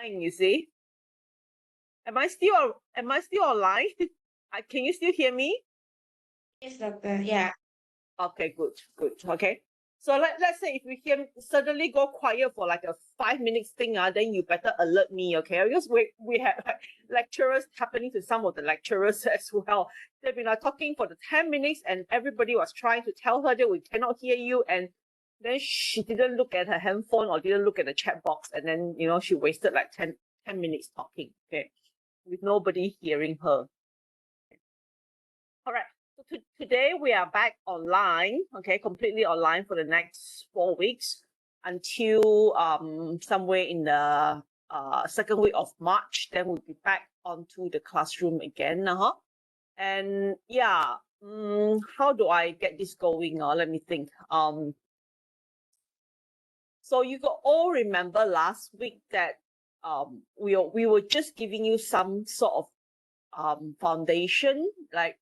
You see, am I still online? Can you still hear me? Yes, doctor. Yeah. Okay, good. Okay. So let's say if we can suddenly go quiet for like a 5 minutes thing, then you better alert me, okay? Because we have like, lecturers happening to some of the lecturers as well. They've been talking for the 10 minutes and everybody was trying to tell her that we cannot hear you, and then she didn't look at her handphone or didn't look at the chat box, and then she wasted like 10 minutes talking, okay, with nobody hearing her. All right. So today we are back online, okay, completely online for the next 4 weeks until somewhere in the second week of March. Then we'll be back onto the classroom again. And yeah, how do I get this going? Let me think. So you could all remember last week that we were just giving you some sort of foundation, like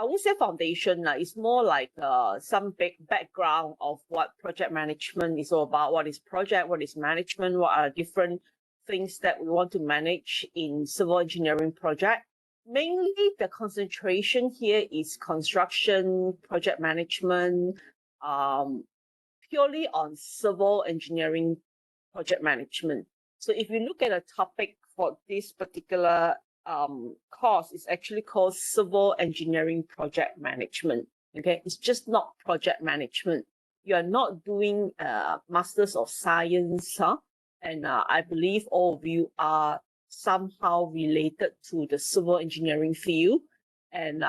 I won't say foundation, it's more like some big background of what project management is all about, what is project, what is management, what are different things that we want to manage in civil engineering project. Mainly the concentration here is construction, project management, purely on civil engineering project management. So if you look at a topic for this particular course, is actually called Civil Engineering Project Management. Okay, it's just not project management. You are not doing Masters of Science, and I believe all of you are somehow related to the civil engineering field, and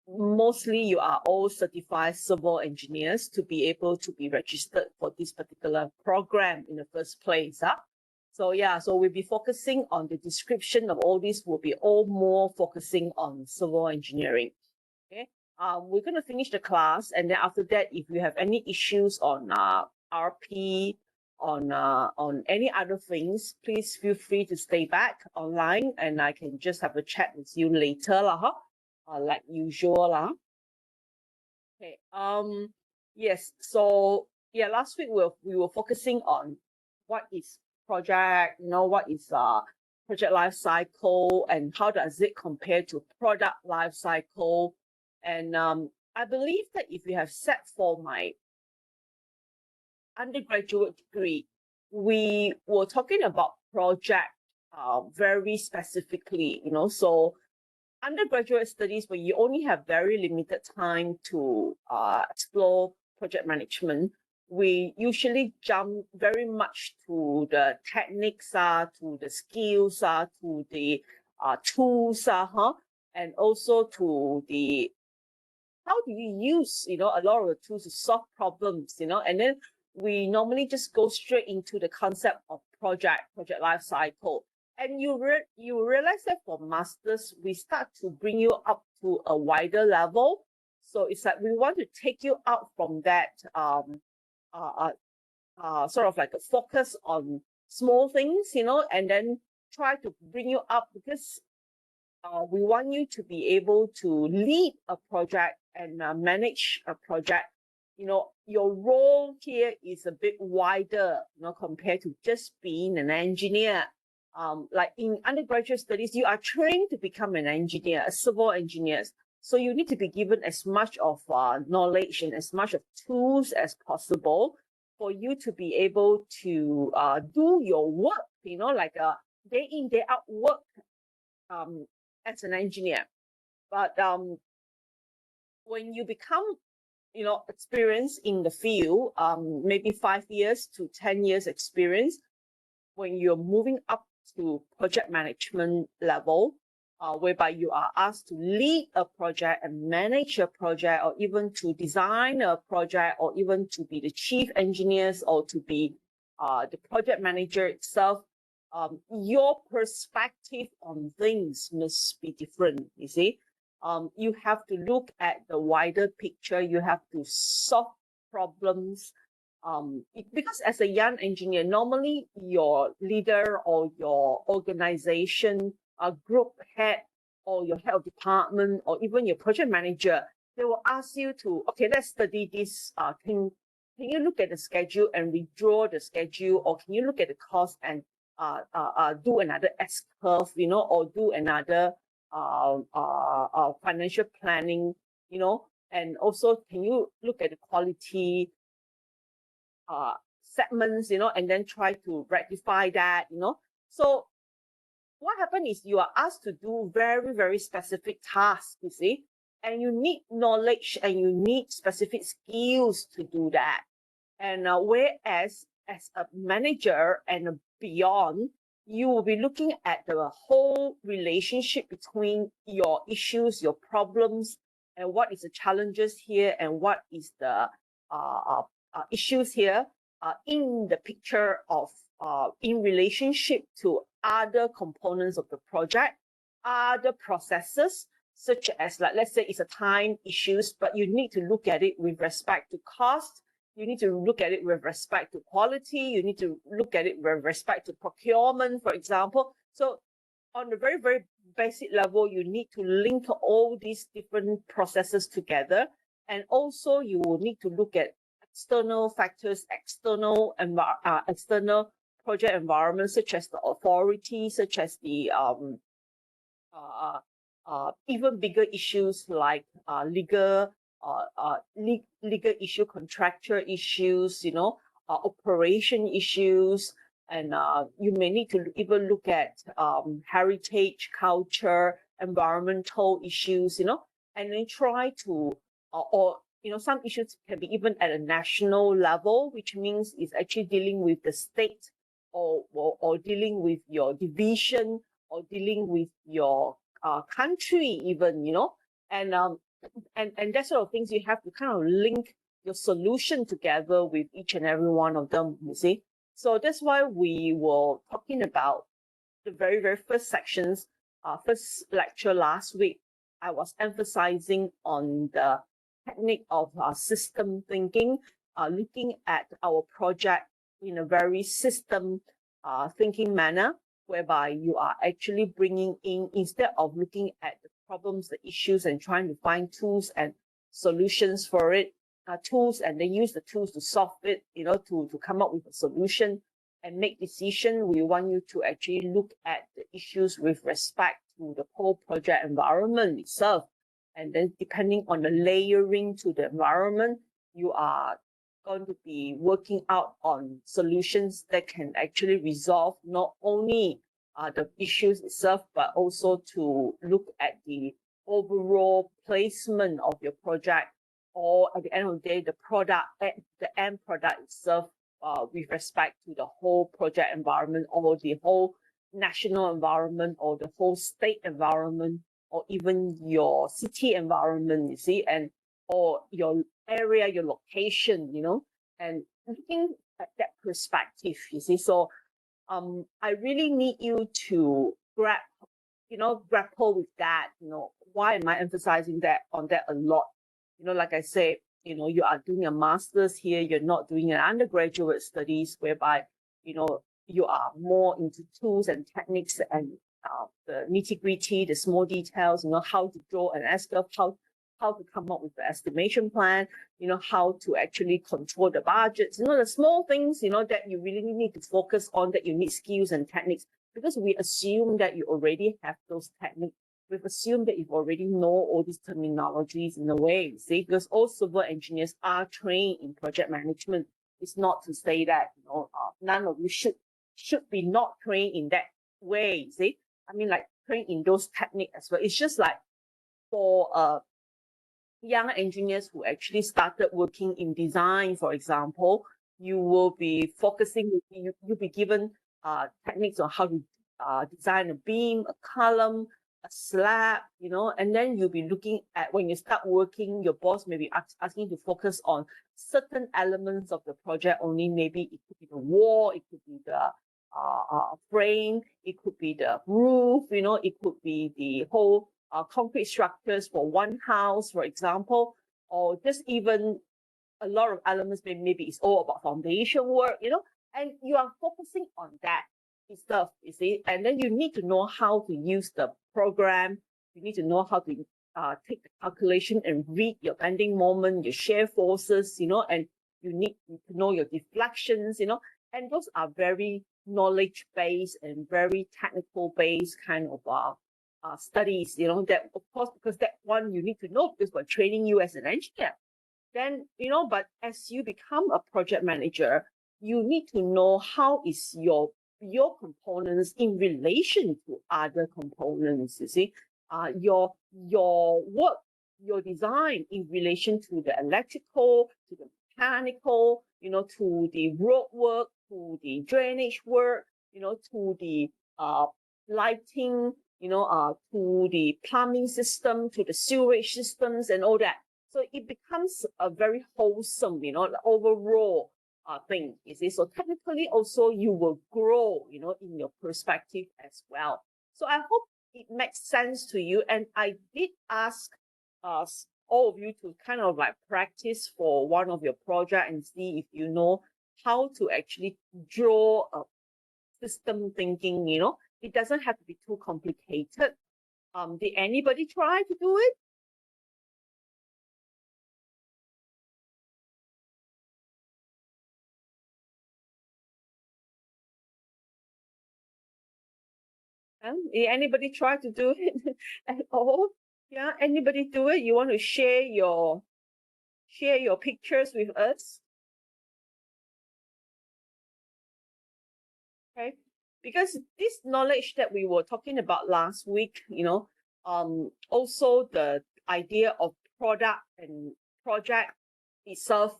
mostly you are all certified civil engineers to be able to be registered for this particular program in the first place. So yeah, so we'll be focusing on the description of all this, will be all more focusing on civil engineering. Okay, we're going to finish the class, and then after that, if you have any issues on RP, on any other things, please feel free to stay back online, and I can just have a chat with you later, like usual. Okay. Yes. So yeah, last week we were focusing on what is project, what is project life cycle, and how does it compare to product life cycle. And I believe that if you have set for my undergraduate degree, we were talking about project very specifically, so undergraduate studies, where you only have very limited time to explore project management, we usually jump very much to the techniques, to the skills, to the tools, and also to the how do you use a lot of the tools to solve problems, and then we normally just go straight into the concept of project life cycle. And you realize that for masters, we start to bring you up to a wider level. So it's like we want to take you out from that sort of like a focus on small things, and then try to bring you up, because we want you to be able to lead a project and manage a project. Your role here is a bit wider, compared to just being an engineer. Like in undergraduate studies, you are trained to become an engineer, a civil engineer. So you need to be given as much of knowledge and as much of tools as possible for you to be able to do your work, like a day in, day out work as an engineer. But when you become experience in the field, maybe 5 years to 10 years experience, when you're moving up to project management level, whereby you are asked to lead a project and manage a project, or even to design a project, or even to be the chief engineers, or to be the project manager itself, your perspective on things must be different, you see. You have to look at the wider picture. You have to solve problems. Because as a young engineer, normally your leader or your organization, group head, or your head of department, or even your project manager, they will ask you to, okay, let's study this thing. Can you look at the schedule and redraw the schedule, or can you look at the cost and do another S curve, you know, or do another financial planning, you know, and also can you look at the quality segments, you know, and then try to rectify that, you know. So what happens is you are asked to do very, very specific tasks, you see, and you need knowledge and you need specific skills to do that. And whereas as a manager and beyond, you will be looking at the whole relationship between your issues, your problems, and what is the challenges here and what is the issues here in the picture of in relationship to other components of the project, other processes, such as, like, let's say it's a time issues, but you need to look at it with respect to cost. You need to look at it with respect to quality. You need to look at it with respect to procurement, for example. So on a very, very basic level, you need to link all these different processes together. And also you will need to look at external factors, external project environment, such as the authority, such as the even bigger issues like legal issue, contractual issues, you know, operation issues, and you may need to even look at heritage, culture, environmental issues, you know, and then try to, or you know, some issues can be even at a national level, which means it's actually dealing with the state, or dealing with your division, or dealing with your country even, you know, and that sort of things. You have to kind of link your solution together with each and every one of them, you see. So that's why we were talking about the very, very first sections, first lecture last week. I was emphasizing on the technique of system thinking, looking at our project in a very system thinking manner, whereby you are actually bringing in, instead of looking at the problems, the issues, and trying to find tools and solutions for it, tools, and then use the tools to solve it, you know, to come up with a solution and make decision. We want you to actually look at the issues with respect to the whole project environment itself. And then depending on the layering to the environment, you are going to be working out on solutions that can actually resolve not only the issues itself, but also to look at the overall placement of your project, or at the end of the day, the product, the end product itself, with respect to the whole project environment, or the whole national environment, or the whole state environment, or even your city environment, you see, and or your area, your location, you know, and looking at that perspective, you see. So I really need you to grapple with that. You know, why am I emphasizing that on that a lot? You know, like I said, you know, you are doing a master's here, you're not doing an undergraduate studies, whereby, you know, you are more into tools and techniques and the nitty-gritty, the small details, you know, how to draw an S-curve, how to come up with the estimation plan, you know, how to actually control the budgets, you know, the small things, you know, that you really need to focus on, that you need skills and techniques, because we assume that you already have those techniques. We've assumed that you already know all these terminologies in a way, see, because all civil engineers are trained in project management. It's not to say that, you know, none of you should be not trained in that way, see. I mean, like, trained in those techniques as well. It's just like for young engineers who actually started working in design, for example, you will be focusing, you'll be given techniques on how to design a beam, a column, a slab, you know, and then you'll be looking at, when you start working, your boss may be asking to focus on certain elements of the project only. Maybe it could be the wall, it could be the frame, it could be the roof, you know, it could be the whole concrete structures for one house, for example, or just even a lot of elements. Maybe it's all about foundation work, you know, and you are focusing on that stuff, you see, and then you need to know how to use the program. You need to know how to take the calculation and read your bending moment, your shear forces, you know, and you need to know your deflections, you know, And those are very knowledge-based and very technical-based kind of studies, you know, that of course, because that one you need to know because we're training you as an engineer. Then, you know, but as you become a project manager, you need to know how is your components in relation to other components, you see. Your work, your design in relation to the electrical, to the mechanical, you know, to the road work, to the drainage work, you know, to the lighting, you know, to the plumbing system, to the sewage systems and all that. So it becomes a very wholesome, you know, overall thing, you see. So technically also you will grow, you know, in your perspective as well. So I hope it makes sense to you. And I did ask all of you to kind of like practice for one of your project and see if you know how to actually draw a system thinking, you know. It doesn't have to be too complicated. Did anybody try to do it? Did anybody try to do it at all? Yeah, anybody do it? You want to share your pictures with us? Okay, because this knowledge that we were talking about last week, you know, also the idea of product and project itself,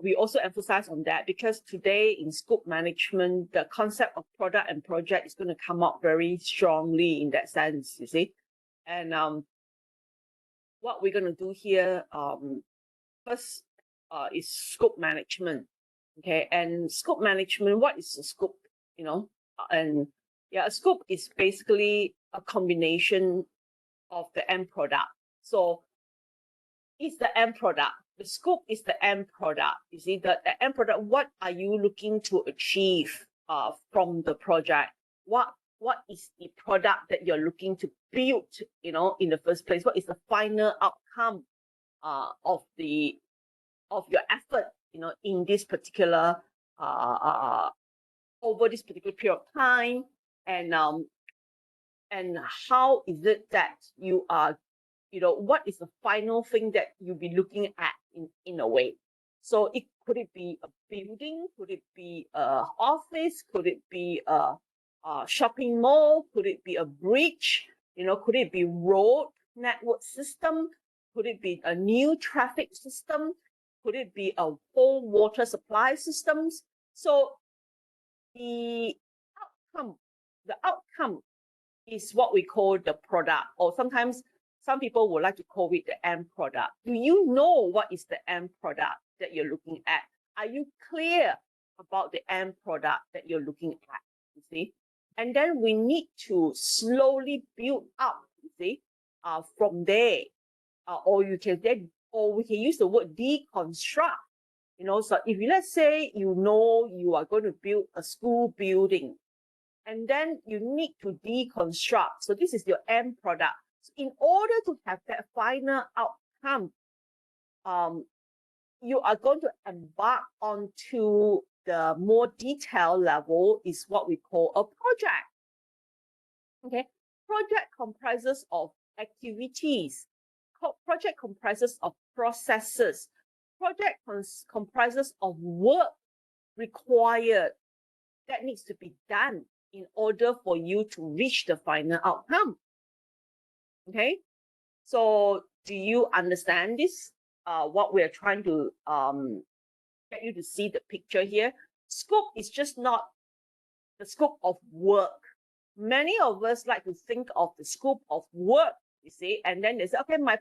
we also emphasize on that because today in scope management, the concept of product and project is going to come up very strongly in that sense, you see. And what we're going to do here, first is scope management. Okay, and scope management, what is a scope? You know, and yeah, a scope is basically a combination of the end product. So it's the end product. The scope is the end product. You see, the end product, what are you looking to achieve from the project? What is the product that you're looking to build, you know, in the first place? What is the final outcome of your effort, you know, in this particular over this particular period of time, and how is it that you are, you know, what is the final thing that you'll be looking at in a way? So could it be a building? Could it be a office? Could it be a shopping mall? Could it be a bridge? You know, could it be road network system? Could it be a new traffic system? Could it be a whole water supply systems? So the outcome is what we call the product, or sometimes some people would like to call it the end product. Do you know what is the end product that you're looking at? Are you clear about the end product that you're looking at? You see, and then we need to slowly build up. You see, from there, or we can use the word deconstruct. You know, so if let's say you know you are going to build a school building, and then you need to deconstruct. So this is your end product. So in order to have that final outcome, you are going to embark onto the more detailed level, is what we call a project. Okay, project comprises of activities. Project comprises of processes. Project comprises of work required that needs to be done in order for you to reach the final outcome. Okay, so do you understand this? What we're trying to get you to see the picture here. Scope is just not the scope of work. Many of us like to think of the scope of work, you see, and then they say, okay, my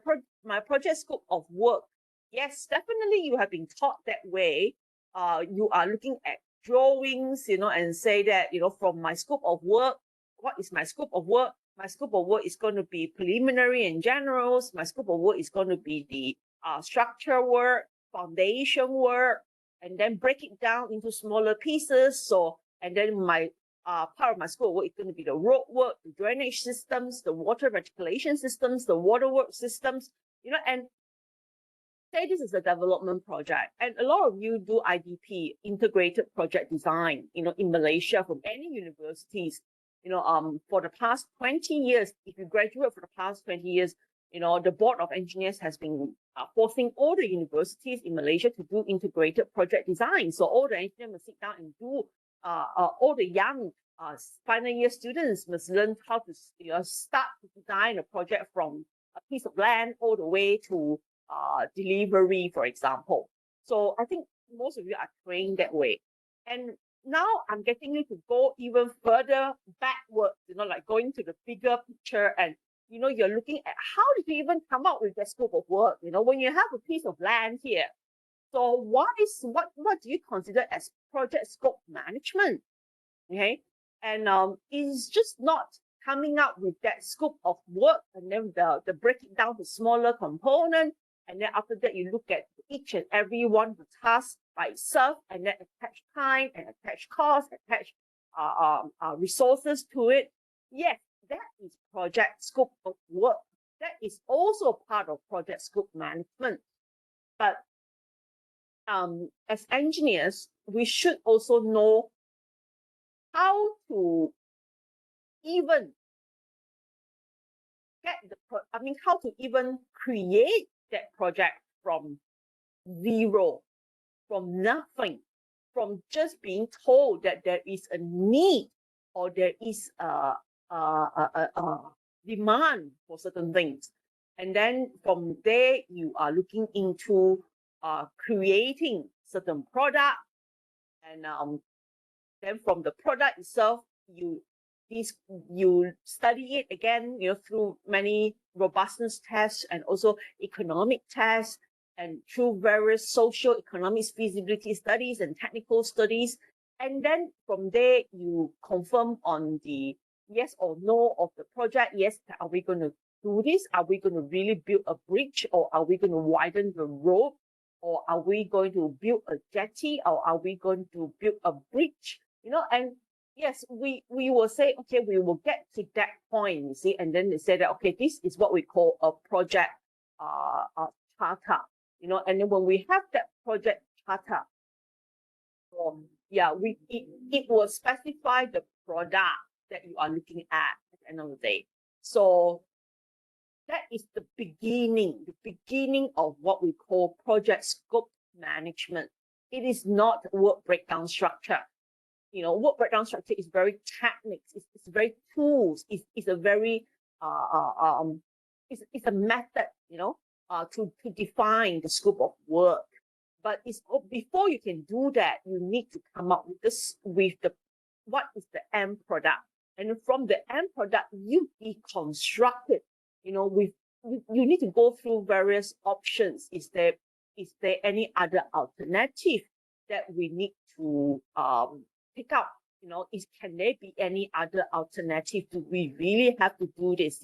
project scope of work. Yes, definitely you have been taught that way. You are looking at drawings, you know, and say that, you know, from my scope of work, what is my scope of work? My scope of work is going to be preliminary and generals. My scope of work is going to be the structure work, foundation work, and then break it down into smaller pieces. So, and then my part of my scope of work is going to be the road work, the drainage systems, the water reticulation systems, the water work systems, you know, and say this is a development project, and a lot of you do IDP, integrated project design, in Malaysia from any universities, for the past 20 years, if you graduate for the past 20 years, the Board of Engineers has been forcing all the universities in Malaysia to do integrated project design. So all the engineers must sit down and do, all the young final year students must learn how to start to design a project from a piece of land all the way to delivery, for example. So I think most of you are trained that way. And now I'm getting you to go even further backwards, like going to the bigger picture, and you're looking at how did you even come up with that scope of work? When you have a piece of land here, so what do you consider as project scope management? Okay, and it's just not coming up with that scope of work and then the break it down to smaller components, and then after that you look at each and every one of the tasks by itself, and then attach time and attach cost, attach resources to it. Yes, that is project scope of work. That is also part of project scope management. But as engineers, we should also know how to even how to even create that project from zero, from nothing, from just being told that there is a need or there is a demand for certain things. And then from there, you are looking into creating certain product. And then from the product itself, you study it again, through many robustness tests and also economic tests, and through various social economics feasibility studies and technical studies. And then from there, you confirm on the yes or no of the project. Yes, are we going to do this? Are we going to really build a bridge, or are we going to widen the road? Or are we going to build a jetty, or are we going to build a bridge? And yes, we will say, okay, we will get to that point, you see, and then they say that, okay, this is what we call a project charter, and then when we have that project charter, yeah, it will specify the product that you are looking at the end of the day. So that is the beginning of what we call project scope management. It is not work breakdown structure. Work breakdown structure is very technical. It's very tools. It's a very it's a method, to define the scope of work. But before you can do that, you need to come up with what is the end product, and from the end product you deconstruct it. You need to go through various options. Is there any other alternative that we need to pick up? Can there be any other alternative? Do we really have to do this?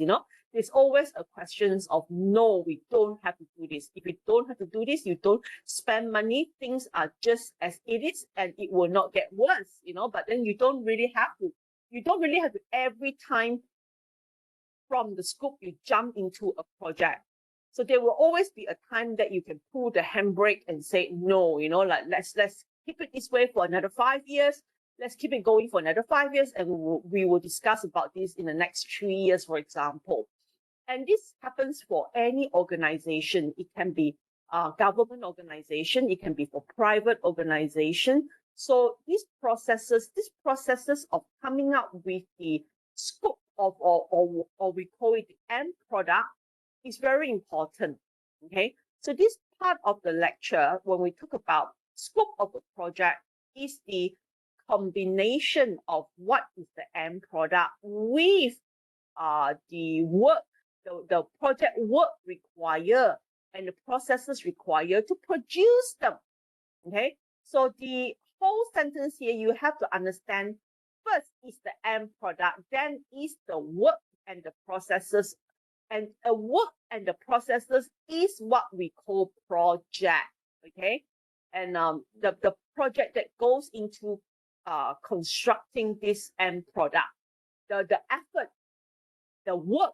There's always a question of no, we don't have to do this. If you don't have to do this, you don't spend money. Things are just as it is, and it will not get worse. But then you don't really have to. You don't really have to every time from the scope you jump into a project. So there will always be a time that you can pull the handbrake and say no. Like let's keep it this way for another 5 years. Let's keep it going for another 5 years, and we will discuss about this in the next 3 years, for example. And this happens for any organization. It can be a government organization. It can be for private organization. So these processes of coming up with the scope of, or we call it the end product, is very important. Okay. So this part of the lecture, when we talk about scope of the project, is the combination of what is the end product with the work, the project work required and the processes required to produce them. Okay, so the whole sentence here, you have to understand, first is the end product, then is the work and the processes, and a work and the processes is what we call project. Okay, and the project that goes into constructing this end product, the effort, the work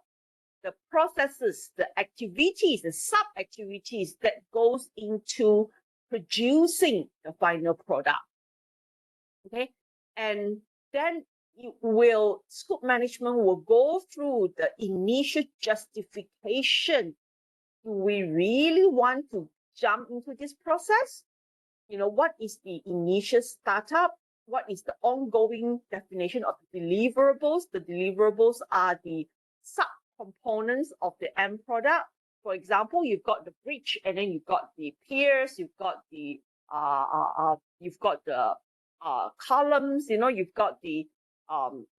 the processes, the activities, the sub-activities that goes into producing the final product. Okay, and then scope management will go through the initial justification. Do we really want to jump into this process? What is the initial startup? What is the ongoing definition of the deliverables? The deliverables are the sub-components of the end product. For example, you've got the bridge, and then you've got the piers, you've got the columns, you've got the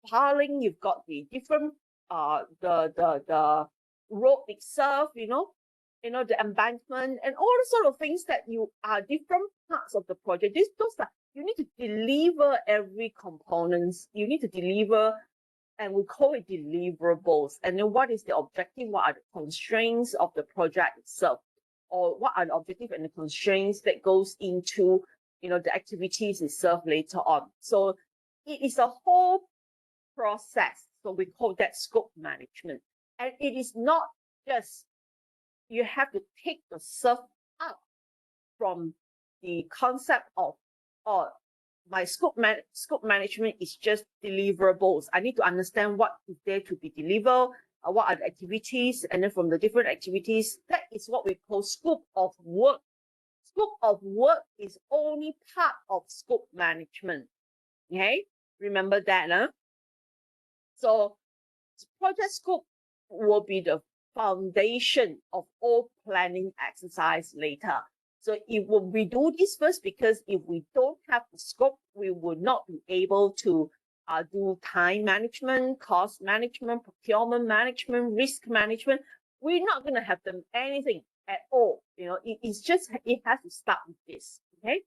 piling, you've got the different the road itself, the embankment, and all the sort of things that you are different parts of the project. Those are, you need to deliver every components. You need to deliver, and we call it deliverables. And then what is the objective? What are the constraints of the project itself? Or what are the objective and the constraints that goes into, the activities itself later on? So it is a whole process. So we call that scope management. And it is not just you have to take yourself out from the concept of, my scope management is just deliverables. I need to understand what is there to be delivered, what are the activities, and then from the different activities, that is what we call scope of work. Scope of work is only part of scope management. Okay, remember that, huh? So project scope will be the foundation of all planning exercise later. So we do this first, because if we don't have the scope, we will not be able to do time management, cost management, procurement management, risk management. We're not going to have them anything at all. It has to start with this. Okay,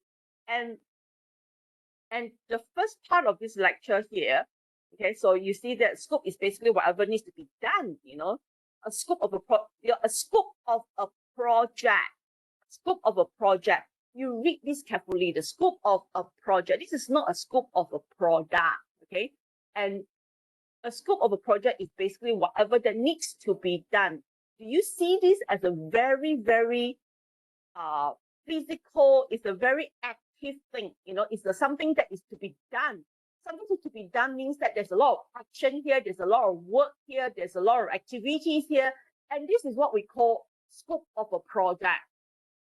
and the first part of this lecture here, okay, so you see that scope is basically whatever needs to be done. A scope of a scope of a project. Scope of a project. You read this carefully. The scope of a project. This is not a scope of a product. Okay, and a scope of a project is basically whatever that needs to be done. Do you see this as a very, very physical? It's a very active thing. It's something that is to be done. Something to be done means that there's a lot of action here, there's a lot of work here, there's a lot of activities here, and this is what we call scope of a project.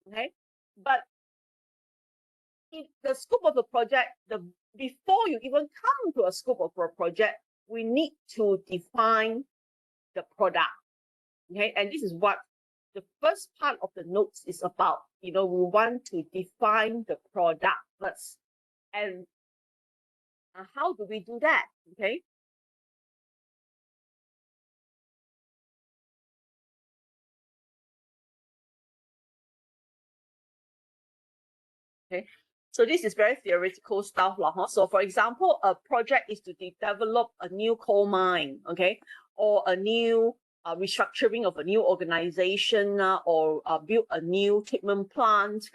Okay, but in the scope of a project, before you even come to a scope of a project, we need to define the product. Okay, and this is what the first part of the notes is about. We want to define the product first. And how do we do that? Okay. Okay. So this is very theoretical stuff, huh? So for example, a project is to develop a new coal mine, okay, or a new restructuring of a new organization, or build a new treatment plant.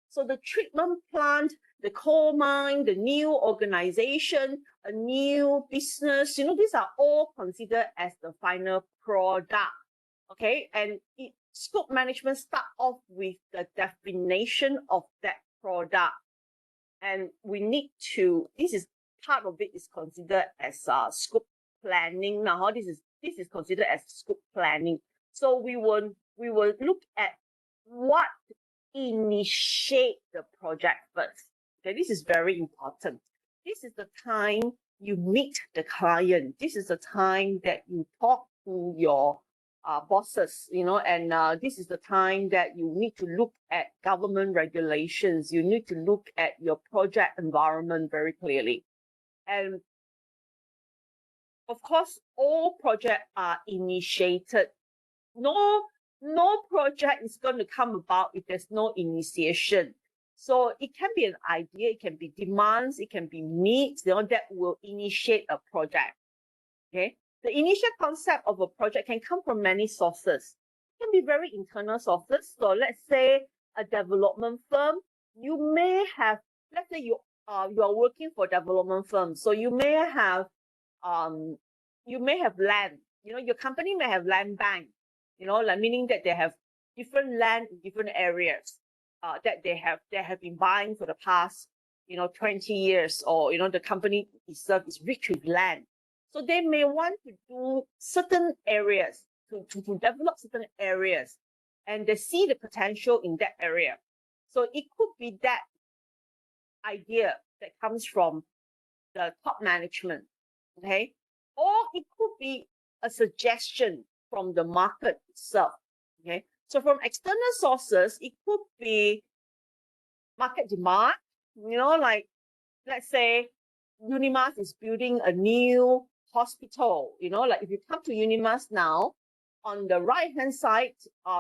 So the treatment plant, the coal mine, the new organization, a new business, these are all considered as the final product. Okay, and scope management start off with the definition of that product. And we need to, this is part of it is considered as scope planning. Now, this is considered as scope planning. So we will look at what initiate the project first. Okay, this is very important. This is the time you meet the client. This is the time that you talk to your bosses, and this is the time that you need to look at government regulations. You need to look at your project environment very clearly. And of course, all projects are initiated. No project is going to come about if there's no initiation. So it can be an idea, it can be demands, it can be needs, that will initiate a project. Okay. The initial concept of a project can come from many sources. It can be very internal sources. So let's say a development firm, you may have, let's say you are working for a development firm. So you may have land, your company may have land bank, like meaning that they have different land in different areas that they have been buying for the past 20 years, or the company itself is rich with land. So they may want to do certain areas, to develop certain areas, and they see the potential in that area. So it could be that idea that comes from the top management, okay? Or it could be a suggestion from the market itself, okay? So from external sources, it could be market demand, like let's say Unimas is building a new hospital, like if you come to Unimas now, on the right-hand side,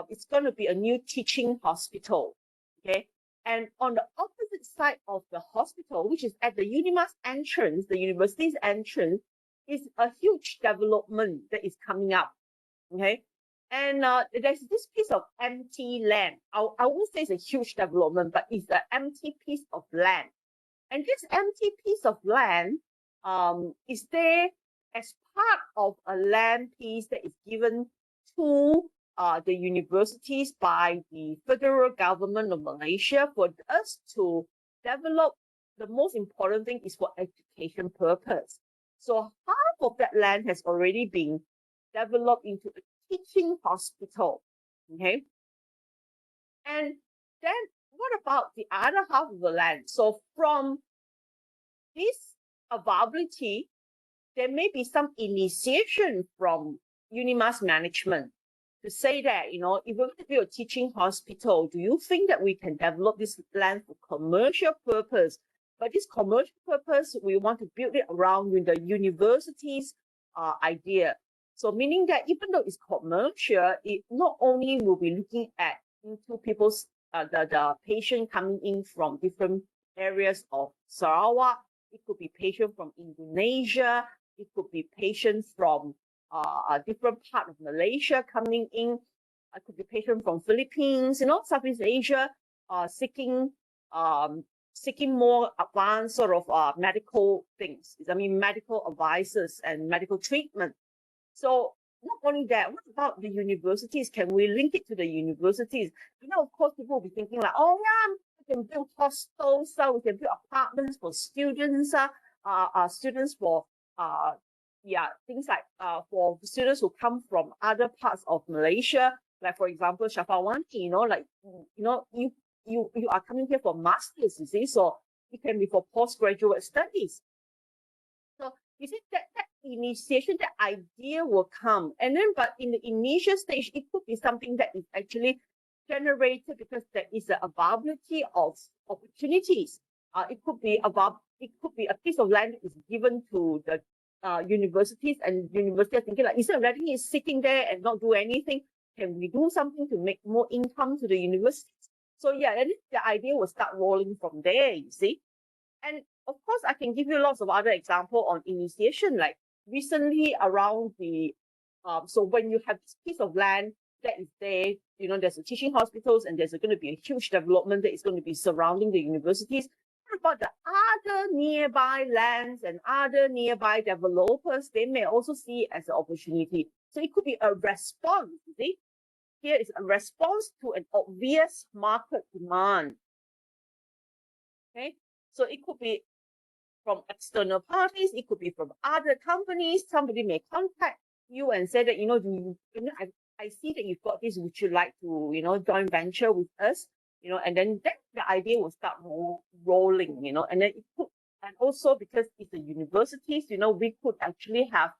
it's going to be a new teaching hospital, okay? And on the opposite side of the hospital, which is at the Unimas entrance, the university's entrance, is a huge development that is coming up, okay? And there's this piece of empty land. I won't say it's a huge development, but it's an empty piece of land. And this empty piece of land is there as part of a land piece that is given to the universities by the federal government of Malaysia for us to develop. The most important thing is for education purpose. So half of that land has already been developed into a teaching hospital, okay? And then what about the other half of the land? So from this availability, there may be some initiation from Unimas management to say that, if we're going to build a teaching hospital, do you think that we can develop this land for commercial purpose? But this commercial purpose, we want to build it around with the university's idea. So meaning that even though it's commercial, it not only will be looking at into people's, the patient coming in from different areas of Sarawak, it could be patient from Indonesia, it could be patients from a different part of Malaysia coming in, it could be patient from Philippines, Southeast Asia, seeking more advanced sort of medical things. I mean, medical advices and medical treatment. So not only that, what about the universities? Can we link it to the universities? Of course, people will be thinking like, oh yeah, we can build hostels, we can build apartments for students, students for things like for students who come from other parts of Malaysia, like for example, Shafawanti, you are coming here for masters, you see, so it can be for postgraduate studies. So you see that initiation, that idea will come, and then but in the initial stage, it could be something that is actually generated because there is a availability of opportunities. It could be a piece of land that is given to the universities, and universities are thinking like, instead of letting it sitting there and not do anything, can we do something to make more income to the universities? So yeah, and the idea will start rolling from there, you see. And of course, I can give you lots of other examples on initiation, like recently around the, so when you have this piece of land that is there, there's a teaching hospitals, and there's going to be a huge development that is going to be surrounding the universities. What about the other nearby lands and other nearby developers? They may also see it as an opportunity. So it could be a response, you see. Here is a response to an obvious market demand. Okay, so it could be from external parties, it could be from other companies. Somebody may contact you and say that, I see that you've got this, would you like to, joint venture with us? And then the idea will start rolling, and then it could, and also because it's the universities, we could actually have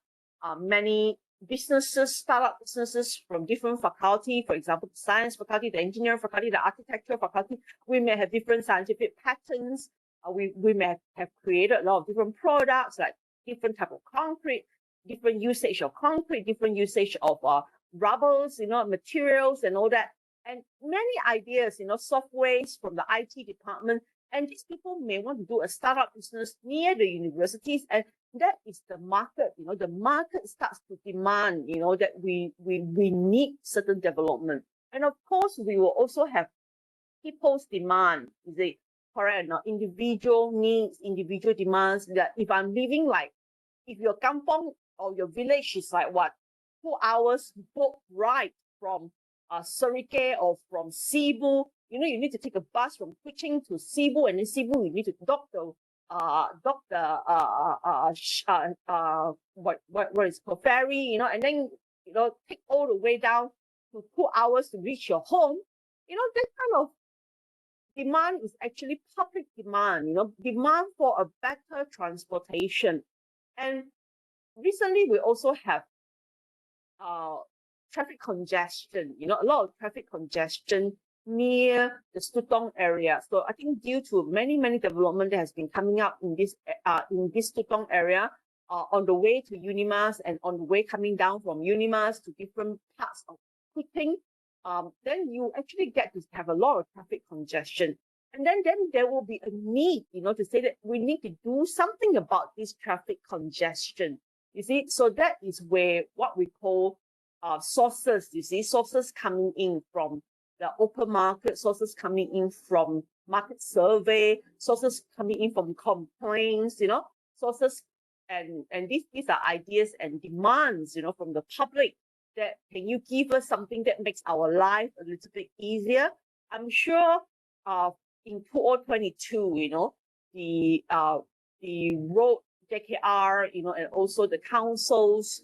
many businesses, startup businesses from different faculty, for example, the science faculty, the engineering faculty, the architecture faculty. We may have different scientific patterns. We may have created a lot of different products, like different type of concrete, different usage of concrete, different usage of rubbers, materials and all that. And many ideas, softwares from the IT department. And these people may want to do a startup business near the universities. And that is the market, the market starts to demand, that we need certain development. And of course, we will also have people's demand, is it correct? Individual needs, individual demands. That if I'm living like, if your kampong or your village is like what, 2 hours boat ride from Surrey or from Cebu. You know, you need to take a bus from Kuching to Cebu, and in Cebu you need to dock the what is called ferry, you know, and then take all the way down to 2 hours to reach your home. You know, that kind of demand is actually public demand, you know, demand for a better transportation. And recently we also have traffic congestion, you know, a lot of traffic congestion near the Stutong area. So I think due to many development that has been coming up in this Stutong area, on the way to Unimas and on the way coming down from Unimas to different parts of Kuching, then you actually get to have a lot of traffic congestion. And then there will be a need, you know, to say that we need to do something about this traffic congestion. You see, so that is where what we call sources, you see, sources coming in from the open market, sources coming in from market survey, sources coming in from complaints, you know, sources, and these are ideas and demands, you know, from the public, that can you give us something that makes our life a little bit easier? I'm sure in 2022, you know, the road JKR, you know, and also the councils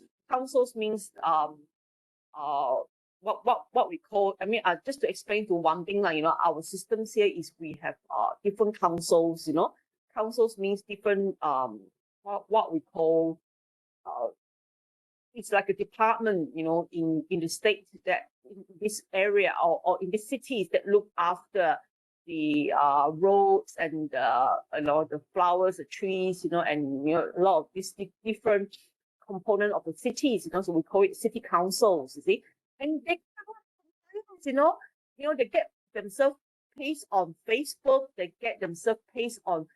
means what we call, I mean, just to explain to one thing, like, you know, our systems here is we have different councils, you know. Councils means different what we call it's like a department, you know, in the state, that in this area or in the cities that look after the roads and you know, the flowers, the trees, you know, and you know, a lot of these different component of the cities, you know, so we call it city councils, you see. And they, you know, they get themselves placed on Facebook, they get themselves placed on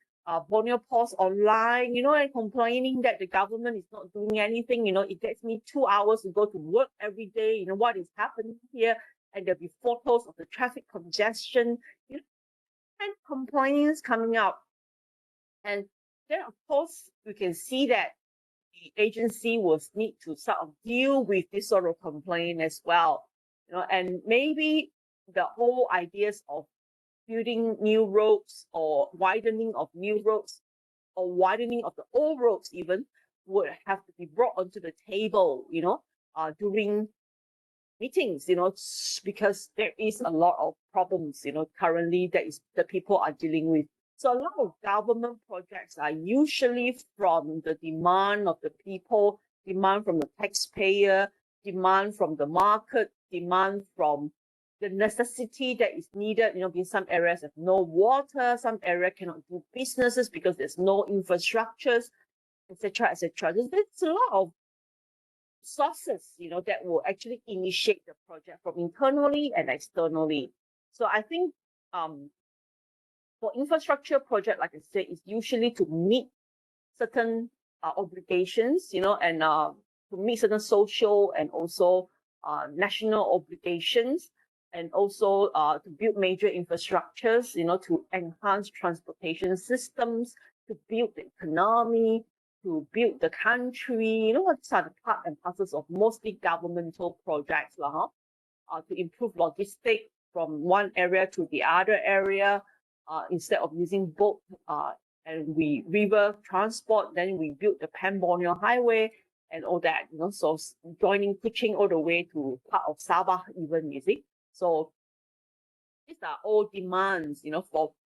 Borneo Post online, you know, and complaining that the government is not doing anything. You know, it takes me 2 hours to go to work every day. You know, what is happening here? And there'll be photos of the traffic congestion, you know, and complaints coming out. And then, of course, we can see that the agency will need to sort of deal with this sort of complaint as well. You know, and maybe the whole ideas of building new roads or widening of new roads or widening of the old roads even would have to be brought onto the table, you know, during meetings, you know, because there is a lot of problems, you know, currently that is the people are dealing with. So a lot of government projects are usually from the demand of the people, demand from the taxpayer, demand from the market, demand from the necessity that is needed. You know, in some areas have no water, some area cannot do businesses because there's no infrastructures, etc., etc. There's a lot of sources, you know, that will actually initiate the project from internally and externally. So I think for infrastructure project, like I said, is usually to meet certain obligations, you know, and to meet certain social and also national obligations, and also to build major infrastructures, you know, to enhance transportation systems, to build the economy, to build the country. You know, what are the part and parcels of mostly governmental projects, to improve logistics from one area to the other area, instead of using boat and we river transport, then we built the Pan-Borneo Highway and all that, you know, so joining Kuching all the way to part of Sabah even, you see. So these are all demands, you know,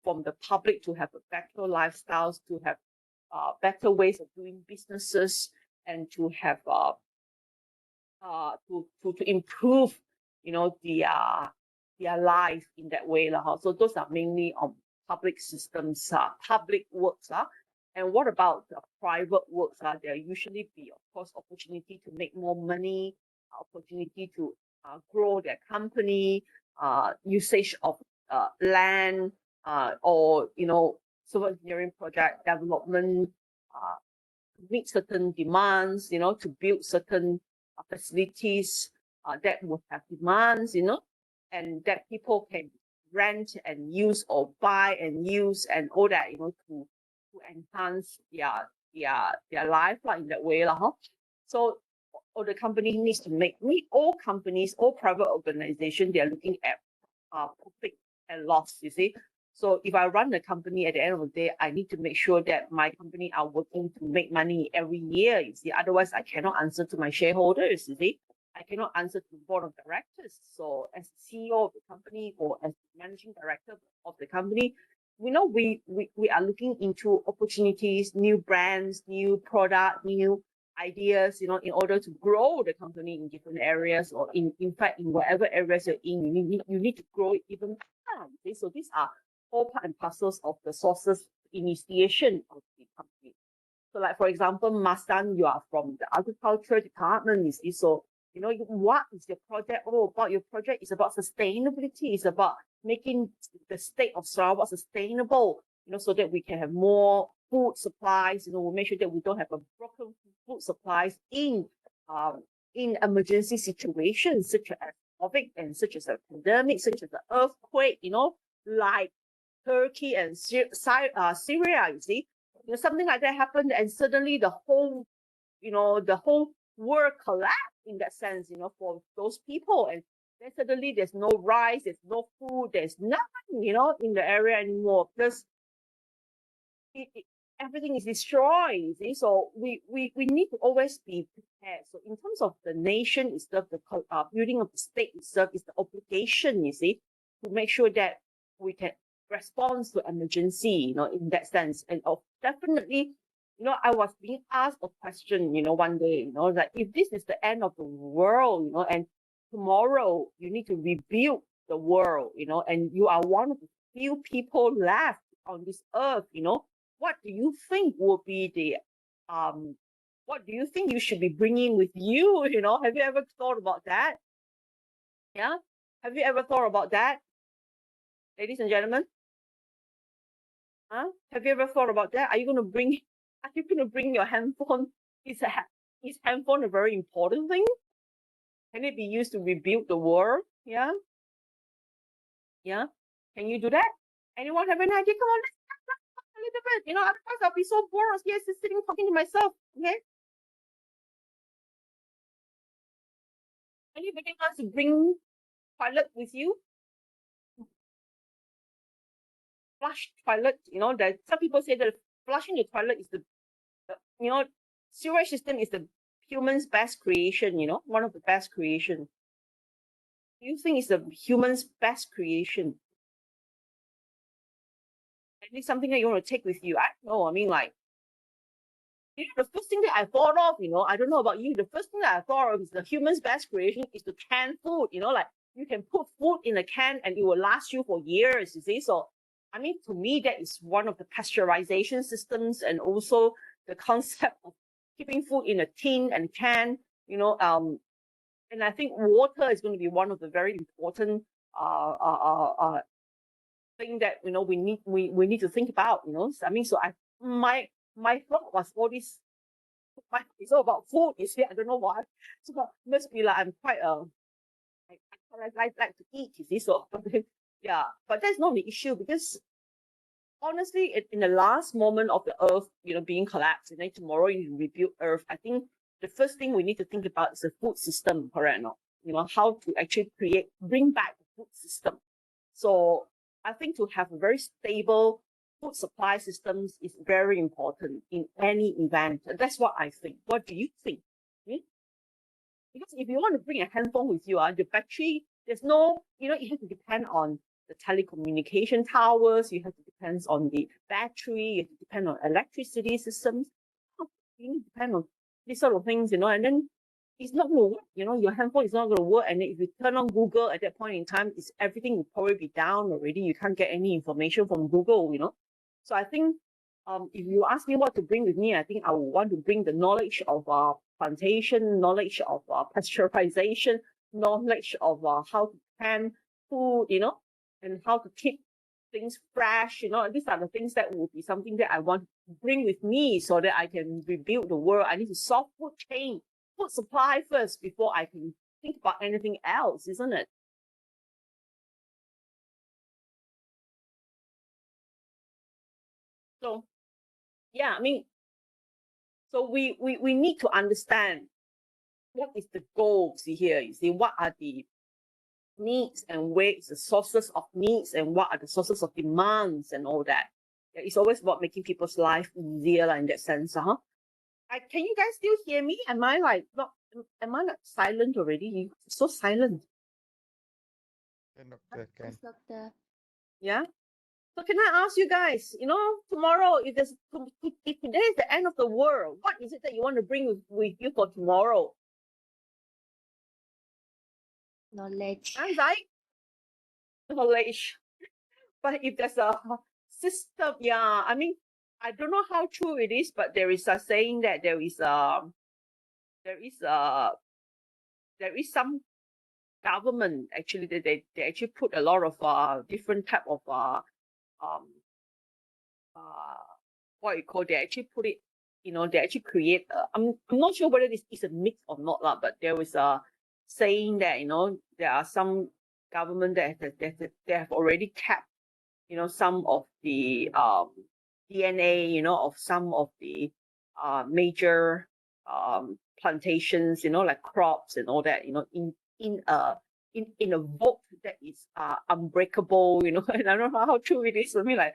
from the public to have a better lifestyles, to have better ways of doing businesses, and to have to improve, you know, their life in that way. So those are mainly on public systems, public works. And what about the private works? There usually be, of course, opportunity to make more money, opportunity to grow their company, usage of land, or, you know, civil engineering project development, to meet certain demands, you know, to build certain facilities that will have demands, you know, and that people can rent and use or buy and use and all that, you know, to enhance their life in that way. So or the company needs to make. All companies, all private organizations, they are looking at profit and loss, you see. So if I run the company, at the end of the day, I need to make sure that my company are working to make money every year, you see. Otherwise, I cannot answer to my shareholders, you see. I cannot answer to the board of directors. So as CEO of the company or as managing director of the company, we know we are looking into opportunities, new brands, new product, new ideas, you know, in order to grow the company in different areas, or in fact, in whatever areas you're in, you need to grow it even more. Okay? So these are all part and parcels of the sources initiation of the company. So like, for example, Mastan, you are from the agriculture department, you see. So, you know, what is your project all about? Your project is about sustainability. It's about making the state of Sarawak sustainable, you know, so that we can have more food supplies. You know, we'll make sure that we don't have a broken food supplies in emergency situations such as COVID and such as a pandemic, such as an earthquake, you know, like Turkey and Syria, you see. You know, something like that happened, and suddenly the whole world collapsed in that sense, you know, for those people. And then suddenly there's no rice, there's no food, there's nothing, you know, in the area anymore, because everything is destroyed, you see. So we need to always be prepared. So in terms of the nation itself, the building of the state itself is the obligation, you see, to make sure that we can respond to emergency, you know, in that sense. And definitely, you know, I was being asked a question, you know, one day, you know, that if this is the end of the world, you know, and tomorrow you need to rebuild the world, you know, and you are one of the few people left on this earth, you know, what do you think will be the what do you think you should be bringing with you? You know, have you ever thought about that? Yeah, have you ever thought about that, ladies and gentlemen? Huh? Have you ever thought about that? Are you going to bring your handphone? Is handphone a very important thing? Can it be used to rebuild the world? Yeah, yeah. Can you do that? Anyone have any idea? Come on, let's talk a little bit. You know, otherwise I'll be so bored here sitting talking to myself. Okay. Anybody wants to bring toilet with you? Flush toilet. You know, that some people say that flushing the toilet is the you know, sewage system is the human's best creation. You know, one of the best creation. Do you think it's the human's best creation? At least something that you want to take with you. I don't know. I mean, like, you know, the first thing that I thought of, you know, I don't know about you, the first thing that I thought of is the human's best creation is to can food, you know, like you can put food in a can and it will last you for years, you see. So, I mean, to me, that is one of the pasteurization systems, and also the concept of keeping food in a tin and can, you know, and I think water is going to be one of the very important thing that, you know, we need to think about, you know. I mean, so my thought was all this. It's all about food. You see, I don't know why. So must be like I'm quite I like to eat. You see, so yeah. But that's not the issue, because honestly, in the last moment of the Earth, you know, being collapsed, and then tomorrow you rebuild Earth, I think the first thing we need to think about is the food system, correct or not? You know, how to actually bring back the food system. So I think to have a very stable food supply systems is very important in any event. That's what I think. What do you think? Hmm? Because if you want to bring a handphone with you, the battery, there's no, you know, you have to depend on the telecommunication towers, you have to depend on the battery, you have to depend on electricity systems. You need to depend on these sort of things, you know, and then it's not going to work. You know, your handphone is not going to work. And if you turn on Google at that point in time, everything will probably be down already. You can't get any information from Google, you know. So I think if you ask me what to bring with me, I think I would want to bring the knowledge of plantation, knowledge of pasteurization, knowledge of how to can food, you know, and how to keep things fresh, you know. These are the things that will be something that I want to bring with me so that I can rebuild the world. I need to solve food chain, food supply first before I can think about anything else, isn't it? So yeah, I mean, so we need to understand what is the goal? See here, you see, what are the needs and where is the sources of needs and what are the sources of demands and all that. Yeah, it's always about making people's life easier in that sense. Can you guys still hear me? Am I like not? Am I like silent already? You so silent. Doctor, can. Yes, doctor. Yeah. So can I ask you guys? You know, tomorrow, if today is the end of the world, what is it that you want to bring with you for tomorrow? Knowledge. I'm like knowledge. But if there's a system, yeah, I mean, I don't know how true it is, but there is a saying that there is some government actually that they actually put a lot of different type of um what you call, they actually put it, you know, they actually create I'm not sure whether this is a myth or not lah, but there was a saying that, you know, there are some government that they have already kept, you know, some of the DNA, you know, of some of the major plantations, you know, like crops and all that, you know, in a vault that is unbreakable, you know. And I don't know how true it is. I mean, like,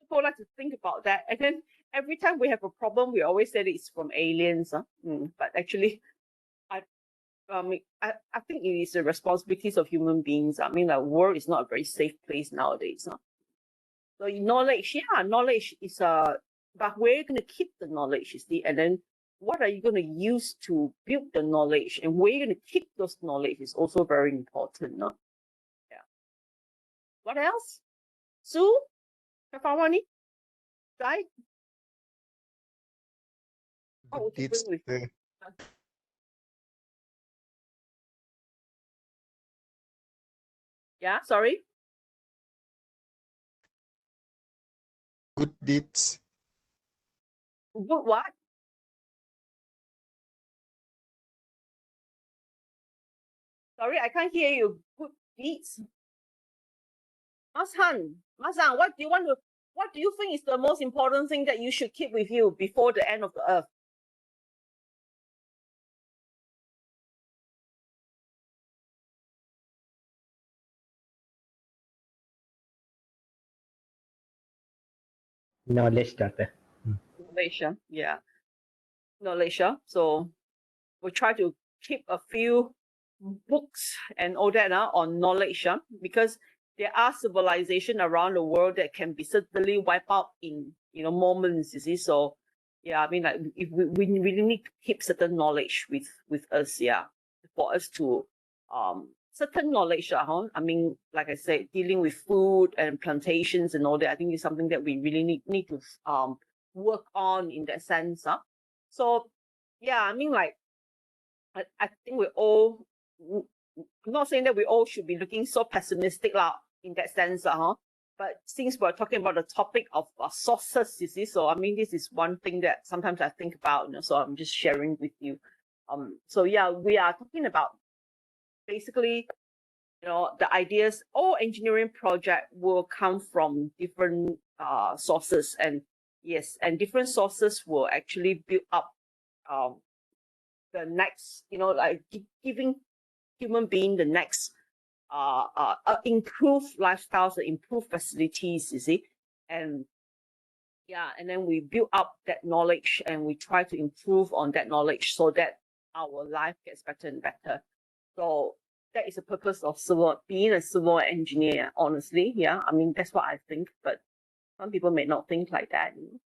people like to think about that, and then every time we have a problem, we always say it's from aliens. But actually, I think it is the responsibilities of human beings. I mean, the world is not a very safe place nowadays. So knowledge, yeah, knowledge is but where are you going to keep the knowledge, you see? And then what are you going to use to build the knowledge? And where you're going to keep those knowledge is also very important. No? Yeah. What else? Sue? Kafawani? Right? What would you bring with you? Yeah, sorry? Good deeds. Good what? Sorry, I can't hear you. Good deeds. Mashan, what do you think is the most important thing that you should keep with you before the end of the earth? Knowledge, doctor. Knowledge, yeah. Knowledge. So we try to keep a few books and all that on knowledge, because there are civilizations around the world that can be certainly wiped out in, you know, moments, you see. So yeah, I mean, like, if we really need to keep certain knowledge with us, yeah, for us to certain knowledge, I mean, like I said, dealing with food and plantations and all that, I think is something that we really need to work on in that sense. So yeah, I mean, like, I think we all, I'm not saying that we all should be looking so pessimistic in that sense, but since we're talking about the topic of sources, you see, so I mean, this is one thing that sometimes I think about, you know, so I'm just sharing with you. So yeah, we are talking about basically, you know, the ideas. All engineering project will come from different sources, and yes, and different sources will actually build up the next, you know, like giving human being the next improved lifestyles, improved facilities, you see. And yeah, and then we build up that knowledge and we try to improve on that knowledge so that our life gets better and better. So that is the purpose of being a civil engineer, honestly. Yeah, I mean, that's what I think, but some people may not think like that. You know?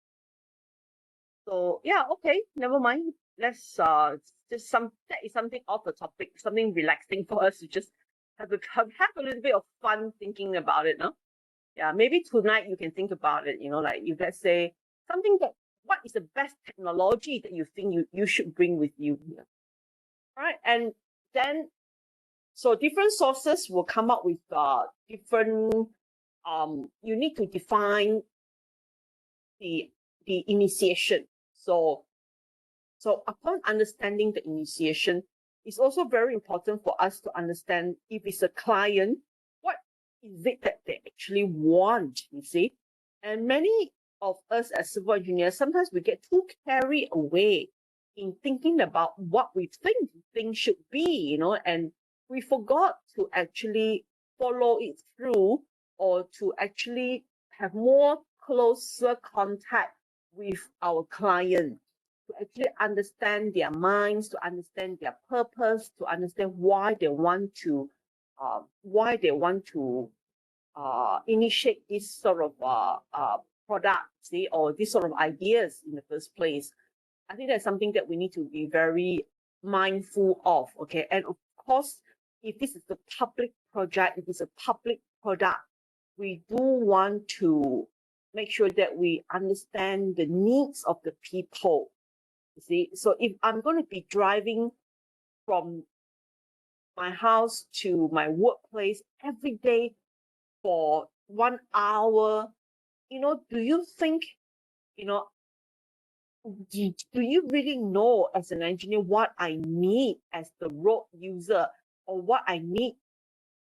So yeah, okay, never mind. Let's that is something off the topic, something relaxing for us to just have a little bit of fun thinking about it, no? Yeah, maybe tonight you can think about it, you know, like if let's say something that, what is the best technology that you think you should bring with you here? Right? And then so different sources will come up with different you need to define the initiation. So upon understanding the initiation, it's also very important for us to understand if it's a client, what is it that they actually want, you see? And many of us as civil engineers, sometimes we get too carried away in thinking about what we think things should be, and we forgot to actually follow it through, or to actually have more closer contact with our client, to actually understand their minds, to understand their purpose, to understand why they want to initiate this sort of product, see, or this sort of ideas in the first place. I think that's something that we need to be very mindful of, okay? And of course, if this is a public project, if it's a public product, we do want to make sure that we understand the needs of the people, you see. So if I'm going to be driving from my house to my workplace every day for 1 hour, do you think, do you really know as an engineer what I need as the road user, or what I need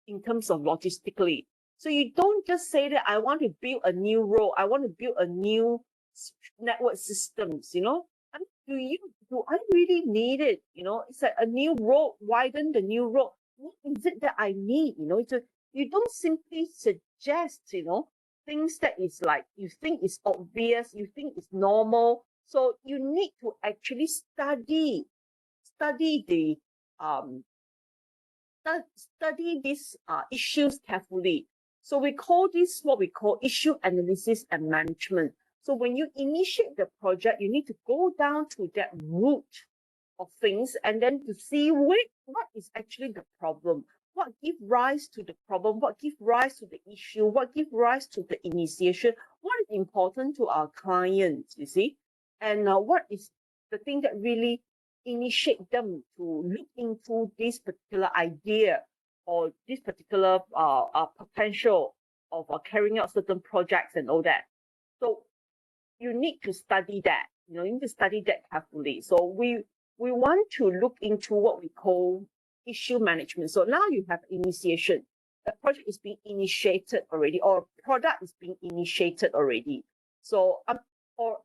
in terms of logistically? So you don't just say that I want to build a new road, I want to build a new network systems, I mean, do I really need it? It's like a new road, widen the new road. What is it that I need? You don't simply suggest, things that is like you think is obvious, you think is normal. So you need to actually study the study these issues carefully. So we call this what we call issue analysis and management. So when you initiate the project, you need to go down to that root of things, and then to see what is actually the problem, what gives rise to the problem, what gives rise to the issue, what gives rise to the initiation, what is important to our clients, you see, and what is the thing that really initiate them to look into this particular idea or this particular potential of carrying out certain projects and all that. So you need to study that. You need to study that carefully. So we want to look into what we call issue management. So now you have initiation. The project is being initiated already, or product is being initiated already. So or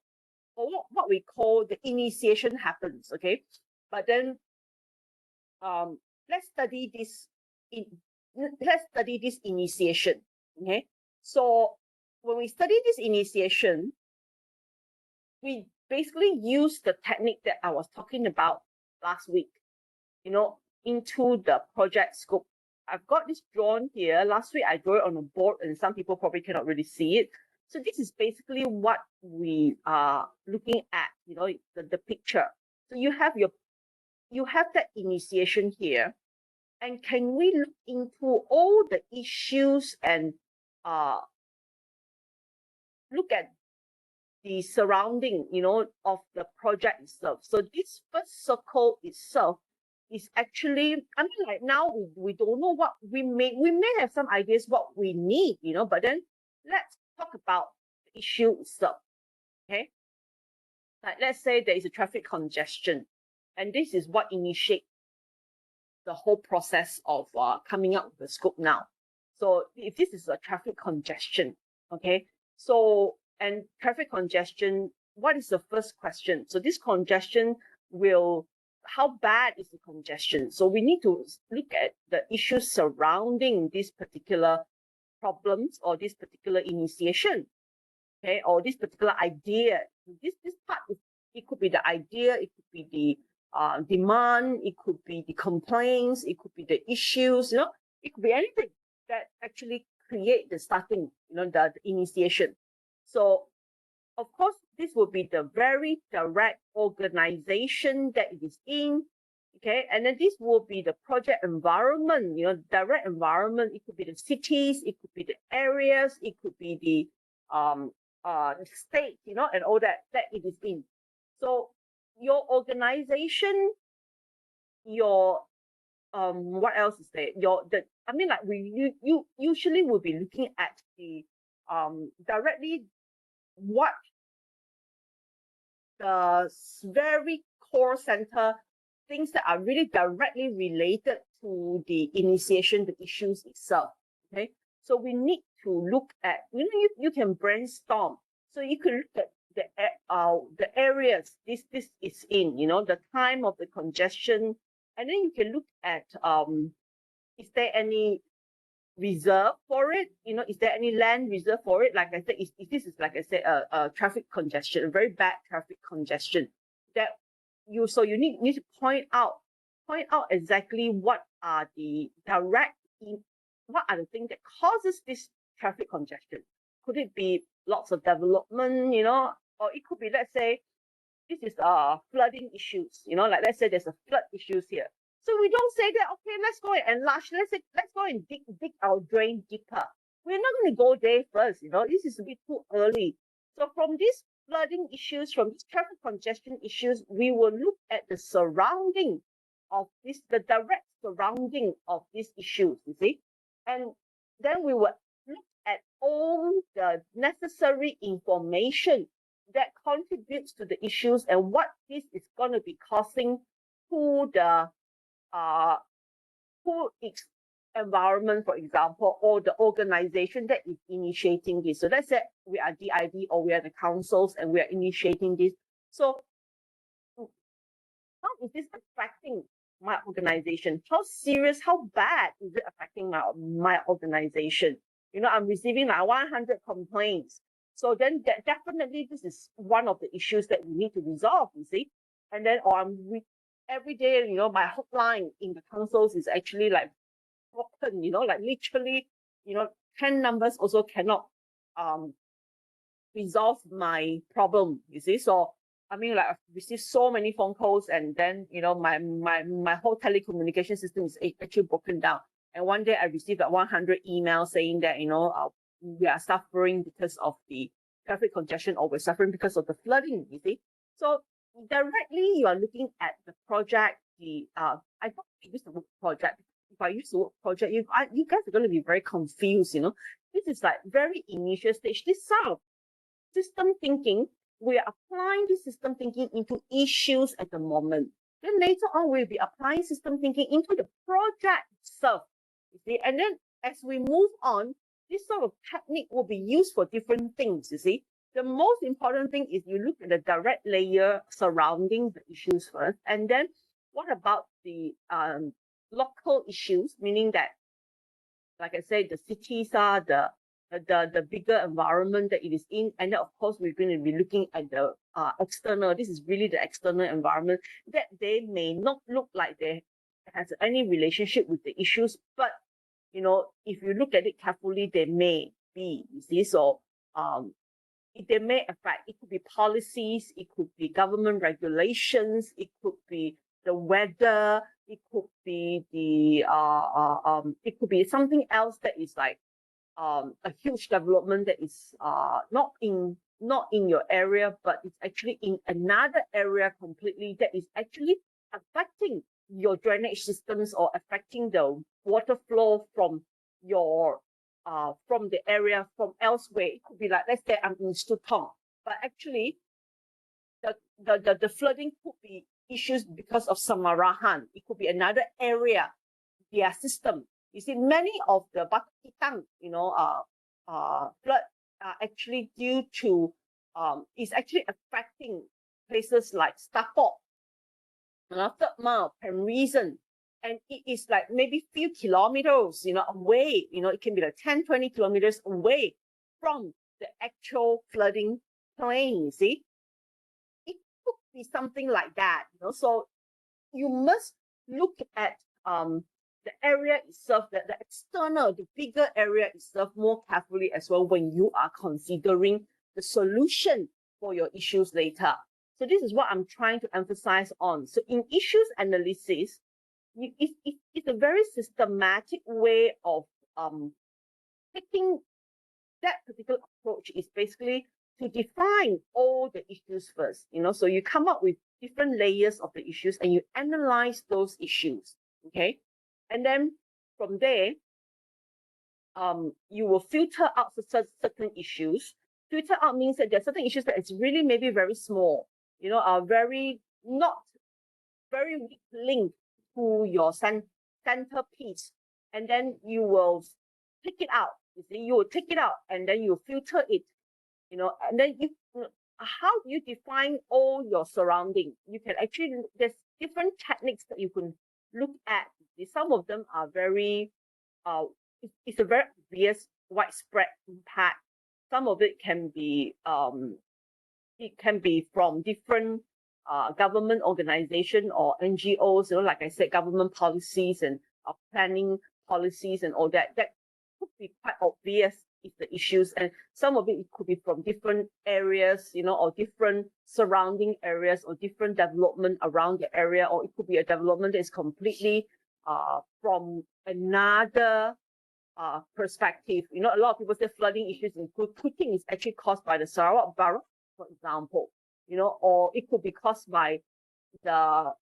what we call the initiation happens, okay? But then let's study this initiation, okay? So when we study this initiation, we basically use the technique that I was talking about last week, into the project scope. I've got this drawn here. Last week I drew it on a board, and some people probably cannot really see it. So this is basically what we are looking at, the picture. So you have that initiation here, and can we look into all the issues and look at the surrounding, of the project itself. So this first circle itself is actually, I mean, like now we don't know what we may have some ideas what we need, but then let's talk about the issue itself. Okay, like let's say there is a traffic congestion, and this is what initiates the whole process of coming up with the scope now. So if this is a traffic congestion, okay, so and traffic congestion, what is the first question? So this congestion how bad is the congestion? So we need to look at the issues surrounding this particular problems or this particular initiation, okay, or this particular idea. This part, it could be the idea, it could be the demand, it could be the complaints, it could be the issues, it could be anything that actually create the starting, the initiation. So of course, this will be the very direct organization that it is in, okay? And then this will be the project environment, direct environment. It could be the cities, it could be the areas, it could be the state, and all that it is in. So your organization, your what else is there? You usually will be looking at the directly what the very core center things that are really directly related to the initiation, the issues itself. Okay, so we need to look at, you can brainstorm. So you can look at the areas this is in, the time of the congestion, and then you can look at is there any reserve for it? Is there any land reserve for it? Like I said, this is like I said, a traffic congestion, a very bad traffic congestion. That you need to point out exactly what are the what are the things that causes this traffic congestion. Could it be lots of development, or it could be, let's say, this is flooding issues, like let's say there's a flood issues here. So we don't say that, okay, let's go and enlarge, let's go and dig our drain deeper. We're not going to go there first, this is a bit too early. So from these flooding issues, from these traffic congestion issues, we will look at the surrounding of this, the direct surrounding of these issues, you see. And then we will look at all the necessary information that contributes to the issues and what this is going to be causing to the to its environment, for example, or the organization that is initiating this. So let's say we are DID or we are the councils and we are initiating this. So how is this affecting my organization? How serious, how bad is it affecting my organization? I'm receiving like 100 complaints. So then definitely this is one of the issues that we need to resolve, you see. And then, every day, my hotline in the councils is actually like broken, like literally, 10 numbers also cannot resolve my problem, you see. So I mean, like, I've received so many phone calls, and then my whole telecommunication system is actually broken down. And one day I received 100 emails saying that we are suffering because of the traffic congestion, or we're suffering because of the flooding, you see. So directly you are looking at the project. I don't use the word project. If I use the word project, you guys are going to be very confused. This is like very initial stage. This sort of system thinking, we are applying this system thinking into issues at the moment. Then later on, we'll be applying system thinking into the project itself. You see, and then as we move on, this sort of technique will be used for different things. You see, the most important thing is you look at the direct layer surrounding the issues first, and then what about the local issues, meaning that, like I said, the cities are the bigger environment that it is in, and then of course we're going to be looking at the external. This is really the external environment that they may not look like they has any relationship with the issues, but if you look at it carefully, they may be, you see. So they may affect. It could be policies, it could be government regulations, it could be the weather, it could be it could be something else that is like a huge development that is not in your area, but it's actually in another area completely, that is actually affecting your drainage systems or affecting the water flow from your from the area from elsewhere. It could be like, let's say I'm in Stutong, but actually the flooding could be issues because of Samarahan. It could be another area, their system. You see, many of the Batu Kitang, flood are actually due to is actually affecting places like Stapok, Third Mile, Penreason, and it is like maybe few kilometers, away. It can be like 10, 20 kilometers away from the actual flooding plain. You see, it could be something like that. So you must look at the area itself, the external, the bigger area itself more carefully as well when you are considering the solution for your issues later. So this is what I'm trying to emphasize on. So in issues analysis, it's a very systematic way of taking that particular approach. Is basically to define all the issues first. So you come up with different layers of the issues and you analyze those issues. Okay. And then from there, you will filter out certain issues. Filter out means that there are certain issues that it's really maybe very small, are very not very weak link to your centerpiece. And then you will take it out. You see, you will take it out and then you filter it, and then how do you define all your surrounding? You can actually, there's different techniques that you can look at. Some of them are very, it's a very obvious widespread impact. Some of it can be from different government organization or NGOs, like I said, government policies and planning policies and all that. That could be quite obvious if the issues, and some of it could be from different areas, or different surrounding areas or different development around the area, or it could be a development that is completely from another perspective. A lot of people say flooding issues in Kuching is actually caused by the Sarawak Barat, for example, or it could be caused by the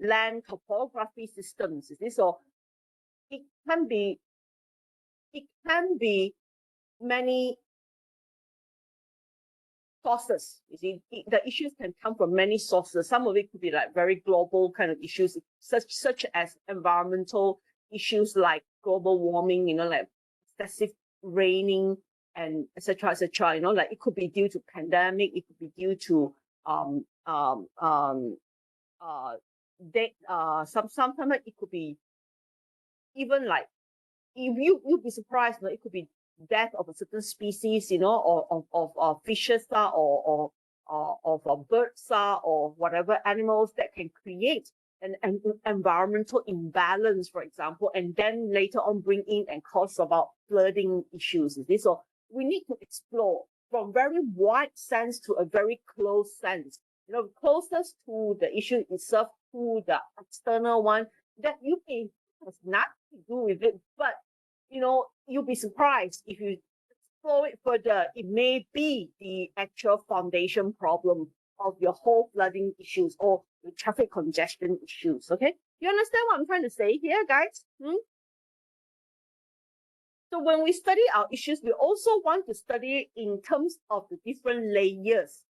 land topography systems. So it can be many sources. The issues can come from many sources. Some of it could be like very global kind of issues, such as environmental issues like global warming, like excessive raining and etc. Like it could be due to pandemic, it could be due to sometimes it could be even like, if you'd be surprised, it could be death of a certain species, or of fishes or of birds or whatever animals that can create an environmental imbalance, for example, and then later on bring in and cause about flooding issues. So we need to explore from very wide sense to a very close sense. Closest to the issue itself, to the external one, that you may has nothing to do with it, but you'll be surprised if you explore it further. It may be the actual foundation problem of your whole flooding issues or the traffic congestion issues. Okay, you understand what I'm trying to say here, guys? So when we study our issues, we also want to study in terms of the different layers.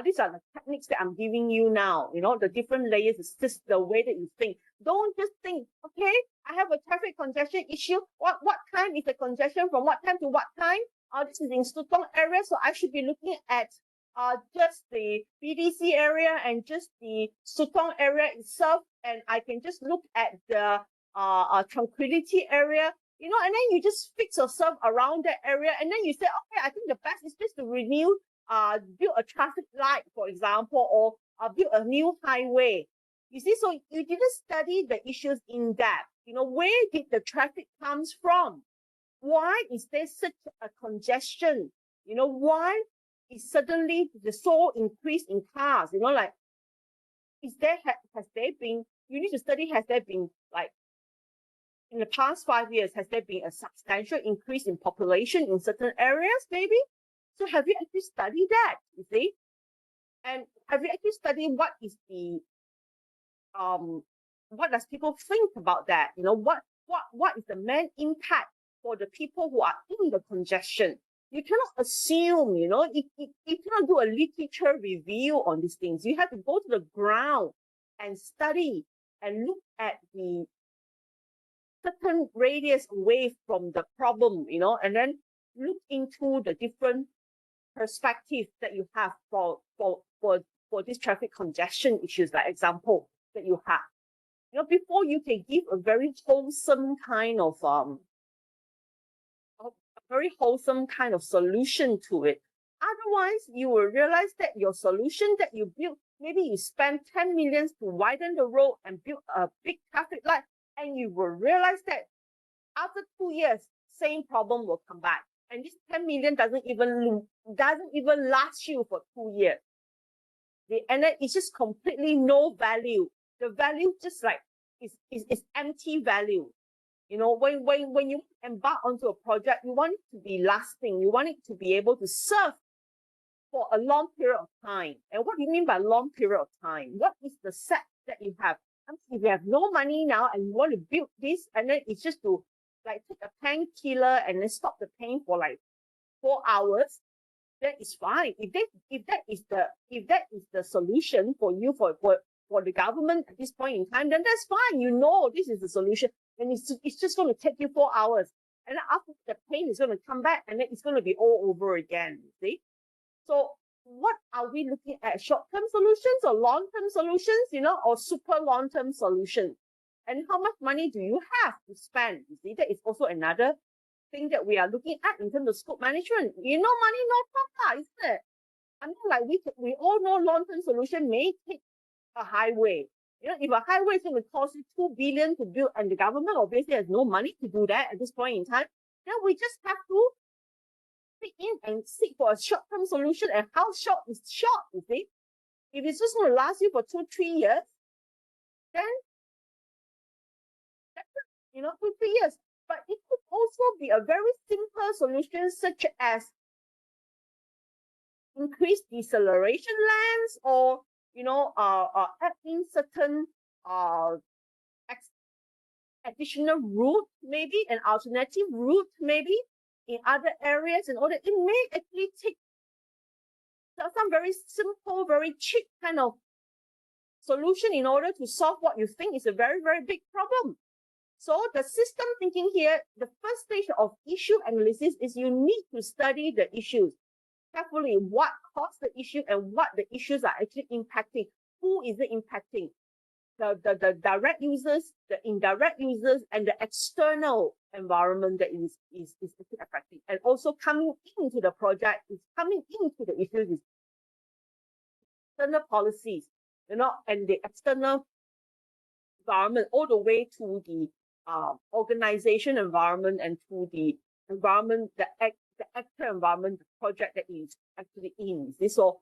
These are the techniques that I'm giving you now. The different layers is just the way that you think. Don't just think, okay, I have a traffic congestion issue. What time is the congestion, from what time to what time? This is in Sutong area, so I should be looking at just the BDC area and just the Sutong area itself, and I can just look at the Tranquility area, and then you just fix yourself around that area, and then you say, okay, I think the best is just to build a traffic light, for example, or build a new highway. You see, so you didn't study the issues in depth. Where did the traffic comes from? Why is there such a congestion? Why is suddenly the so increase in cars? Like, has there been, you need to study, has there been, like, in the past 5 years, has there been a substantial increase in population in certain areas, maybe? So have you actually studied that, you see? And have you actually studied what is the, what does people think about that? What is the main impact for the people who are in the congestion? You cannot assume, you cannot do a literature review on these things. You have to go to the ground and study and look at the certain radius away from the problem, and then look into the different perspectives that you have for this traffic congestion issues, like example that you have. Before you can give a very wholesome kind of solution to it. Otherwise, you will realize that your solution that you built, maybe you spend 10 million to widen the road and build a big traffic light, and you will realize that after 2 years, same problem will come back. And this 10 million doesn't even last you for 2 years. And then it's just completely no value. The value just like is empty value. When you embark onto a project, you want it to be lasting. You want it to be able to serve for a long period of time. And what do you mean by long period of time? What is the set that you have? If you have no money now and you want to build this, and then it's just to like take a painkiller and then stop the pain for like 4 hours, that is fine. If that is the solution for you, for the government at this point in time, then that's fine. This is the solution, and it's just going to take you 4 hours, and then after the pain is going to come back, and then it's going to be all over again. You see, so what are we looking at? Short-term solutions or long-term solutions, or super long-term solutions? And how much money do you have to spend? You see, that is also another thing that we are looking at in terms of scope management. Money, no talk, isn't it? I mean, like we all know long-term solution may take a highway. If a highway is going to cost you 2 billion to build and the government obviously has no money to do that at this point in time, then we just have to sit in and seek for a short-term solution. And how short is short, you see? If it's just going to last you for 2-3 years, then that's it, 2-3 years. But it could also be a very simple solution, such as increase deceleration lengths, or add in certain additional route, maybe an alternative route, maybe in other areas, in order it may actually take some very simple, very cheap kind of solution in order to solve what you think is a very, very big problem. So the system thinking here, the first stage of issue analysis is you need to study the issues carefully, what caused the issue and what the issues are actually impacting. Who is it impacting? The direct users, the indirect users, and the external environment that is actually affecting. And also coming into the project is coming into the issues is external policies, and the external environment, all the way to the organization environment and to the environment, the actual environment, the project that is actually in. So,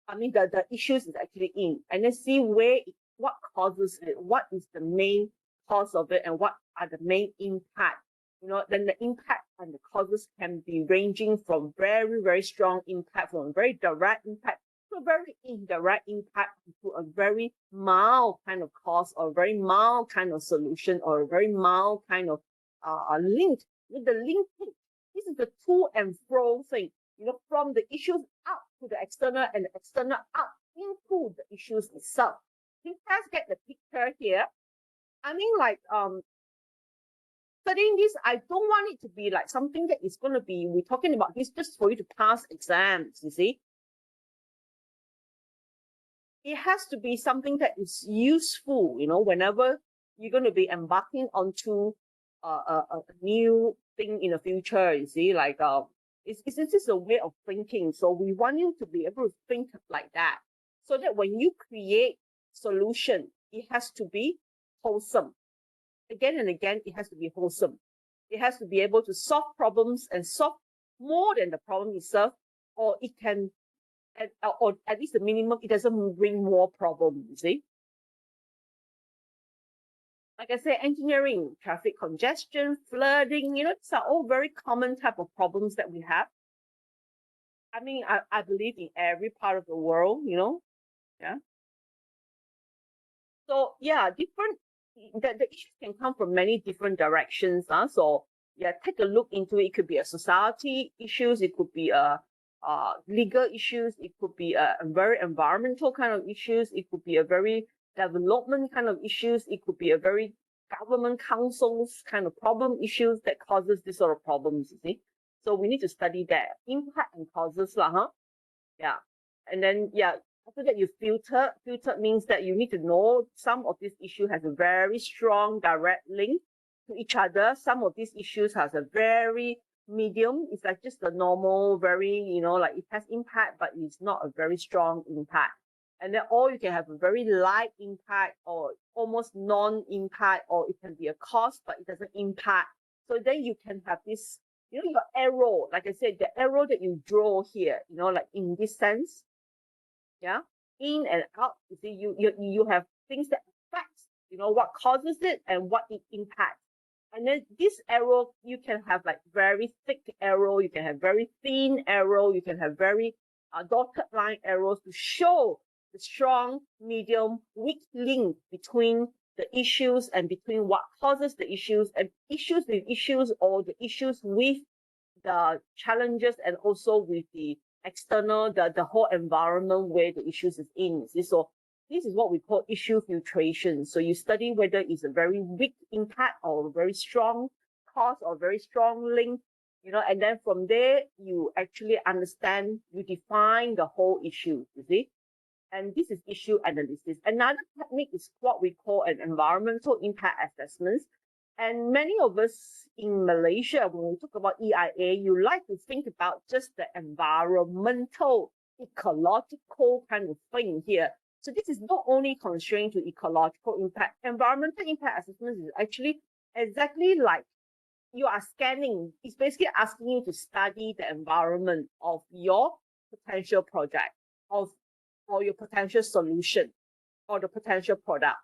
the issues is actually in, and then see what causes it, what is the main cause of it, and what are the main impact. Then the impact and the causes can be ranging from very, very strong impact, from very direct impact to a very indirect impact, to a very mild kind of cause, or a very mild kind of solution, or a very mild kind of link. With the linkage, this is the to and fro thing, from the issues up to the external, and the external up into the issues itself. You guys get the picture here. Studying this, I don't want it to be like something that is going to be, we're talking about this just for you to pass exams, you see. It has to be something that is useful, whenever you're going to be embarking onto a new thing in the future, you see, like, it's just a way of thinking. So we want you to be able to think like that, so that when you create solution, it has to be wholesome. Again and again, it has to be wholesome. It has to be able to solve problems and solve more than the problem itself, or it can, or at least the minimum, it doesn't bring more problems, you see. Like I said, engineering, traffic congestion, flooding, these are all very common type of problems that we have. I believe in every part of the world, yeah. So yeah, the issues can come from many different directions. So yeah, take a look into it. It could be a society issues, it could be a legal issues, it could be a very environmental kind of issues, it could be a very development kind of issues, it could be a very government councils kind of problem issues that causes this sort of problems, you see. So we need to study that impact and causes, yeah. And then yeah, after that you filter. Filter means that you need to know some of these issues has a very strong direct link to each other. Some of these issues has a very medium. It's like just a normal, very, like it has impact, but it's not a very strong impact. And then, or you can have a very light impact, or almost non-impact, or it can be a cost, but it doesn't impact. So then you can have this, your arrow, like I said, the arrow that you draw here, like in this sense, yeah, in and out. You see, you have things that affect, what causes it and what it impacts. And then this arrow, you can have like very thick arrow, you can have very thin arrow, you can have very dotted line arrows to show the strong, medium, weak link between the issues and between what causes the issues, and issues with issues, or the issues with the challenges, and also with the external, the whole environment where the issues is in. So this is what we call issue filtration. So you study whether it's a very weak impact, or a very strong cause, or very strong link, and then from there, you actually understand, you define the whole issue, you see. And this is issue analysis. Another technique is what we call an environmental impact assessment. And many of us in Malaysia, when we talk about EIA, you like to think about just the environmental, ecological kind of thing here. So this is not only constrained to ecological impact. Environmental impact assessment is actually exactly like you are scanning. It's basically asking you to study the environment of your potential project, or your potential solution, or the potential product.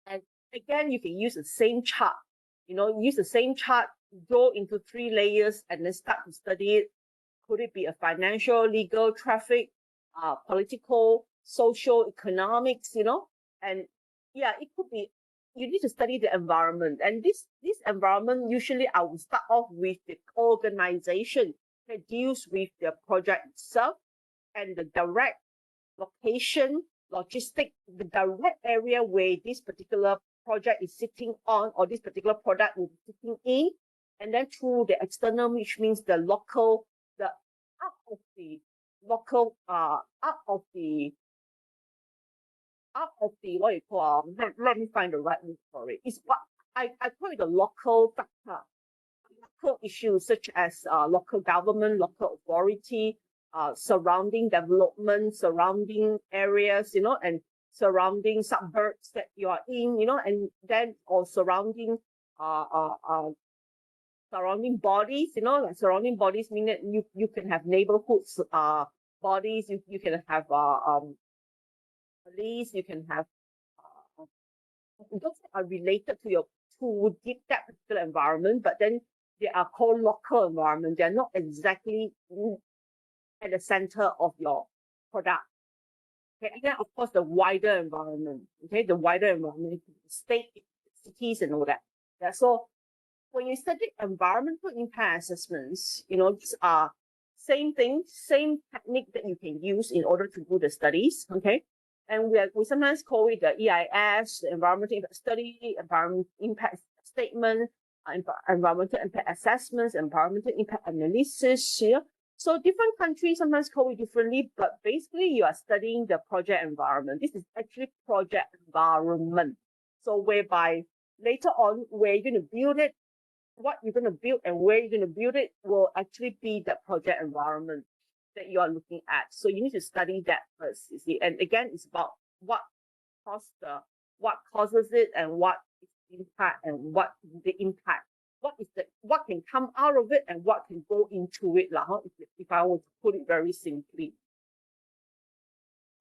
And again, you can use the same chart, use the same chart, go into 3 layers, and then start to study it. Could it be a financial, legal, traffic, political, social, economics, and yeah, it could be, you need to study the environment. And this environment, usually I will start off with the organization that deals with the project itself, and the direct location, logistic, the direct area where this particular project is sitting on, or this particular product is sitting in, and then through the external, which means the local, the out of the local, out of the what you call, let me find the right word for it. It's what I call it the local factor, local issues such as local government, local authority, surrounding development, surrounding areas, and surrounding suburbs that you are in, and then or surrounding surrounding bodies, like surrounding bodies mean that you can have neighborhoods, bodies, you can have police, you can have those that are related to that particular environment, but then they are called local environment. They're not exactly at the center of your product. Okay, and then of course the wider environment. Okay, the wider environment, state, cities, and all that. Yeah. So when you study environmental impact assessments, these are same thing, same technique that you can use in order to do the studies. Okay. And we sometimes call it the EIS, the environmental impact study, environmental impact statement, environmental impact assessments, environmental impact analysis. So different countries sometimes call it differently, but basically you are studying the project environment. This is actually project environment. So whereby later on, where you're going to build it, what you're going to build and where you're going to build it will actually be the project environment that you are looking at. So you need to study that first, you see. And again, it's about what causes it, and what is the impact, and what the impact, what can come out of it, and what can go into it, if I were to put it very simply.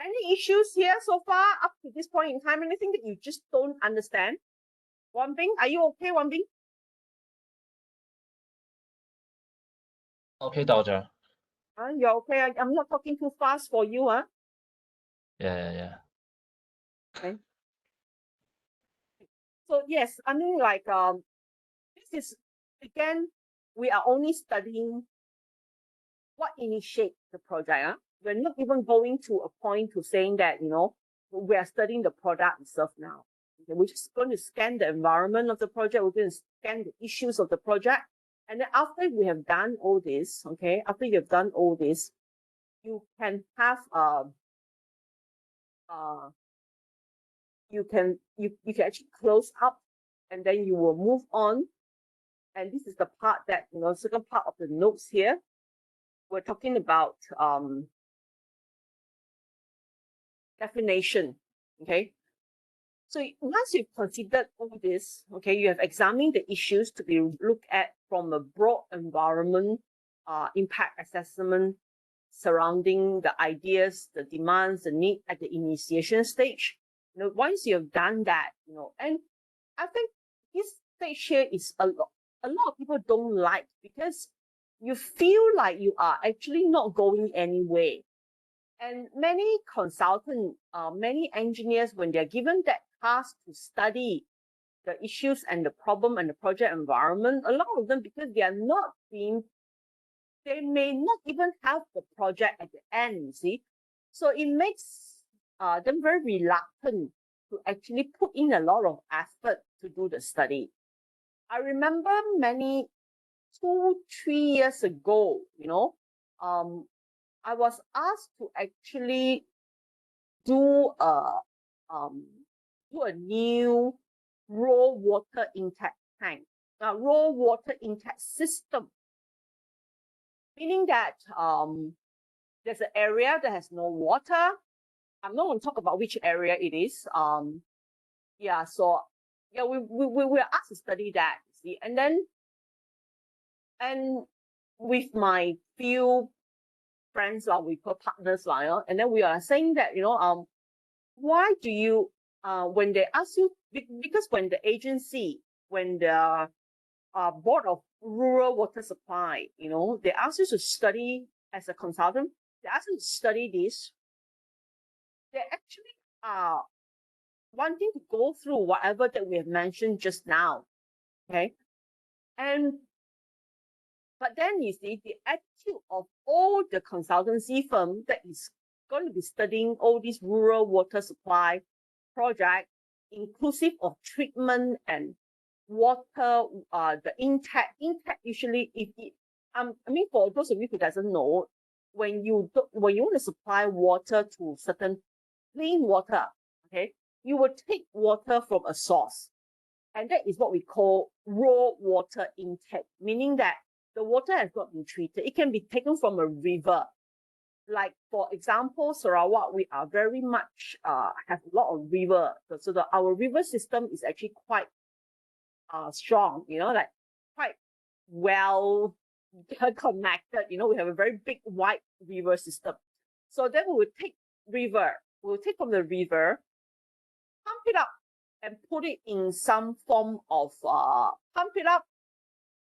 Any issues here so far up to this point in time? Anything that you just don't understand? Wan Bing, are you okay, Wan Bing? Okay, Doctor. You're okay. I'm not talking too fast for you, huh? Yeah. Okay. So yes, I mean, like this is, again, we are only studying what initiates the project. Huh? We're not even going to a point to saying that, we are studying the product itself now. Okay, we're just going to scan the environment of the project. We're going to scan the issues of the project. And then after we have done all this, okay, after you've done all this, you can have you can actually close up, and then you will move on. And this is the part that, second part of the notes here. We're talking about definition. Okay. So once you've considered all this, okay, you have examined the issues to be looked at from a broad environment impact assessment surrounding the ideas, the demands, the need at the initiation stage. Once you have done that, and I think this stage here is a lot of people don't like, because you feel like you are actually not going anywhere. And many consultants, many engineers, when they're given that task to study the issues and the problem and the project environment, a lot of them, because they may not even have the project at the end, you see. So it makes them very reluctant to actually put in a lot of effort to do the study. I remember many 2-3 years ago, I was asked to actually do a new raw water intake tank, raw water intake system, meaning that there's an area that has no water. I'm not going to talk about which area it is. So we were asked to study that, you see, and with my few friends, we call partners, and then we are saying that, why do you, when they ask you, because when the agency, when the Board of Rural Water Supply, they ask you to study as a consultant, they ask you to study this, they actually are wanting to go through whatever that we have mentioned just now, okay? But then you see the attitude of all the consultancy firm that is going to be studying all these rural water supply project, inclusive of treatment and water, the intake usually, for those of you who doesn't know, when you want to supply water to certain clean water, okay, you will take water from a source, and that is what we call raw water intake, meaning that the water has not been treated. It can be taken from a river. Like, for example, Sarawak, we are very much have a lot of river. So our river system is actually quite strong, like quite well connected. We have a very big wide river system. So then we will take from the river, pump it up and put it in some form of pump it up,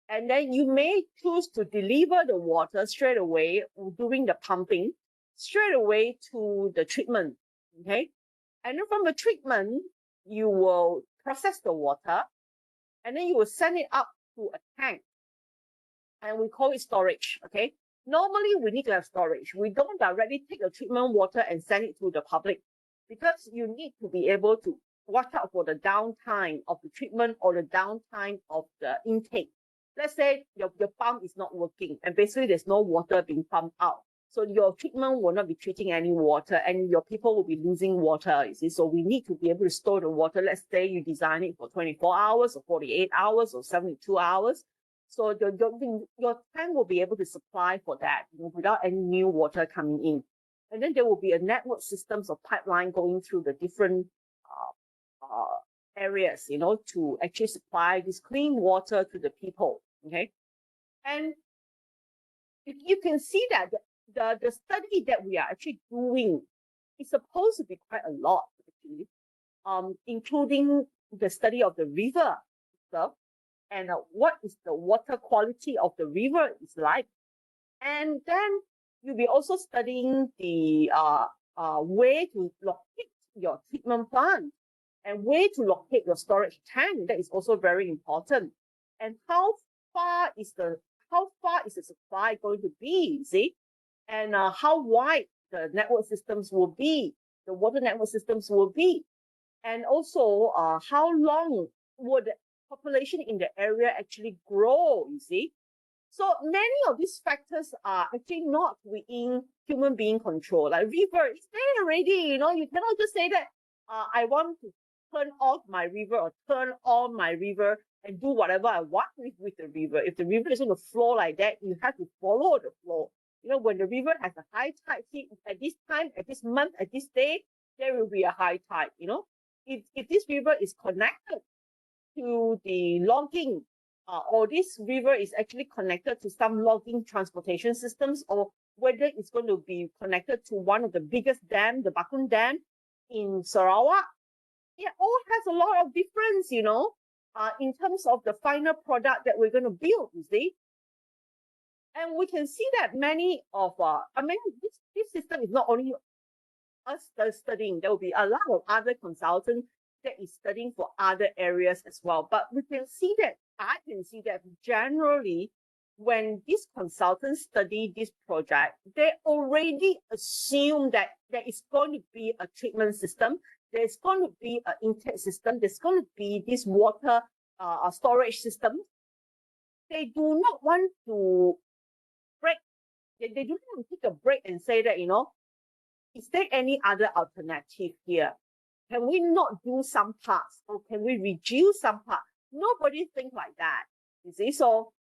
and then you may choose to deliver the water straight away during the pumping, straight away to the treatment, okay? And then from the treatment, you will process the water, and then you will send it up to a tank, and we call it storage, okay? Normally, we need to have storage. We don't directly take the treatment water and send it to the public, because you need to be able to watch out for the downtime of the treatment or the downtime of the intake. Let's say your pump is not working and basically there's no water being pumped out. So your treatment will not be treating any water and your people will be losing water, you see. So we need to be able to store the water. Let's say you design it for 24 hours or 48 hours or 72 hours. So your tank will be able to supply for that, without any new water coming in. And then there will be a network systems of pipeline going through the different areas, to actually supply this clean water to the people, okay? And you can see that the study that we are actually doing is supposed to be quite a lot, actually, including the study of the river itself, and what is the water quality of the river is like. And then you'll be also studying the way to locate your treatment plant and way to locate your storage tank. That is also very important. And how far is the supply going to be, you see? And how wide the network systems will be, the water network systems will be. And also how long would the population in the area actually grow, you see? So many of these factors are actually not within human being control. Like river, it's there already, you cannot just say that I want to turn off my river or turn on my river and do whatever I want with the river. If the river is going to flow like that, you have to follow the flow. When the river has a high tide, at this time, at this month, at this day, there will be a high tide, If this river is connected to the logging, or this river is actually connected to some logging transportation systems, or whether it's going to be connected to one of the biggest dam, the Bakun Dam in Sarawak, it all has a lot of difference, in terms of the final product that we're going to build, you see. And we can see that many of, this system is not only us studying, there will be a lot of other consultants that is studying for other areas as well. But we can see that, I can see that generally, when these consultants study this project, they already assume that there is going to be a treatment system, there's going to be an intake system, there's going to be this water storage system. they do not want to break, they do not want to take a break and say that, is there any other alternative here? Can we not do some parts, or can we reduce some parts? Nobody thinks like that, you see. So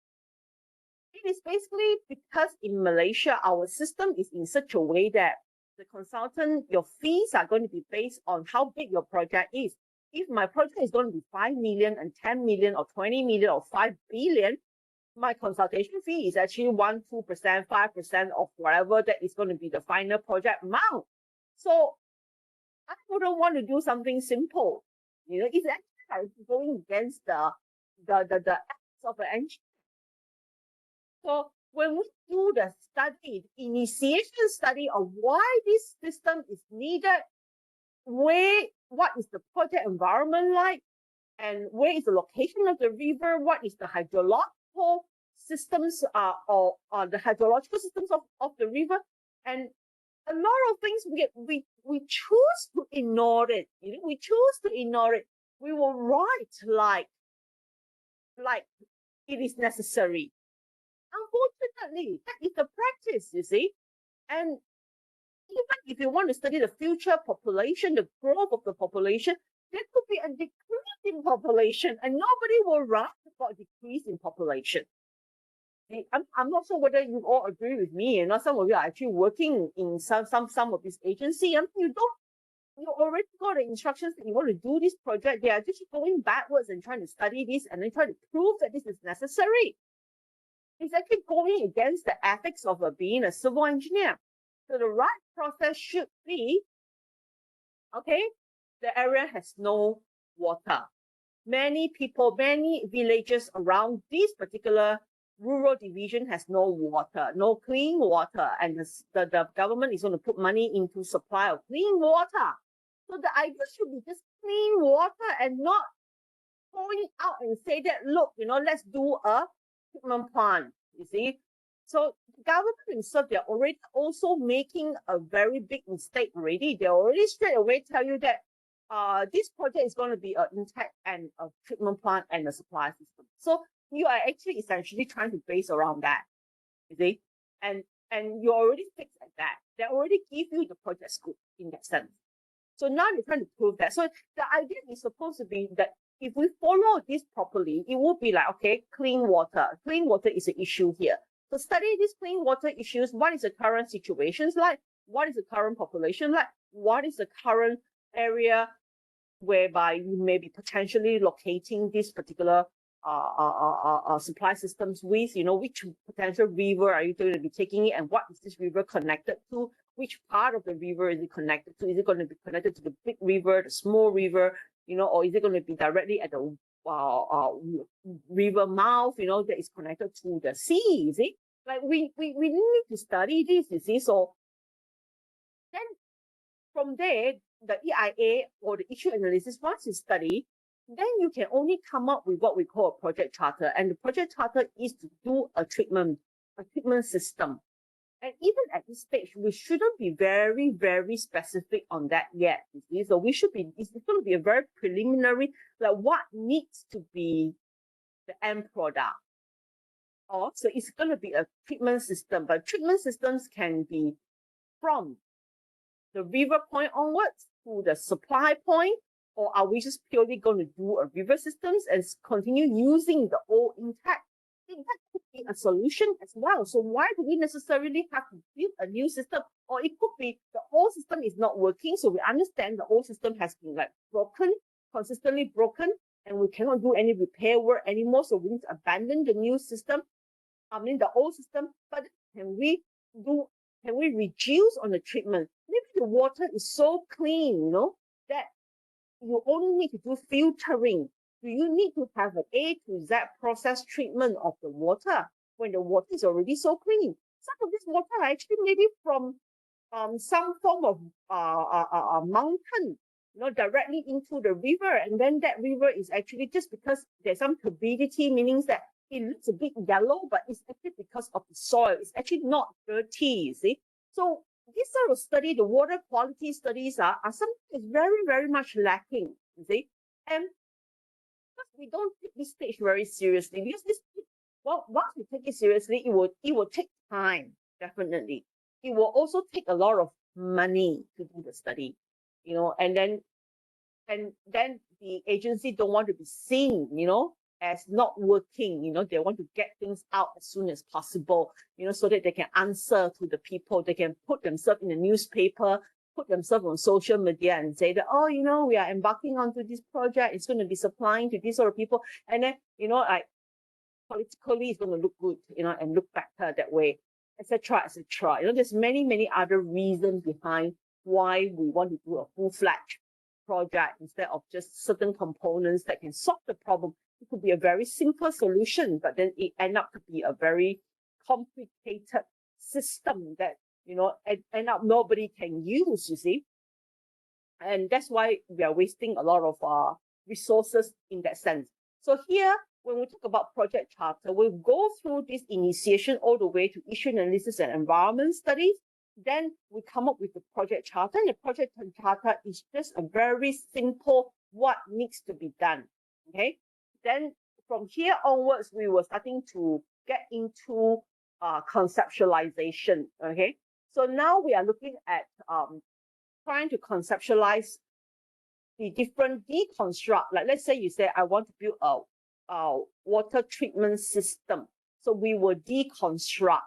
it is basically because in Malaysia, our system is in such a way that the consultant, your fees are going to be based on how big your project is. If my project is going to be 5 million and 10 million or 20 million or 5 billion, my consultation fee is actually 1%, 2%, 5% of whatever that is going to be the final project amount. So I wouldn't want to do something simple. It's actually like going against the acts of an engineer. So when we do the study, initiation study of why this system is needed, what is the project environment like, and where is the location of the river, what is the hydrological systems or the hydrological systems of the river, and a lot of things we choose to ignore it. We choose to ignore it. We will write like it is necessary. Unfortunately, that is the practice, you see. And even if you want to study the future population, the growth of the population, there could be a decrease in population, and nobody will write about decrease in population. I'm not sure whether you all agree with me. Some of you are actually working in some of these agencies. You already got the instructions that you want to do this project. They are just going backwards and trying to study this and then try to prove that this is necessary. It's actually going against the ethics of being a civil engineer. So the right process should be, okay, the area has no water. Many villages around this particular rural division has no water, no clean water, and the government is going to put money into supply of clean water. So the idea should be just clean water and not going out and say that, look, let's do a treatment plant, you see. So the government themselves, they're already also making a very big mistake already. They already straight away tell you that this project is going to be an intact and a treatment plant and a supply system. So you are actually essentially trying to base around that, you see. And you're already fixed at that. They already give you the project scope in that sense. So now they're trying to prove that. So the idea is supposed to be that if we follow this properly, it will be like, okay, clean water. Clean water is an issue here. So study these clean water issues. What is the current situations like? What is the current population like? What is the current area whereby you may be potentially locating this particular supply systems with, which potential river are you going to be taking it, and what is this river connected to? Which part of the river is it connected to? Is it going to be connected to the big river, the small river, or is it going to be directly at the river mouth, that is connected to the sea, you see? Like we need to study this, you see. So then from there, the EIA or the issue analysis, once you study, then you can only come up with what we call a project charter. And the project charter is to do a treatment system. And even at this stage, we shouldn't be very, very specific on that yet. You see? So it's going to be a very preliminary, like what needs to be the end product. So it's going to be a treatment system, but treatment systems can be from the river point onwards to the supply point, or are we just purely going to do a river systems and continue using the old intact? I think that could be a solution as well. So why do we necessarily have to build a new system? Or it could be the old system is not working, so we understand the old system has been broken, consistently broken, and we cannot do any repair work anymore, so we need to abandon the new system, the old system. But can we reduce on the treatment? Maybe the water is so clean, that you only need to do filtering. Do you need to have an A to Z process treatment of the water when the water is already so clean? Some of this water are actually maybe from some form of mountain, directly into the river, and then that river is actually just because there's some turbidity, meaning that it looks a bit yellow, but it's actually because of the soil. It's actually not dirty, you see. So this sort of study, the water quality studies are something very, very much lacking, you see. And we don't take this stage very seriously, because well, once we take it seriously, it will take time, definitely. It will also take a lot of money to do the study, and then the agency don't want to be seen, as not working. They want to get things out as soon as possible, so that they can answer to the people. They can put themselves in the newspaper, put themselves on social media and say that, oh, we are embarking onto this project. It's going to be supplying to these sort of people. And then, like politically, it's going to look good, and look better that way, etc., etc. There's many other reasons behind why we want to do a full-fledged project instead of just certain components that can solve the problem. It could be a very simple solution, but then it end up to be a very complicated system that, end up nobody can use, you see. And that's why we are wasting a lot of resources in that sense. So here, when we talk about project charter, we'll go through this initiation all the way to issue analysis and environment studies. Then we come up with the project charter, and the project charter is just a very simple what needs to be done. Okay. Then from here onwards, we were starting to get into conceptualization. Okay. So now we are looking at trying to conceptualize the different deconstruct. Like, let's say you say, I want to build a water treatment system. So we will deconstruct,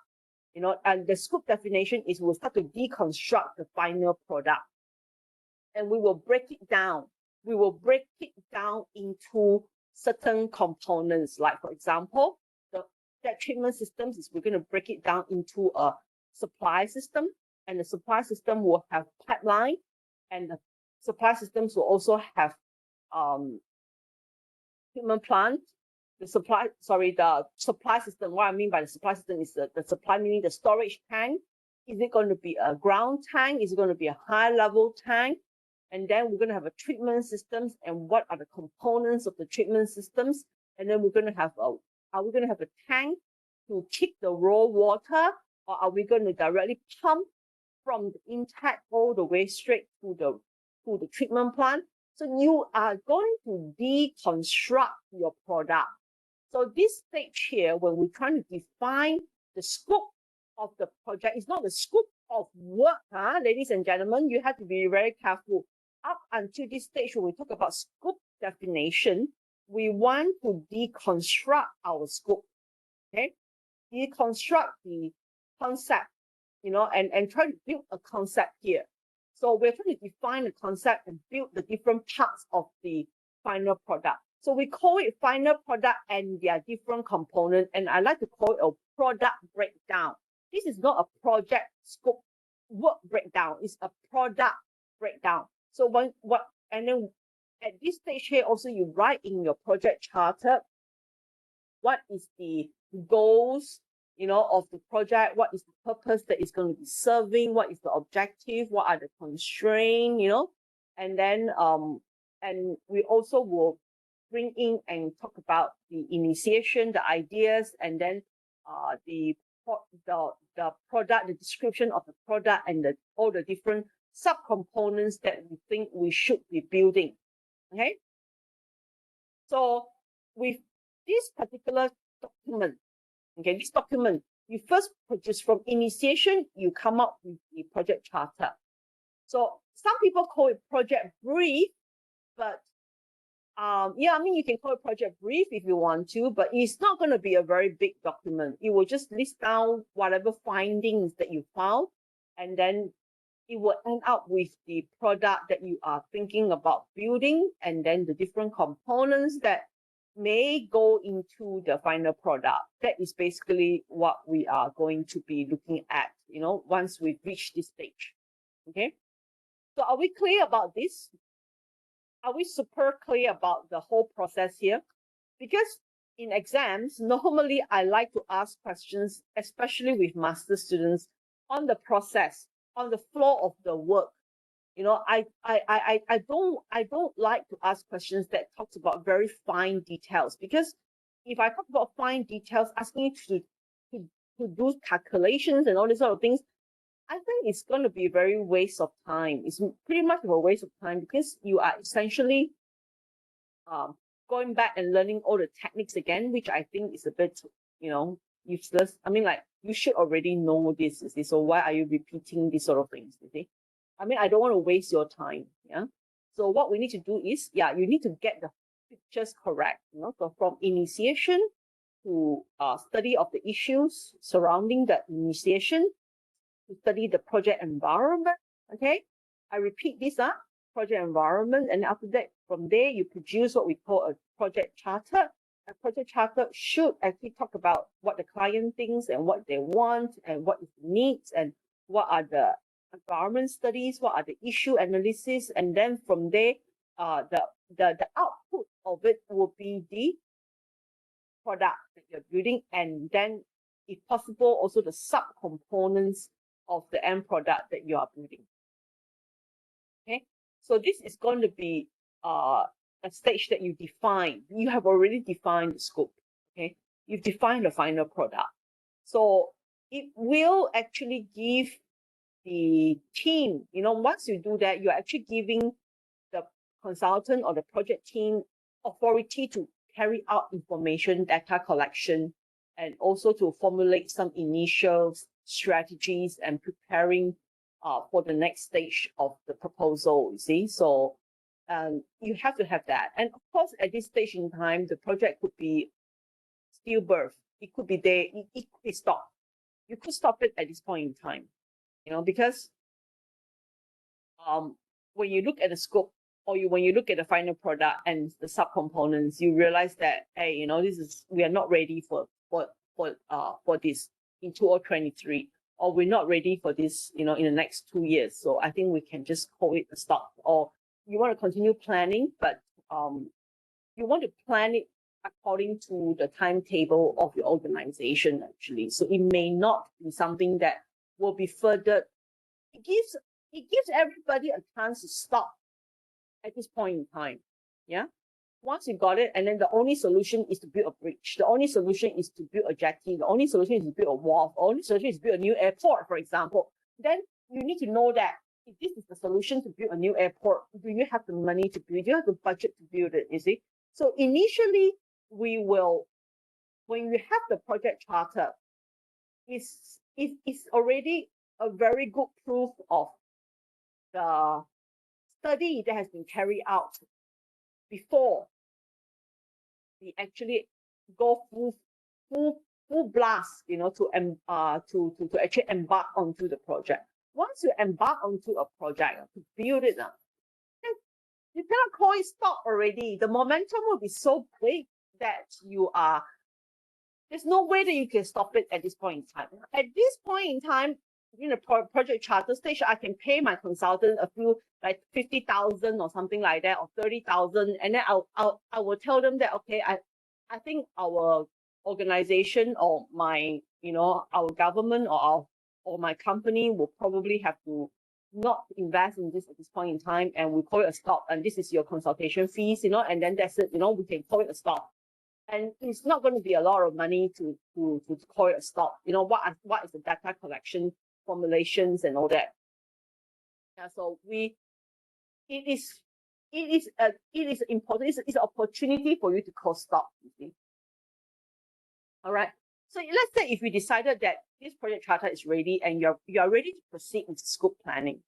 and the scope definition is we'll start to deconstruct the final product. And we will break it down. We will break it down into certain components. Like, for example, that treatment systems is we're going to break it down into a supply system, and the supply system will have pipeline, and the supply systems will also have treatment plant. The supply system, what I mean by the supply system is the supply, meaning the storage tank. Is it going to be a ground tank? Is it going to be a high level tank? And then we're going to have a treatment systems, and what are the components of the treatment systems? And then we're going to have are we going to have a tank to keep the raw water, or are we going to directly pump from the intake all the way straight to the treatment plant? So you are going to deconstruct your product. So this stage here, when we're trying to define the scope of the project, it's not the scope of work, ladies and gentlemen. You have to be very careful. Up until this stage, when we talk about scope definition, we want to deconstruct our scope. Okay, deconstruct the concept, and try to build a concept here. So we're trying to define the concept and build the different parts of the final product. So we call it final product and their different components, and I like to call it a product breakdown. This is not a project scope work breakdown, it's a product breakdown. So and then at this stage here also, you write in your project charter what is the goals, of the project, what is the purpose that is going to be serving, what is the objective, what are the constraints, and then and we also will bring in and talk about the initiation, the ideas, and then the product, the description of the product, and all the different subcomponents that we think we should be building. Okay. So with this particular document, this document, you first produce from initiation, you come up with the project charter. So some people call it project brief, but you can call it project brief if you want to, but it's not going to be a very big document. It will just list down whatever findings that you found, and then it will end up with the product that you are thinking about building, and then the different components that may go into the final product. That is basically what we are going to be looking at, once we've reached this stage. Okay. So are we clear about this? Are we super clear about the whole process here? Because in exams, normally I like to ask questions, especially with master students, on the process, on the flow of the work. I don't like to ask questions that talks about very fine details, because if I talk about fine details, asking you to do calculations and all these sort of things, I think it's going to be a very waste of time. It's pretty much of a waste of time, because you are essentially going back and learning all the techniques again, which I think is a bit, useless. I mean, like, you should already know this, you see, so why are you repeating these sort of things, you see? I mean, I don't want to waste your time, yeah? So what we need to do is, you need to get the pictures correct, so from initiation to study of the issues surrounding the initiation, to study the project environment, okay? I repeat this, project environment, and after that, from there, you produce what we call a project charter. A project charter should actually talk about what the client thinks and what they want and what is the needs and what are the environment studies, what are the issue analysis, and then from there, the output of it will be the product that you're building, and then, if possible, also the subcomponents of the end product that you are building. Okay, so this is going to be a stage that you define. You have already defined the scope. Okay, you've defined the final product. So it will actually give the team, once you do that, you're actually giving the consultant or the project team authority to carry out information data collection and also to formulate some initial strategies and preparing for the next stage of the proposal, you see. So you have to have that. And of course, at this stage in time, the project could be stillbirth. It could be there, it could be stopped. You could stop it at this point in time, because when you look at the scope, or when you look at the final product and the subcomponents, you realize that, hey, we are not ready for this in 2023, or we're not ready for this, in the next 2 years. So I think we can just call it a stop. Or you want to continue planning, but you want to plan it according to the timetable of your organization, actually. So it may not be something that will be furthered. It gives everybody a chance to stop at this point in time. Yeah. Once you got it, and then the only solution is to build a bridge. The only solution is to build a jetty. The only solution is to build a wharf. The only solution is to build a new airport, for example. Then you need to know that if this is the solution to build a new airport, do you have the money to build? Do you have the budget to build it? You see. So initially, when you have the project charter, it's already a very good proof of the study that has been carried out before we actually go full blast, to actually embark onto the project. Once you embark onto a project to build it, you cannot call it stop already. The momentum will be so big that there's no way that you can stop it at this point in time. At this point in time, in the project charter stage, I can pay my consultant a few, like 50,000 or something like that, or 30,000, and then I will tell them that, okay, I think our organization or our government or my company will probably have to not invest in this at this point in time, and we call it a stop, and this is your consultation fees, and then that's it, we can call it a stop. And it's not going to be a lot of money to call it a stop. What is the data collection, formulations, and all that. Yeah, so it is important. It's an opportunity for you to call stop, you see. All right. So let's say if we decided that this project charter is ready and you're ready to proceed with scope planning.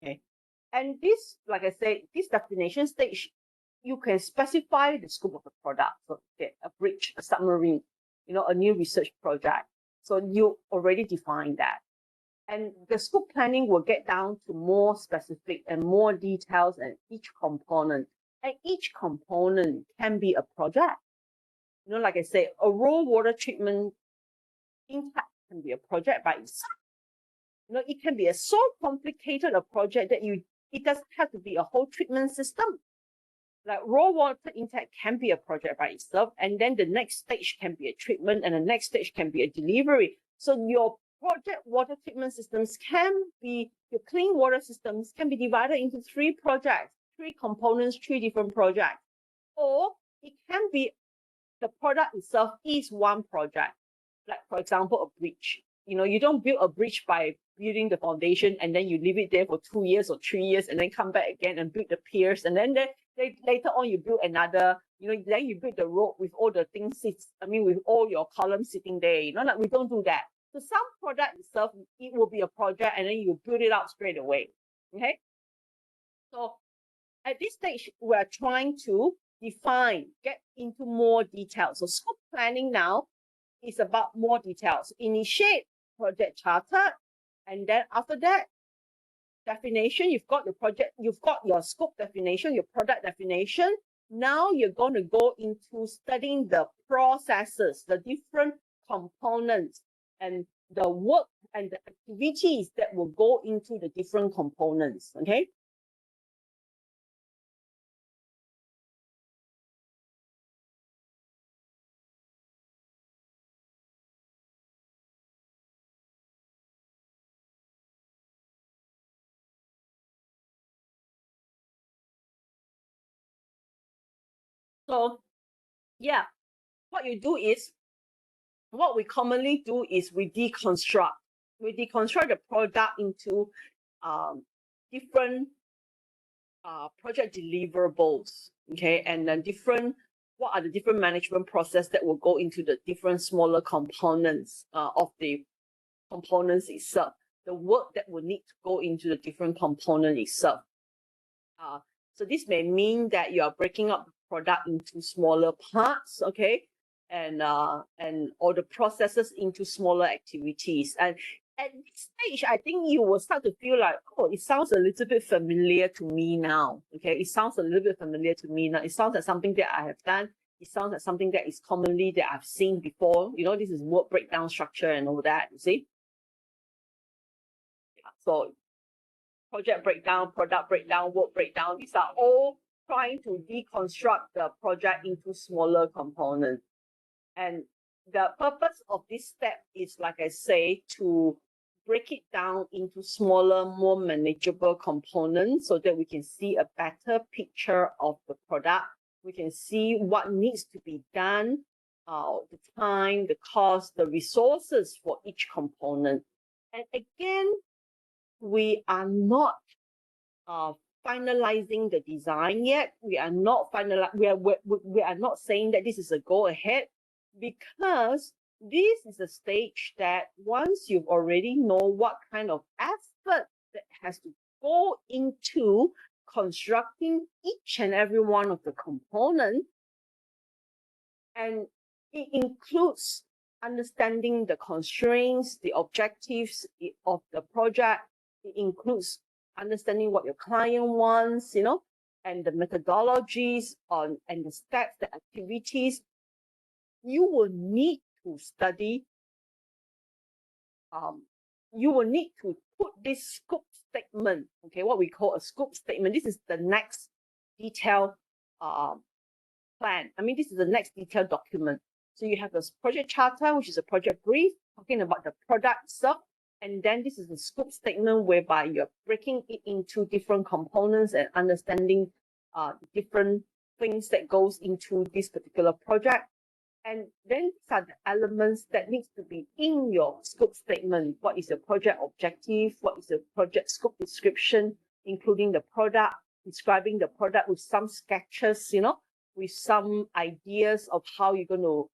Okay. And this, like I said, this definition stage, you can specify the scope of the product. So a bridge, a submarine, a new research project. So you already define that. And the scope planning will get down to more specific and more details and each component. And each component can be a project. Like I said, a raw water treatment impact can be a project by itself. It can be so complicated a project that it doesn't have to be a whole treatment system. Like raw water intake can be a project by itself, and then the next stage can be a treatment, and the next stage can be a delivery. So your project water treatment systems your clean water systems can be divided into 3 projects, 3 components, 3 different projects. Or it can be the product itself is one project. Like, for example, a bridge. You don't build a bridge by building the foundation and then you leave it there for 2 years or 3 years and then come back again and build the piers, and then Later on, you build another, then you build the road with all the things with all your columns sitting there. Like we don't do that. So some product itself, it will be a project and then you build it out straight away. Okay. So at this stage, we're trying to get into more details. So scope planning now is about more details. Initiate project charter, and then after that, definition, you've got your scope definition, your product definition. Now you're going to go into studying the processes, the different components, and the work and the activities that will go into the different components. Okay. So, yeah, what we commonly do is we deconstruct the product into different project deliverables, okay, and then what are the different management process that will go into the different smaller components of the components itself, the work that will need to go into the different component itself. So this may mean that you are breaking up the product into smaller parts, okay, and all the processes into smaller activities. And at this stage, I think you will start to feel like, oh, it sounds a little bit familiar to me now. Okay, it sounds a little bit familiar to me now. It sounds like something that I have done. It sounds like something that is commonly that I've seen before. This is work breakdown structure and all that, you see. So project breakdown, product breakdown, work breakdown, these are all trying to deconstruct the project into smaller components. And the purpose of this step is, like I say, to break it down into smaller, more manageable components so that we can see a better picture of the product. We can see what needs to be done, the time, the cost, the resources for each component. And again, we are not finalizing the design yet. We are not we are not saying that this is a go ahead, because this is a stage that once you've already know what kind of effort that has to go into constructing each and every one of the components, and it includes understanding the constraints, the objectives of the project. It includes understanding what your client wants, and the methodologies and the steps, the activities. You will need to study. You will need to put this scope statement, okay, what we call a scope statement. This is the next detailed plan. This is the next detailed document. So you have a project charter, which is a project brief, talking about the product itself. And then this is the scope statement, whereby you're breaking it into different components and understanding different things that goes into this particular project. And then these are the elements that needs to be in your scope statement. What is the project objective? What is the project scope description, including the product, describing the product with some sketches, with some ideas of how you're going to.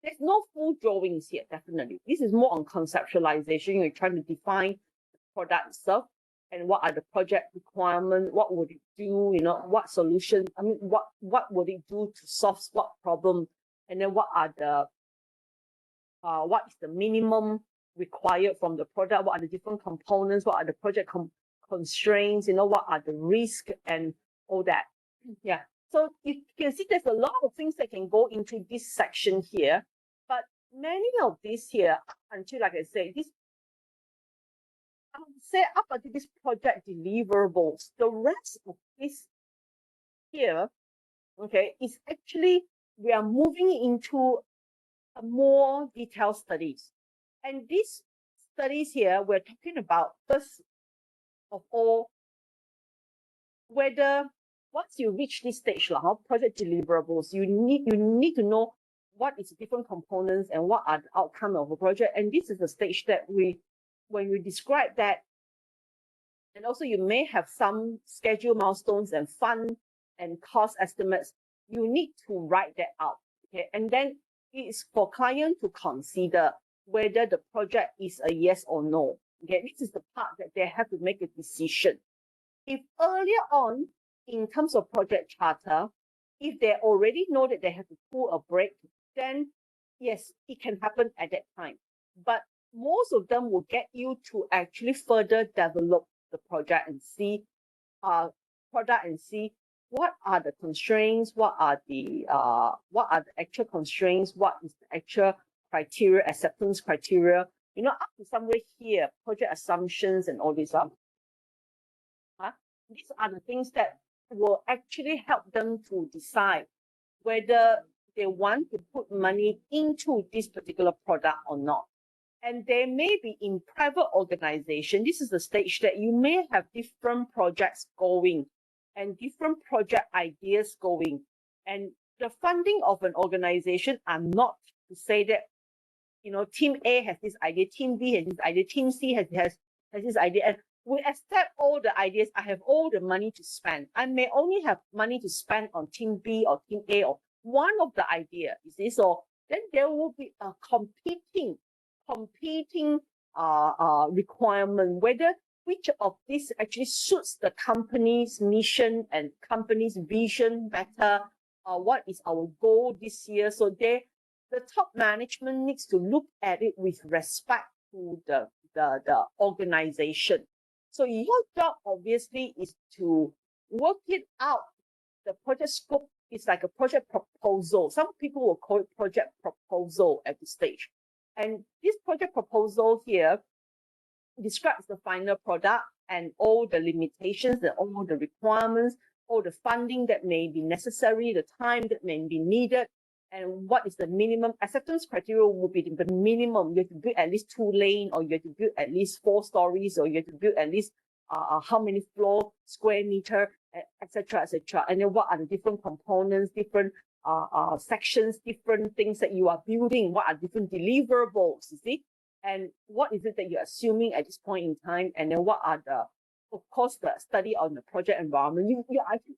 There's no full drawings here, definitely. This is more on conceptualization. You're trying to define the product itself and what are the project requirements, what would it do, what solution, what would it do to solve what problem, and then what is the minimum required from the product, what are the different components, what are the project constraints, what are the risks and all that. Yeah. So you can see there's a lot of things that can go into this section here, but many of these here, until, like I say, up until this project deliverables, the rest of this here, okay, is actually, we are moving into a more detailed studies. And these studies here, we're talking about, first of all, whether once you reach this stage, project deliverables, you need to know what is the different components and what are the outcome of a project. And this is the stage that when we describe that, and also you may have some schedule milestones and fund and cost estimates, you need to write that out. Okay, and then it's for client to consider whether the project is a yes or no. Okay, this is the part that they have to make a decision. If earlier on, in terms of project charter, if they already know that they have to pull a break, then yes, it can happen at that time. But most of them will get you to actually further develop the project and see what are the constraints, what are the actual constraints, what is the actual criteria, acceptance criteria, up to somewhere here, project assumptions and all this up. These are the things that will actually help them to decide whether they want to put money into this particular product or not. And they may be in private organization. This is the stage that you may have different projects going and different project ideas going. And the funding of an organization are not to say that, team A has this idea, team B has this idea, team C has this idea, and we accept all the ideas. I have all the money to spend. I may only have money to spend on team B or team A or one of the idea. You see, so then there will be a competing requirement, whether which of this actually suits the company's mission and company's vision better, what is our goal this year. So the top management needs to look at it with respect to the organization. So your job obviously is to work it out. The project scope is like a project proposal. Some people will call it project proposal at this stage. And this project proposal here describes the final product and all the limitations, all the requirements, all the funding that may be necessary, the time that may be needed, and what is the minimum acceptance criteria will be the minimum. You have to build at least 2 lanes, or you have to build at least 4 stories, or you have to build at least how many floor, square meter, etc., etc. And then what are the different components, different sections, different things that you are building, what are different deliverables, you see? And what is it that you're assuming at this point in time? And then what are of course, the study on the project environment. You are actually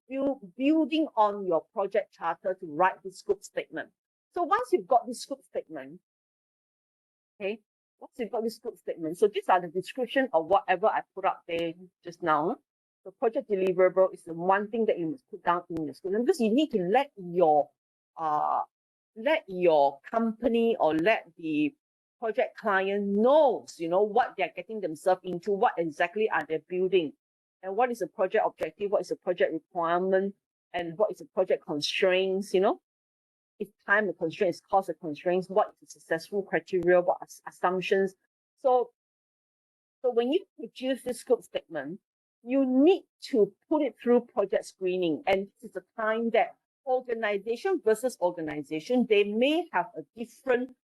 building on your project charter to write the scope statement. So once you've got this scope statement, okay, so these are the description of whatever I put up there just now. The project deliverable is the one thing that you must put down in the scope, because you need to let your company or let the project client knows, what they're getting themselves into, what exactly are they building, and what is the project objective, what is the project requirement, and what is the project constraints, Is time a constraint, is cost a constraint, what is the successful criteria, what are assumptions. So when you produce this scope statement, you need to put it through project screening. And this is the time that organization versus organization, they may have a different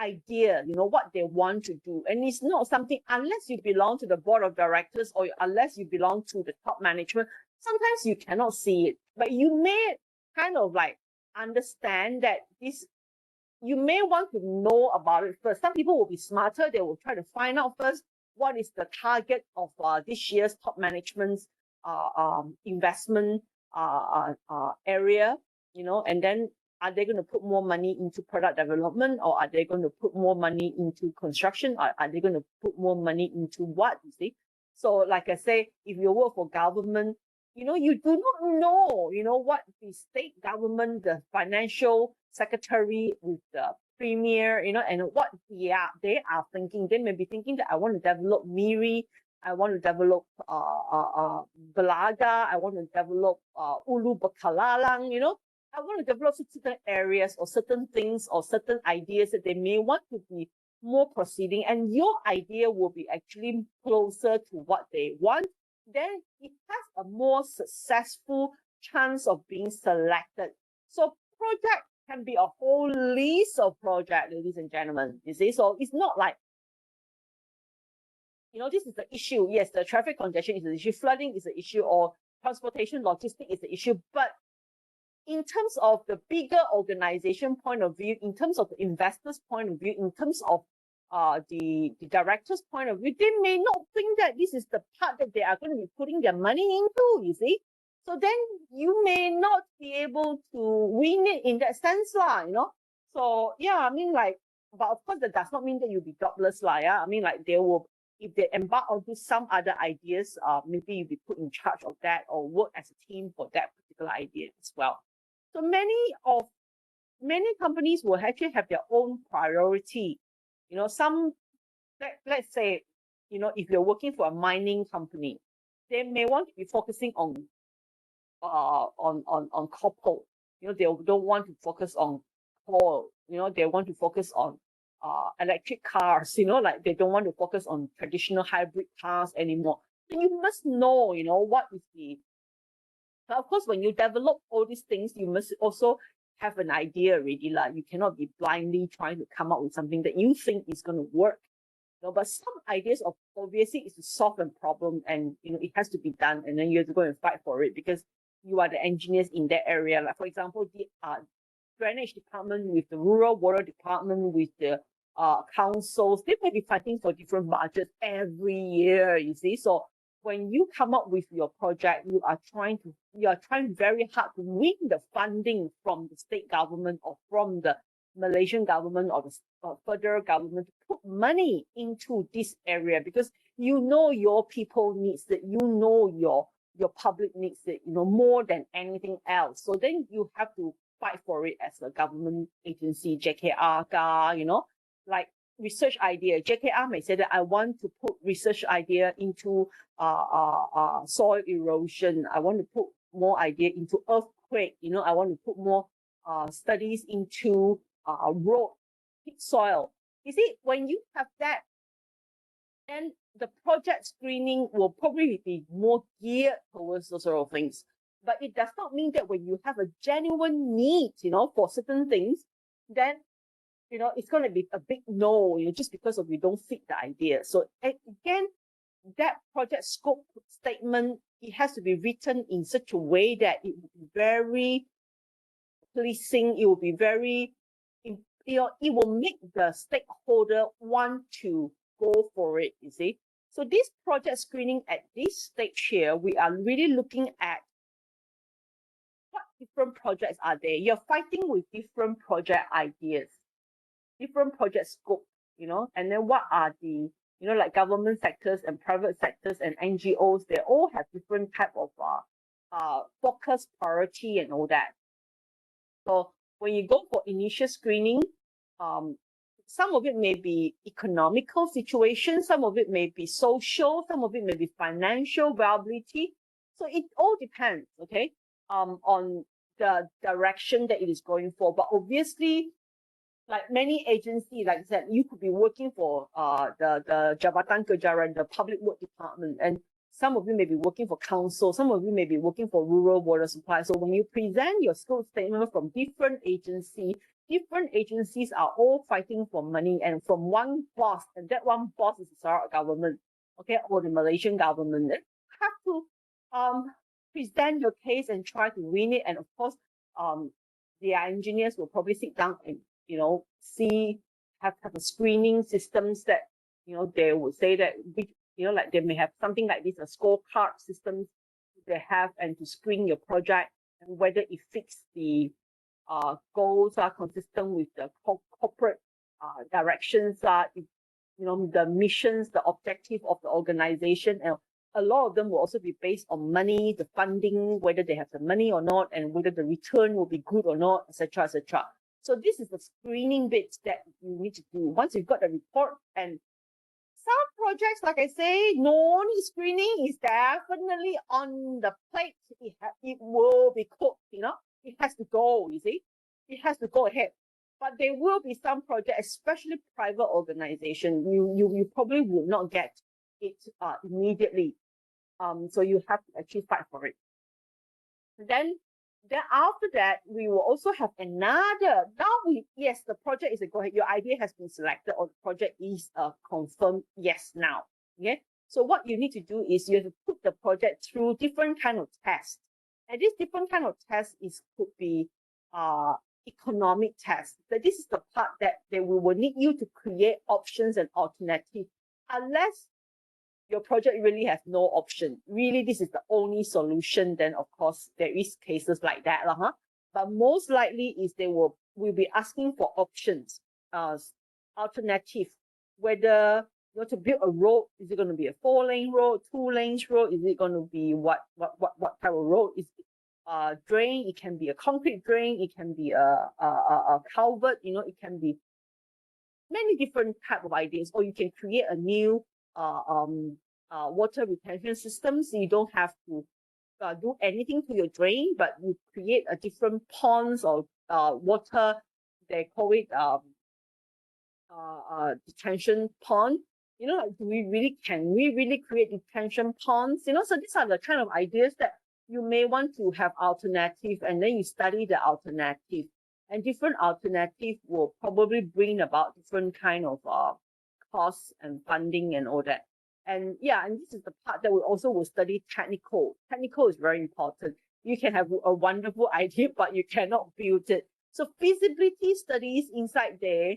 idea, what they want to do. And it's not something, unless you belong to the board of directors or unless you belong to the top management, sometimes you cannot see it. But you may kind of like understand that you may want to know about it first. Some people will be smarter. They will try to find out first what is the target of this year's top management's investment area, and then are they going to put more money into product development, or are they going to put more money into construction, or are they going to put more money into what, you see? So like I say, if you work for government, you do not know, what the state government, the financial secretary with the premier, and what they are thinking. They may be thinking that I want to develop Miri, I want to develop Belaga, I want to develop Ulu Bekalalang, I want to develop certain areas or certain things or certain ideas that they may want to be more proceeding, and your idea will be actually closer to what they want. Then it has a more successful chance of being selected. So project can be a whole list of projects, ladies and gentlemen, you see. So it's not like, this is the issue. Yes, the traffic congestion is an issue, flooding is an issue, or transportation logistics is the issue. But in terms of the bigger organization point of view, in terms of the investors' point of view, in terms of the director's point of view, they may not think that this is the part that they are going to be putting their money into, you see. So then you may not be able to win it in that sense, lah, you know. So yeah, I mean, like, but of course that does not mean that you'll be jobless, lah. Yeah, I mean, like, they will, if they embark onto some other ideas, maybe you'll be put in charge of that or work as a team for that particular idea as well. So many companies will actually have their own priority. You know, let's say, you know, if you're working for a mining company, they may want to be focusing on copper. You know, they don't want to focus on coal. You know, they want to focus on electric cars. You know, like they don't want to focus on traditional hybrid cars anymore. So you must know, you know, what is the. But of course, when you develop all these things, you must also have an idea already, lah. You cannot be blindly trying to come up with something that you think is going to work. No, but some ideas of obviously is to solve a problem, and you know it has to be done, and then you have to go and fight for it because you are the engineers in that area. Like for example, the drainage department with the rural water department with the councils, they may be fighting for different budgets every year. You see, so when you come up with your project, you are trying very hard to win the funding from the state government or from the Malaysian government or the federal government to put money into this area because you know your people needs it, you know your public needs it, you know, more than anything else. So then you have to fight for it as a government agency, JKR, you know, like research idea. JKR may say that I want to put research idea into soil erosion. I want to put more idea into earthquake. You know, I want to put more studies into road, peat soil. You see, when you have that, then the project screening will probably be more geared towards those sort of things. But it does not mean that when you have a genuine need, you know, for certain things, then, you know, it's going to be a big no, you know, just because of you don't fit the idea. So again, that project scope statement, it has to be written in such a way that it will be very pleasing, it will be very, you know, it will make the stakeholder want to go for it, you see. So this project screening at this stage here, we are really looking at what different projects are there. You're fighting with different project ideas, different project scope, you know, and then what are the, you know, like government sectors and private sectors and NGOs, they all have different type of focus, priority and all that. So when you go for initial screening, some of it may be economical situation, some of it may be social, some of it may be financial viability. So it all depends, okay, on the direction that it is going for. But obviously, like many agencies, like I said, you could be working for the Jabatan Kejaran, the Public Work Department, and some of you may be working for council, some of you may be working for rural water supply. So when you present your scope statement from different agencies are all fighting for money and from one boss, and that one boss is the Sarawak government, okay, or the Malaysian government. You have to present your case and try to win it. And of course, their engineers will probably sit down and, you know, have a screening systems that, you know, they would say that, you know, like they may have something like this, a scorecard system they have, and to screen your project and whether it fits the goals are consistent with the corporate directions, you know, the missions, the objective of the organization. And a lot of them will also be based on money, the funding, whether they have the money or not, and whether the return will be good or not, etc., etc. So this is the screening bit that you need to do. Once you've got the report, and some projects, like I say, no need screening is definitely on the plate. It will be cooked, you know. It has to go, you see. It has to go ahead. But there will be some projects, especially private organization, you probably will not get it immediately. So you have to actually fight for it. Then after that, we will also have another. Now yes, the project is a go ahead. Your idea has been selected, or the project is confirmed yes now. Okay. So what you need to do is you have to put the project through different kind of tests. And this different kind of test could be economic test. That this is the part that we will need you to create options and alternatives. Unless your project really has no option. Really, this is the only solution. Then of course there is cases like that, But most likely is they will be asking for options, alternative, whether you want to build a road. Is it going to be a 4-lane road, 2-lanes road? Is it going to be what type of road? Is it drain? It can be a concrete drain. It can be a culvert. It can be many different type of ideas. Or you can create a new water retention system. So you don't have to do anything to your drain, but you create a different ponds or water. They call it detention pond. Can we really create detention ponds? So these are the kind of ideas that you may want to have alternative, and then you study the alternative, and different alternative will probably bring about different kind of costs and funding and all that. And this is the part that we also will study technical. Technical is very important. You can have a wonderful idea, but you cannot build it. So feasibility studies inside there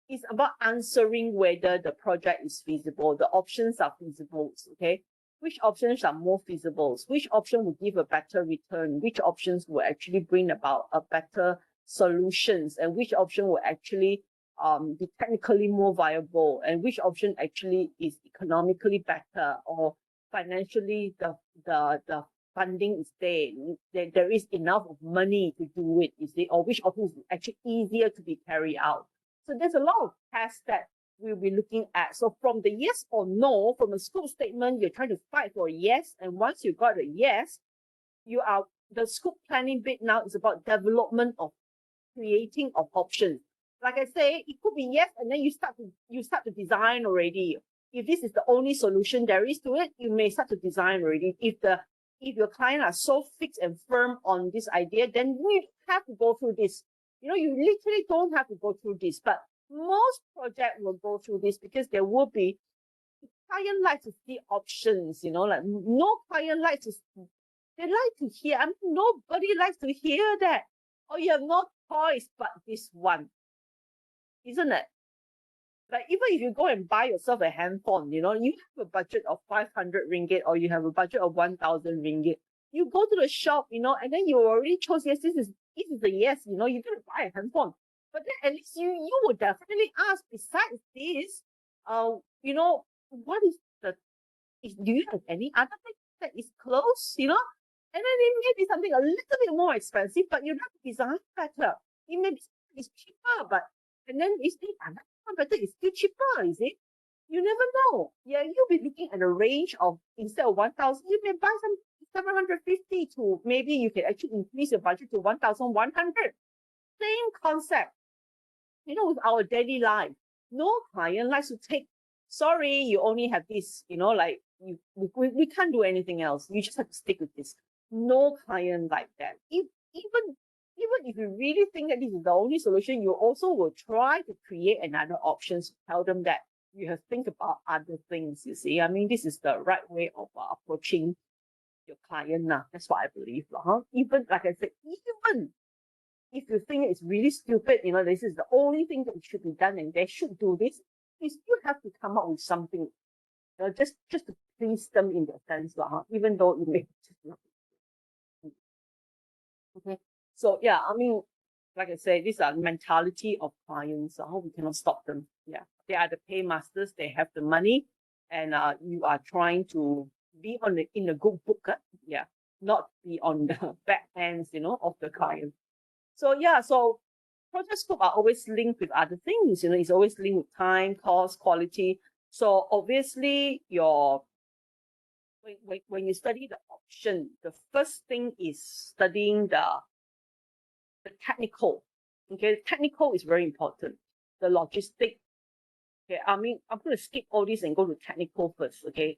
is about answering whether the project is feasible. The options are feasible, okay? Which options are more feasible? Which option will give a better return? Which options will actually bring about a better solutions? And which option will actually be technically more viable? And which option actually is economically better, or financially the funding is there? There is enough of money to do it, you see, or which option is actually easier to be carried out. So there's a lot of tests that we'll be looking at. So from the yes or no, from a scope statement, you're trying to fight for a yes. And once you got a yes, the scope planning bit now is about development of creating of options. Like I say, it could be yes, and then you start to design already. If this is the only solution there is to it, you may start to design already. If your client are so fixed and firm on this idea, then you have to go through this. You literally don't have to go through this, but most projects will go through this because there will be, client likes to see options, like no client likes to, they like to hear, nobody likes to hear that. Oh, you have no choice but this one, isn't it? Like even if you go and buy yourself a handphone, you have a budget of 500 ringgit or you have a budget of 1,000 ringgit. You go to the shop, and then you already chose, yes, this is a yes, you're going to buy a handphone. But then at least you would definitely ask, besides this, what is do you have any other thing that is close, And then it may be something a little bit more expensive, but you have to design better. It may be it's cheaper, but, and then it's better, it's still cheaper, is it? You never know. Yeah, you'll be looking at a range of, instead of 1,000, you may buy some 750 to, maybe you can actually increase your budget to 1,100. Same concept. With our daily life, no client likes to take, sorry, you only have this, like we can't do anything else. You just have to stick with this. No client like that. Even if you really think that this is the only solution, you also will try to create another option to tell them that you have to think about other things, you see. This is the right way of approaching your client now. That's what I believe. Even, like I said, even if you think it's really stupid, this is the only thing that should be done and they should do this, you still have to come up with something, just to please them in that sense, even though it may just not. Okay. So yeah, like I say, these are mentality of clients. We cannot stop them. Yeah, they are the paymasters. They have the money, and you are trying to be in the good book. Yeah, not be on the back ends, of the client. So yeah, so project scope are always linked with other things. It's always linked with time, cost, quality. So obviously, when you study the option, the first thing is studying the technical. Okay, technical is very important. The logistic. Okay, I'm going to skip all this and go to technical first. Okay,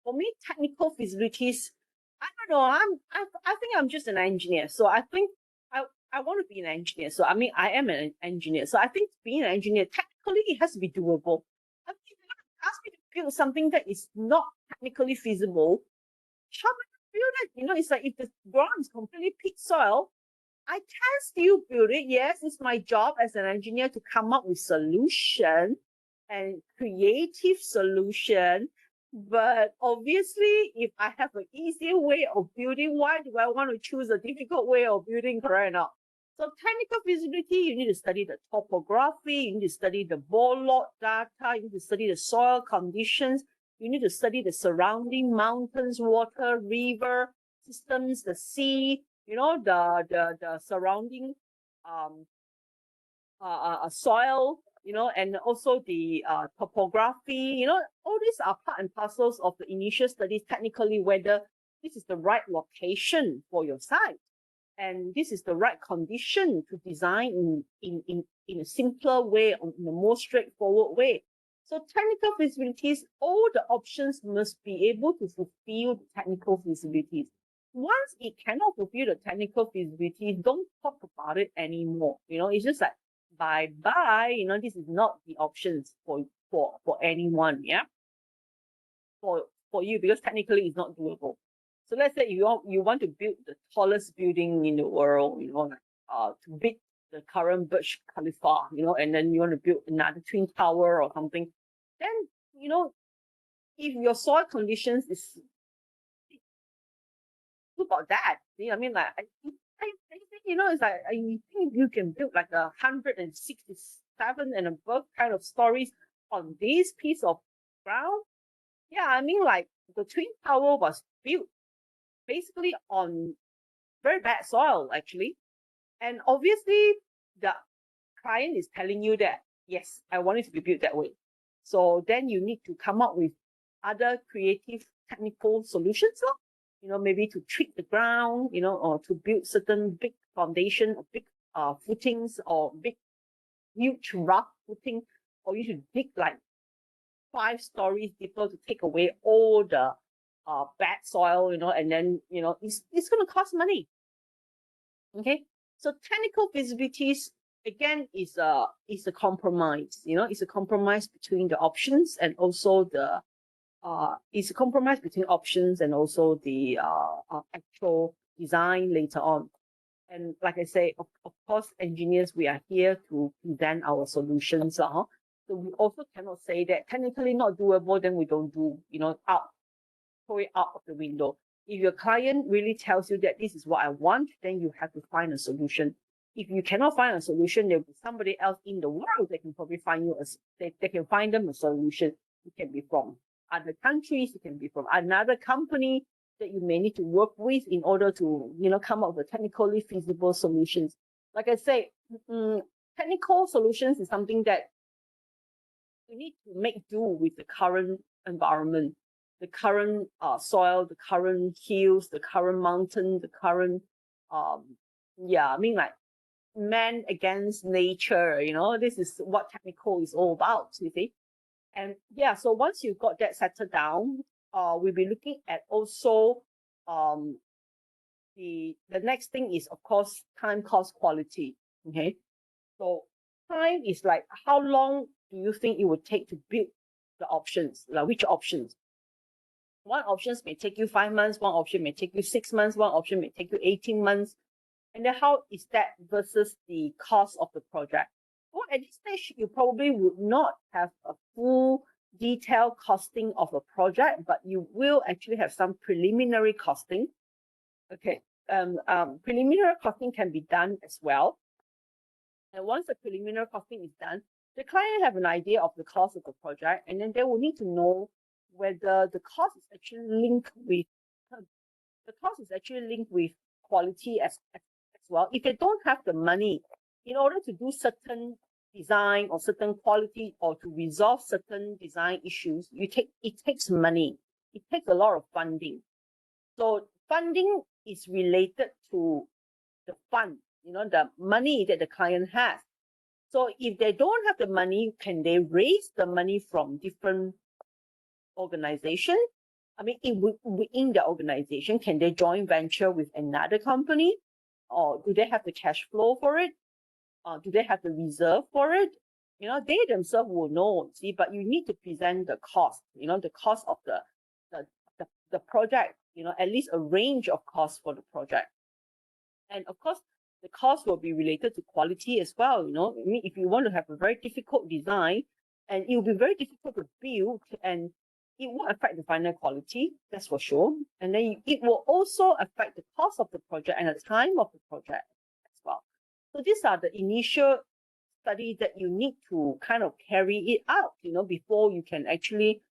for me, technical feasibilities, I don't know. I think I'm just an engineer, so I think I want to be an engineer. So I am an engineer. So I think being an engineer, technically, it has to be doable. If you ask me to build something that is not technically feasible, how am I going to build it. You know, it's like if the ground is completely peat soil, I can still build it. Yes, it's my job as an engineer to come up with solution and creative solution. But obviously, if I have an easier way of building, why do I want to choose a difficult way of building, correct or not? So technical feasibility, you need to study the topography, you need to study the bore load data, you need to study the soil conditions, you need to study the surrounding mountains, water, river systems, the sea, you know, the surrounding soil, you know, and also the topography, you know, all these are part and parcels of the initial studies, technically, whether this is the right location for your site and this is the right condition to design in a simpler way, in a more straightforward way. So technical feasibilities, all the options must be able to fulfill the technical feasibilities. Once it cannot fulfill the technical feasibility, don't talk about it anymore. You know, it's just like bye-bye. You know, this is not the options for anyone, yeah? For you, because technically it's not doable. So let's say you want to build the tallest building in the world, you know, like, to beat the current Burj Khalifa, you know, and then you want to build another twin tower or something. Then, you know, if your soil conditions is about that, you know, I mean, like, I think, you know, it's like, I think you can build like 167 and above kind of stories on this piece of ground. Yeah, I mean, like, the twin tower was built basically on very bad soil, actually. And obviously, the client is telling you that, yes, I want it to be built that way. So then you need to come up with other creative technical solutions, you know, maybe to treat the ground, you know, or to build certain big foundation or big footings or big, huge rough footing, or you should dig like 5 stories deeper to take away all the bad soil, you know, and then, you know, it's going to cost money. Okay, so technical feasibilities again is a compromise. You know, it's a compromise between the options and also the it's a compromise between options and also the actual design later on. And like I say, of course, engineers, we are here to present our solutions. So we also cannot say that technically not doable, then we don't do, you know, throw it out of the window. If your client really tells you that this is what I want, then you have to find a solution. If you cannot find a solution, there'll be somebody else in the world that can probably find you they can find them a solution. It can be from other countries, it can be from another company that you may need to work with in order to, you know, come up with technically feasible solutions. Like I say, technical solutions is something that you need to make do with the current environment, the current soil, the current hills, the current mountain, the current I mean, like, man against nature, you know, this is what technical is all about, you see. And yeah, so once you've got that settled down, we'll be looking at also the next thing is, of course, time, cost, quality. Okay, so time is like, how long do you think it would take to build the options? Like, which options? One options may take you 5 months, one option may take you 6 months, one option may take you 18 months. And then how is that versus the cost of the project? Well, at this stage, you probably would not have a full detailed costing of a project, but you will actually have some preliminary costing. Okay, preliminary costing can be done as well. And once the preliminary costing is done, the client have an idea of the cost of the project, and then they will need to know whether the cost is actually linked with quality as well. If they don't have the money in order to do certain design or certain quality or to resolve certain design issues, it takes money. It takes a lot of funding. So funding is related to the fund, you know, the money that the client has. So if they don't have the money, can they raise the money from different organizations? I mean, within the organization, can they joint venture with another company? Or do they have the cash flow for it? Do they have the reserve for it? You know, they themselves will know, see, but you need to present the cost, you know, the cost of the the project, at least a range of costs for the project. And of course, the cost will be related to quality as well. I mean, if you want to have a very difficult design, and it will be very difficult to build, and it will affect the final quality, that's for sure. And then it will also affect the cost of the project and the time of the project as well. So these are the initial study that you need to kind of carry it out, before you can actually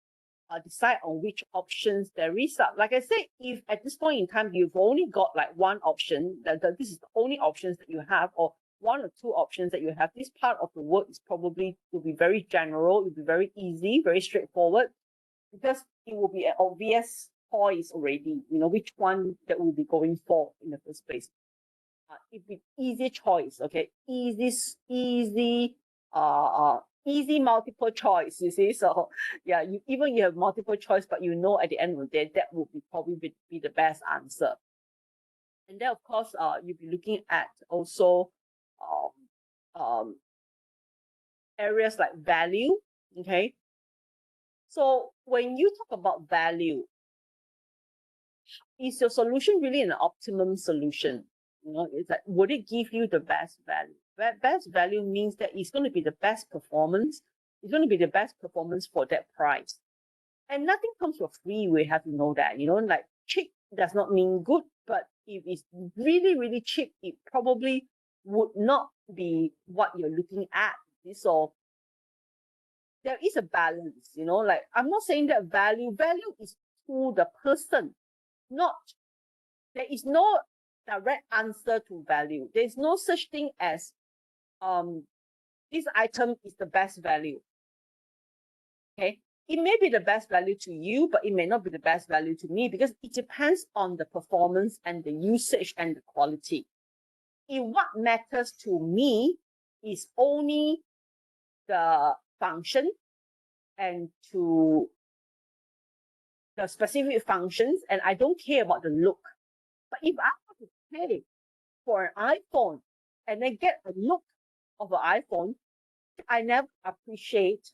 decide on which options there is. Like I said, if at this point in time you've only got like one option, that this is the only options that you have, or one or two options that you have, this part of the work is probably will be very general, it will be very easy, very straightforward, because it will be an obvious choice already, which one that we'll be going for in the first place. It will be easy choice, okay, easy multiple choice, you see. So yeah, you have multiple choice, but at the end of the day, that would probably be the best answer. And then of course, you'll be looking at also areas like value, okay. So when you talk about value, is your solution really an optimum solution? It's like, would it give you the best value? Best value means that it's going to be the best performance. It's going to be the best performance for that price. And nothing comes for free. We have to know that, like cheap does not mean good, but if it's really, really cheap, it probably would not be what you're looking at. So there is a balance, like I'm not saying that value is to the person, there is no direct answer to value. There's no such thing as this item is the best value. Okay, it may be the best value to you, but it may not be the best value to me, because it depends on the performance and the usage and the quality. What matters to me is only the function and to the specific functions, and I don't care about the look. But if I have to pay for an iPhone and then get a look of an iPhone I never appreciate,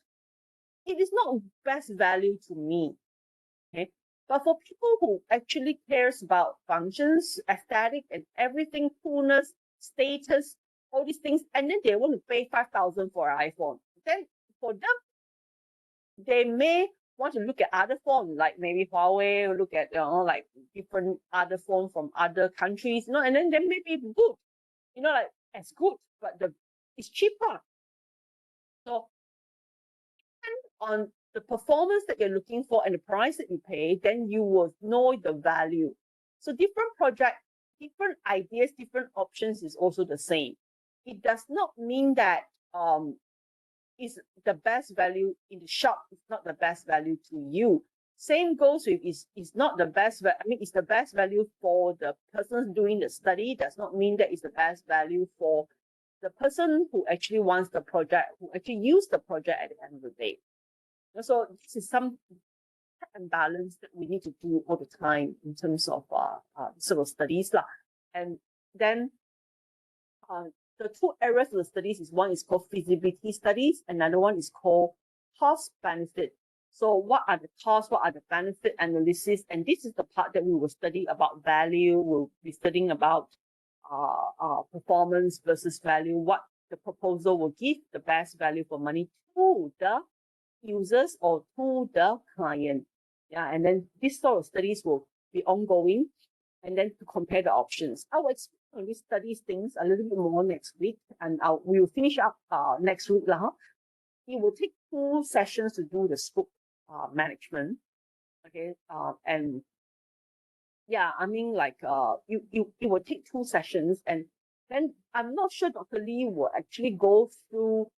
it is not best value to me. Okay, but for people who actually cares about functions, aesthetic, and everything, coolness, status, all these things, and then they want to pay 5,000 for an iPhone, then for them, they may want to look at other phones, like maybe Huawei, or look at like different other phones from other countries, and then they may be good, like as good, but it's cheaper. So on the performance that you're looking for and the price that you pay, then you will know the value. So different project, different ideas, different options is also the same. It does not mean that is the best value in the shop, it's not the best value to you. Same goes with it's not the best, it's the best value for the person doing the study, does not mean that it's the best value for the person who actually wants the project, who actually use the project at the end of the day. So this is some balance that we need to do all the time in terms of sort of studies. And then the two areas of the studies is one is called feasibility studies, another one is called cost benefit. So what are the costs, what are the benefit analysis? And this is the part that we will study about value. We'll be studying about performance versus value, what the proposal will give the best value for money to the users or to the client. Yeah, and then this sort of studies will be ongoing, and then to compare the options. I will explain on these studies things a little bit more next week, and we will finish up next week. It will take 2 sessions to do the scope management. Okay, and yeah, it will take 2 sessions, and then I'm not sure Dr. Lee will actually go through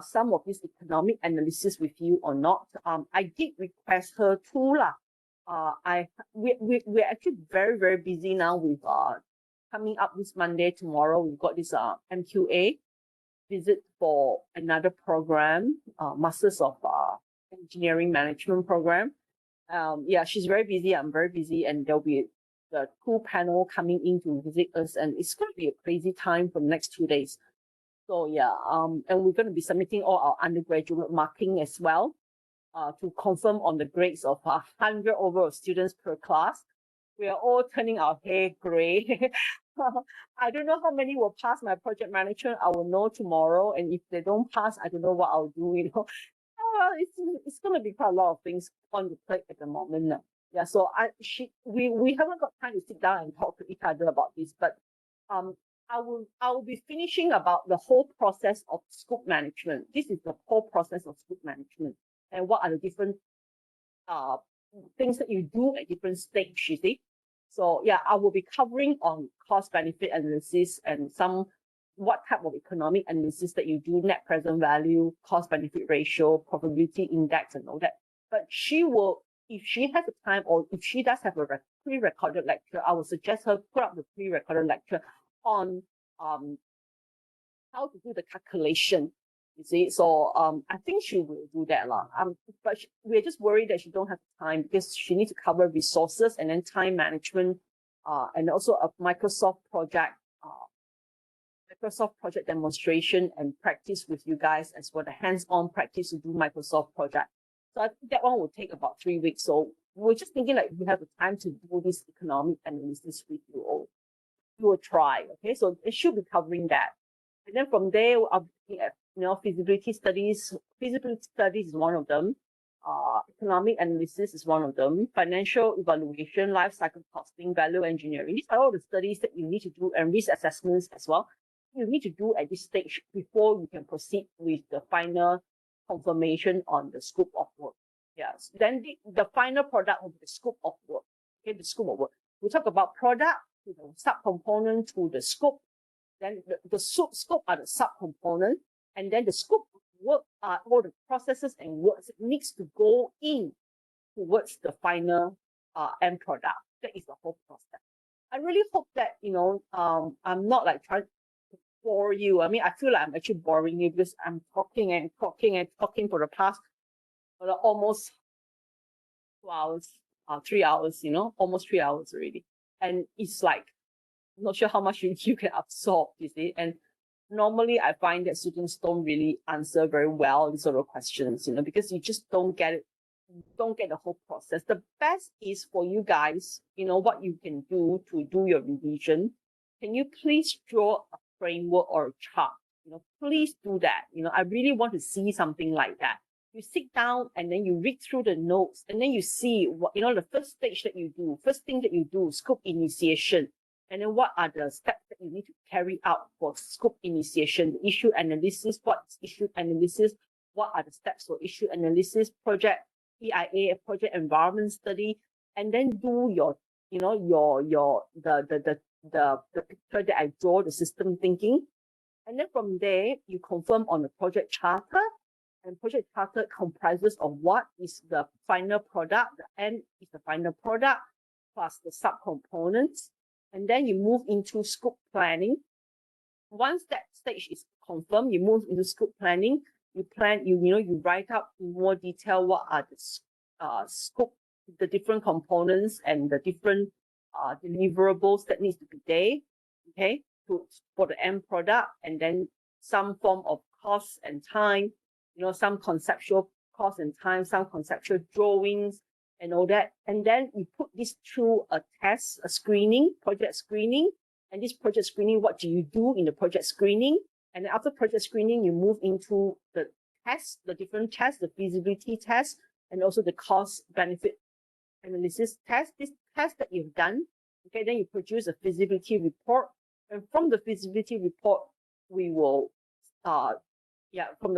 some of this economic analysis with you or not. I did request her to we're actually very, very busy now with coming up this Monday. Tomorrow we've got this MQA visit for another program, Masters of Engineering Management program. Yeah, she's very busy, I'm very busy, and there'll be the 2 panel coming in to visit us, and it's going to be a crazy time for the next 2 days. So yeah, and we're going to be submitting all our undergraduate marking as well. to confirm on the grades of 100 overall students per class. We are all turning our hair gray. I don't know how many will pass my project management. I will know tomorrow. And if they don't pass, I don't know what I'll do, you know. It's going to be quite a lot of things on the plate at the moment now. Yeah, so we haven't got time to sit down and talk to each other about this, but I will be finishing about the whole process of scope management. This is the whole process of scope management and what are the different things that you do at different stages, you see. So yeah, I will be covering on cost benefit analysis and what type of economic analysis that you do, net present value, cost benefit ratio, probability index and all that. But she will, if she has the time or if she does have a pre-recorded lecture, I would suggest her put up the pre-recorded lecture on how to do the calculation, you see. So I think she will do that lah. But we're just worried that she don't have time because she needs to cover resources and then time management, and also a Microsoft project demonstration and practice with you guys as well, the hands-on practice to do Microsoft project. So I think that one will take about 3 weeks. So we're just thinking like we have the time to do this economic analysis with you all. We will try, okay? So it should be covering that. And then from there, I'll be looking at, feasibility studies. Feasibility studies is one of them. Economic analysis is one of them. Financial evaluation, life cycle costing, value engineering. These are all the studies that you need to do, and risk assessments as well. You need to do at this stage before you can proceed with the final confirmation on the scope of work. Yes. Then the final product will be the scope of work. Okay, the scope of work. We talk about product to the subcomponent to the scope. Then the scope are the subcomponent, and then the scope of work are all the processes and works that needs to go in towards the final end product. That is the whole process. I really hope that I'm not like trying to bore you. I mean, I feel like I'm actually boring you because I'm talking and talking and talking for the past almost 2 hours, 3 hours, almost 3 hours already. And it's like, I'm not sure how much you can absorb, you see. And normally I find that students don't really answer very well these sort of questions, because you just don't get it, don't get the whole process. The best is for you guys, what you can do to do your revision. Can you please draw a framework or a chart? Please do that. I really want to see something like that. You sit down and then you read through the notes and then you see what, the first thing that you do, scope initiation. And then what are the steps that you need to carry out for scope initiation, the issue analysis, what's issue analysis, what are the steps for issue analysis, project EIA, project environment study, and then do your, the picture that I draw, the system thinking. And then from there, you confirm on the project charter. And project charter comprises of what is the final product, the end is the final product, plus the subcomponents. And then you move into scope planning. Once that stage is confirmed, you move into scope planning. You plan, you write out in more detail what are the scope, the different components and the different deliverables that needs to be there, okay, for the end product, and then some form of cost and time, some conceptual cost and time, some conceptual drawings and all that. And then you put this through a test, a screening, project screening. And this project screening, what do you do in the project screening? And then after project screening, you move into the tests, the different tests, the feasibility test, and also the cost benefit analysis test. This test that you've done, okay, then you produce a feasibility report. And from the feasibility report, we will from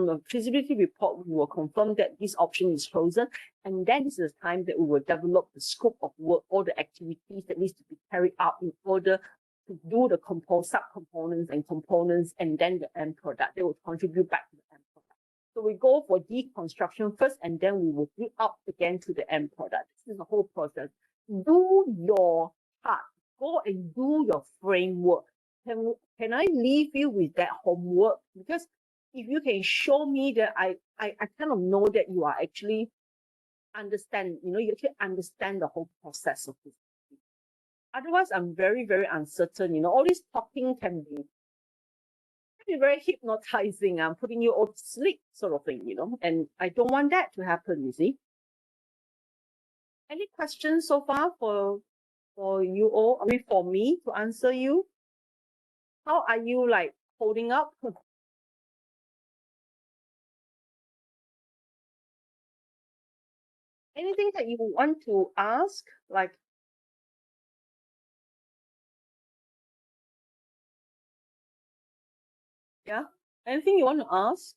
the feasibility report, we will confirm that this option is chosen, and then this is the time that we will develop the scope of work, all the activities that needs to be carried out in order to do the subcomponents and components, and then the end product. They will contribute back to the end product. So we go for deconstruction first, and then we will build up again to the end product. This is the whole process. Do your part. Go and do your framework. Can I leave you with that homework? Because if you can show me that I kind of know that you are actually understand, you actually understand the whole process of this. Otherwise, I'm very, very uncertain. All this talking can be be very hypnotizing. I'm putting you all to sleep, sort of thing, you know, and I don't want that to happen, you see. Any questions so far for you all? I mean, for me to answer you? How are you like holding up? Anything that you want to ask? Like, yeah, anything you want to ask?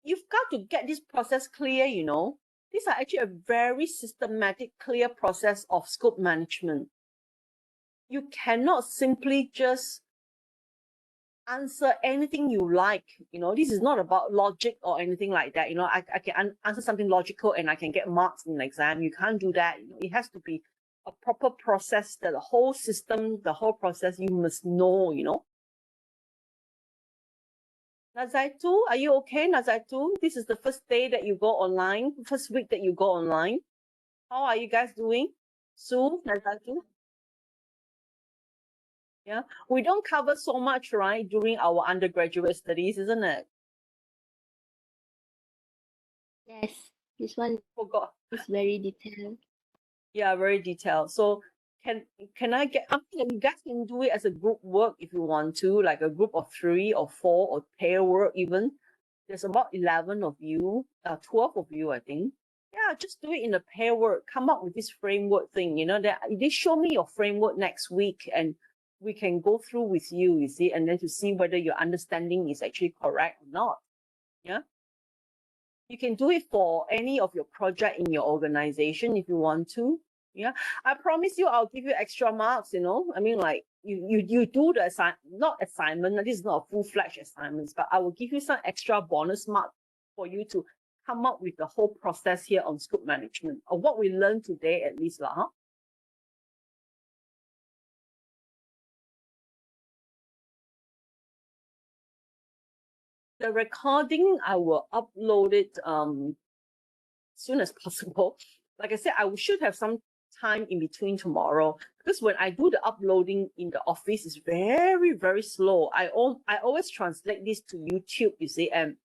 You've got to get this process clear, you know. These are actually a very systematic, clear process of scope management. You cannot simply just answer anything you like. You know, this is not about logic or anything like that. You know, I can answer something logical and I can get marks in an exam. You can't do that. You know, it has to be a proper process, that the whole system, the whole process, you must know, you know. Nazaitu, are you okay, Nazaitu? This is the first day that you go online, first week that you go online. How are you guys doing? Sue, Nazaitu? Yeah, we don't cover so much, right, during our undergraduate studies, isn't it? Yes, this one Forgot. is very detailed. Yeah, very detailed. So can I get, I mean, you guys can do it as a group work if you want to, like a group of 3 or 4 or pair work even. There's about 11 of you, 12 of you, I think. Yeah, just do it in a pair work. Come up with this framework thing, you know, that they show me your framework next week and we can go through with you see, and then to see whether your understanding is actually correct or not. Yeah. You can do it for any of your project in your organization if you want to. Yeah, I promise you, I'll give you extra marks. You know, I mean, like you do the not assignment. This is not a full-fledged assignments, but I will give you some extra bonus mark for you to come up with the whole process here on scope management, or what we learned today at least, lah. Huh? The recording, I will upload it as soon as possible. Like I said, I should have some time in between tomorrow, because when I do the uploading in the office, it's very, very slow. I always translate this to YouTube, you see, and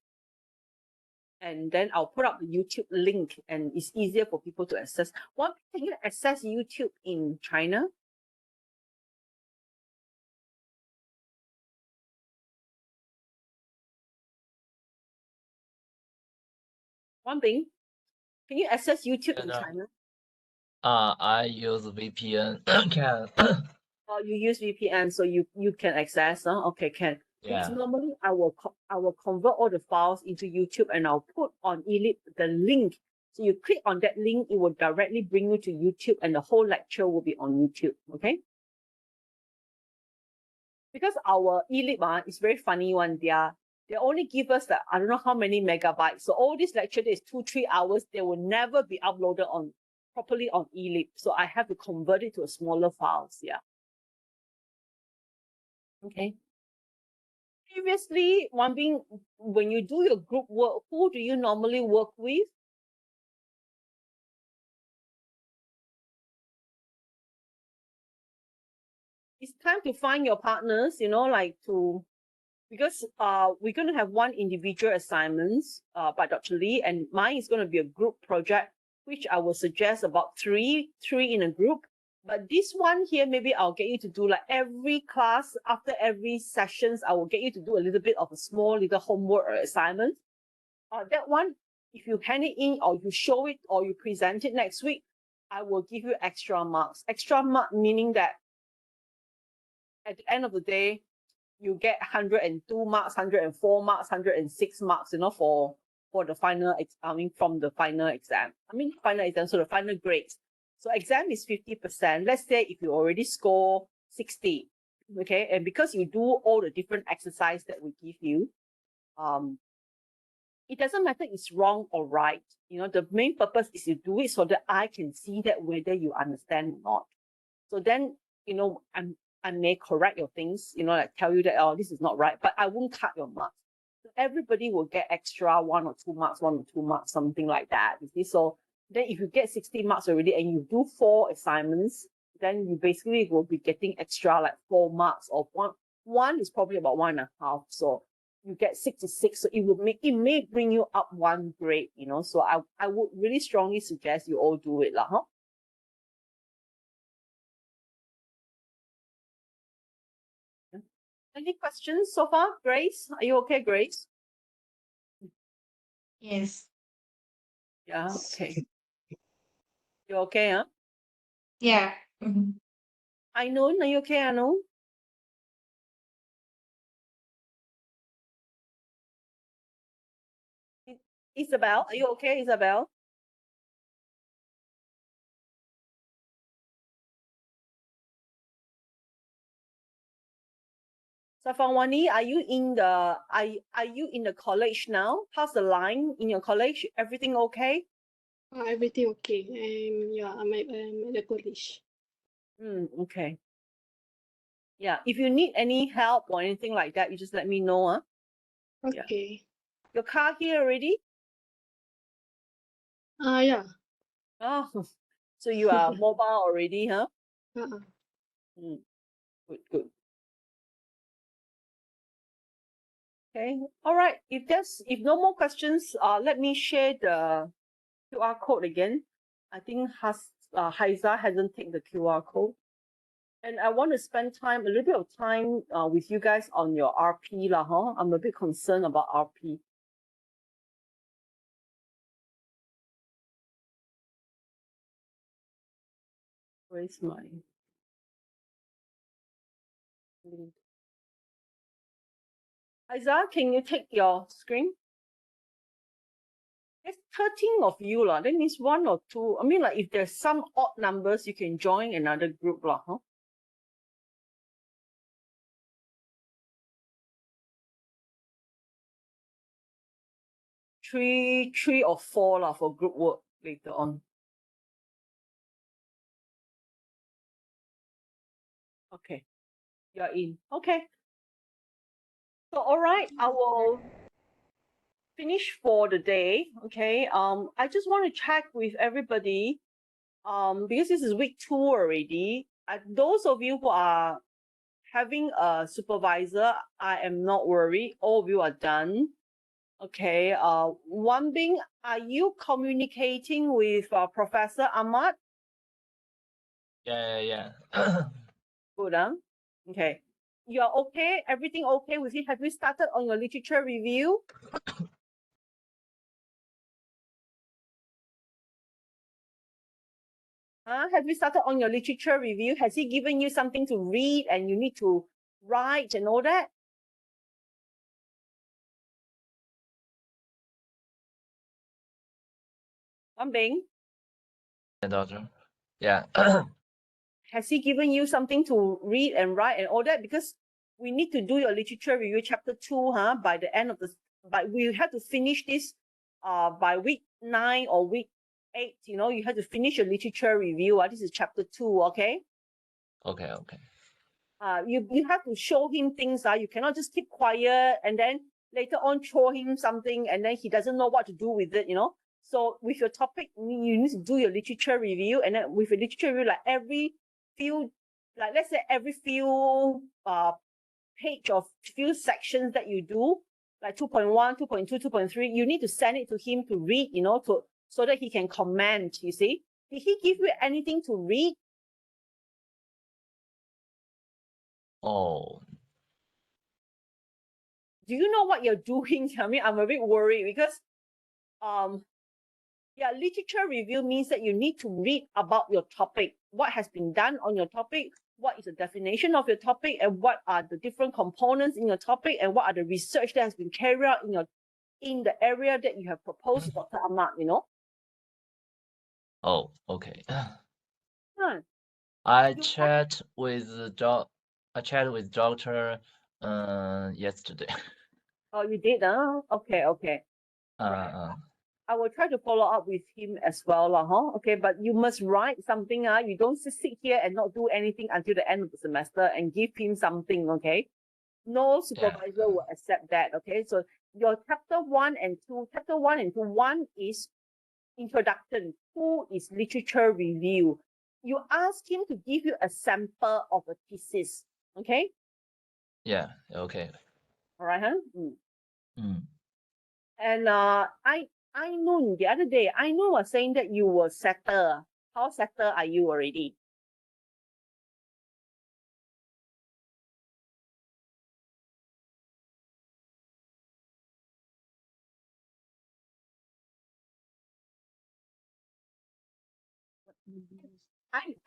then I'll put up the YouTube link, and it's easier for people to access. Can you access YouTube in China? One thing, can you access YouTube in China? I use VPN. Can. Oh, you use VPN, so you can access, huh? Okay, can. Because Yeah. normally I will convert all the files into YouTube and I'll put on eLeap the link. So you click on that link, it will directly bring you to YouTube and the whole lecture will be on YouTube, okay? Because our eLeap is very funny one. They only give us I don't know how many megabytes. So all this lecture is 2-3 hours. They will never be uploaded properly on eLeap. So I have to convert it to a smaller files, yeah. Okay. Previously, when you do your group work, who do you normally work with? It's time to find your partners, you know, because we're going to have one individual assignments by Dr. Lee, and mine is going to be a group project, which I will suggest about three in a group. But this one here, maybe I'll get you to do like every class, after every sessions, I will get you to do a little bit of a small little homework or assignment. That one, if you hand it in or you show it or you present it next week, I will give you extra marks. Extra mark meaning that at the end of the day, you get 102 marks, 104 marks, 106 marks, you know, for the final, from the final exam. Final exam, so the final grades. So exam is 50%. Let's say if you already score 60, okay, and because you do all the different exercise that we give you, it doesn't matter it's wrong or right. You know, the main purpose is you do it so that I can see that whether you understand or not. So then, you know, I may correct your things, you know, like tell you that, oh, this is not right, but I won't cut your marks. So everybody will get extra 1 or 2 marks, 1 or 2 marks, something like that. You see, so then if you get 60 marks already and you do 4 assignments, then you basically will be getting extra like 4 marks or 1 is probably about 1.5. So you get 66. So it may bring you up 1 grade, you know. So I would really strongly suggest you all do it, huh? Any questions so far, Grace? Are you okay, Grace? Yes. Yeah, okay. You okay, huh? Yeah. Mhm. I know, are you okay, I know? Isabel, are you okay, Isabel? Safawani, are you in the are you in the college now? How's the line in your college? Everything okay? Everything okay. I'm at the college. Okay. Yeah, if you need any help or anything like that, you just let me know, huh? Yeah. Okay. Your car here already? Yeah. Oh, so you are mobile already, huh? Uh-uh. Good. Okay. All right. If no more questions, let me share the QR code again. I think Haiza hasn't taken the QR code. And I want to spend a little bit of time with you guys on your RP lah, huh? I'm a bit concerned about RP. Where's my link? Haiza, can you take your screen? There's 13 of you lah. Then it's 1 or 2. I mean, like if there's some odd numbers, you can join another group lah, huh? Three or 4 lah for group work later on. Okay, you're in. Okay. So all right, I will finish for the day. Okay. I just want to check with everybody. Because this is week 2 already. Those of you who are having a supervisor, I am not worried. All of you are done. Okay. One thing, are you communicating with Professor Ahmad? Yeah. Good, huh? Okay. You're okay? Everything okay with it? Have you started on your literature review? Have you started on your literature review? Has he given you something to read and you need to write and all that? One thing. Doctor. Yeah. Has he given you something to read and write and all that? Because we need to do your literature review chapter 2, by the end of but we have to finish this by week 9 or week 8, you know, you have to finish your literature review. This is chapter 2, okay? Okay. You have to show him things. You cannot just keep quiet and then later on show him something and then he doesn't know what to do with it, you know. So with your topic, you need to do your literature review, and then with your literature review, let's say every few page of few sections that you do, like 2.1, 2.2, 2.3, you need to send it to him to read, you know, so that he can comment, you see. Did he give you anything to read? Oh. Do you know what you're doing? I mean, I'm a bit worried because, literature review means that you need to read about your topic, what has been done on your topic, what is the definition of your topic, and what are the different components in your topic, and what are the research that has been carried out in the area that you have proposed, Dr. Ahmad, you know? Oh, okay. Huh. I chat with doctor yesterday. Oh, you did, huh? Okay. Right. I will try to follow up with him as well, huh? Okay, but you must write something. You don't just sit here and not do anything until the end of the semester and give him something, okay? No supervisor will accept that, okay? So your chapter 1 and 2, chapter 1 and 2, 1 is introduction, 2 is literature review. You ask him to give you a sample of a thesis, okay? Yeah, okay. All right, huh? Mm. And I know the other day, I know was saying that you were settled. How settled are you already?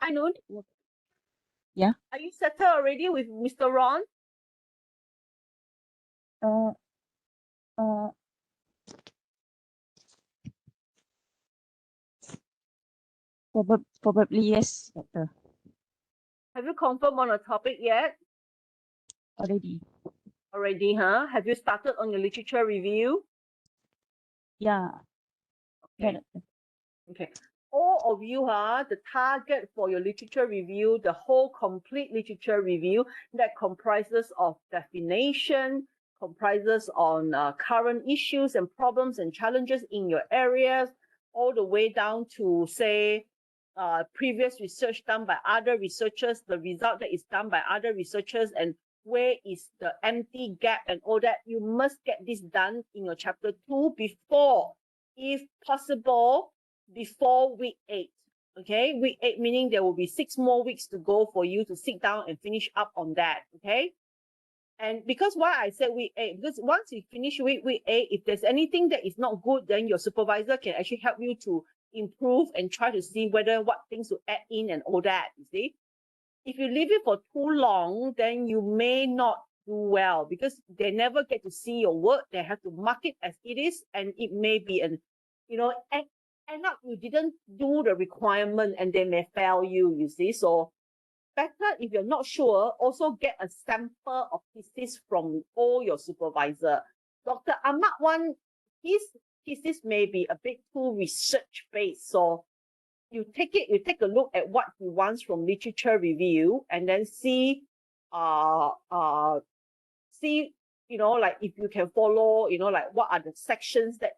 I know. Yeah. Are you settled already with Mr. Ron? Uh, uh, probably yes, doctor. Have you confirmed on a topic yet? Already. Already, huh? Have you started on your literature review? Yeah. Yeah, Okay. doctor. Okay. All of you, the target for your literature review, the whole complete literature review that comprises of definition, comprises on current issues and problems and challenges in your areas, all the way down to, say, previous research done by other researchers, the result that is done by other researchers, and where is the empty gap and all that. You must get this done in your chapter 2 before, if possible, before week 8. Okay, week 8 meaning there will be 6 more weeks to go for you to sit down and finish up on that. Okay, and because why I said week 8, because once you finish week 8, if there's anything that is not good, then your supervisor can actually help you to improve and try to see whether what things to add in and all that. You see, if you leave it for too long, then you may not do well because they never get to see your work. They have to mark it as it is, and it may be an, end up you didn't do the requirement and they may fail you. You see, so better if you're not sure, also get a sample of thesis from all your supervisor. Dr. Ahmad one, his thesis may be a bit too research based, so you take a look at what he wants from literature review and then see like if you can follow, like what are the sections that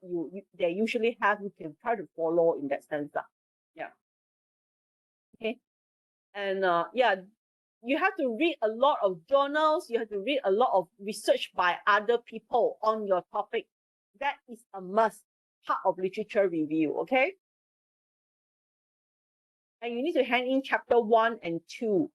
they usually have, you can try to follow in that sense. Yeah. Okay. And you have to read a lot of journals, you have to read a lot of research by other people on your topic. That is a must part of literature review, okay? And you need to hand in chapter 1 and 2.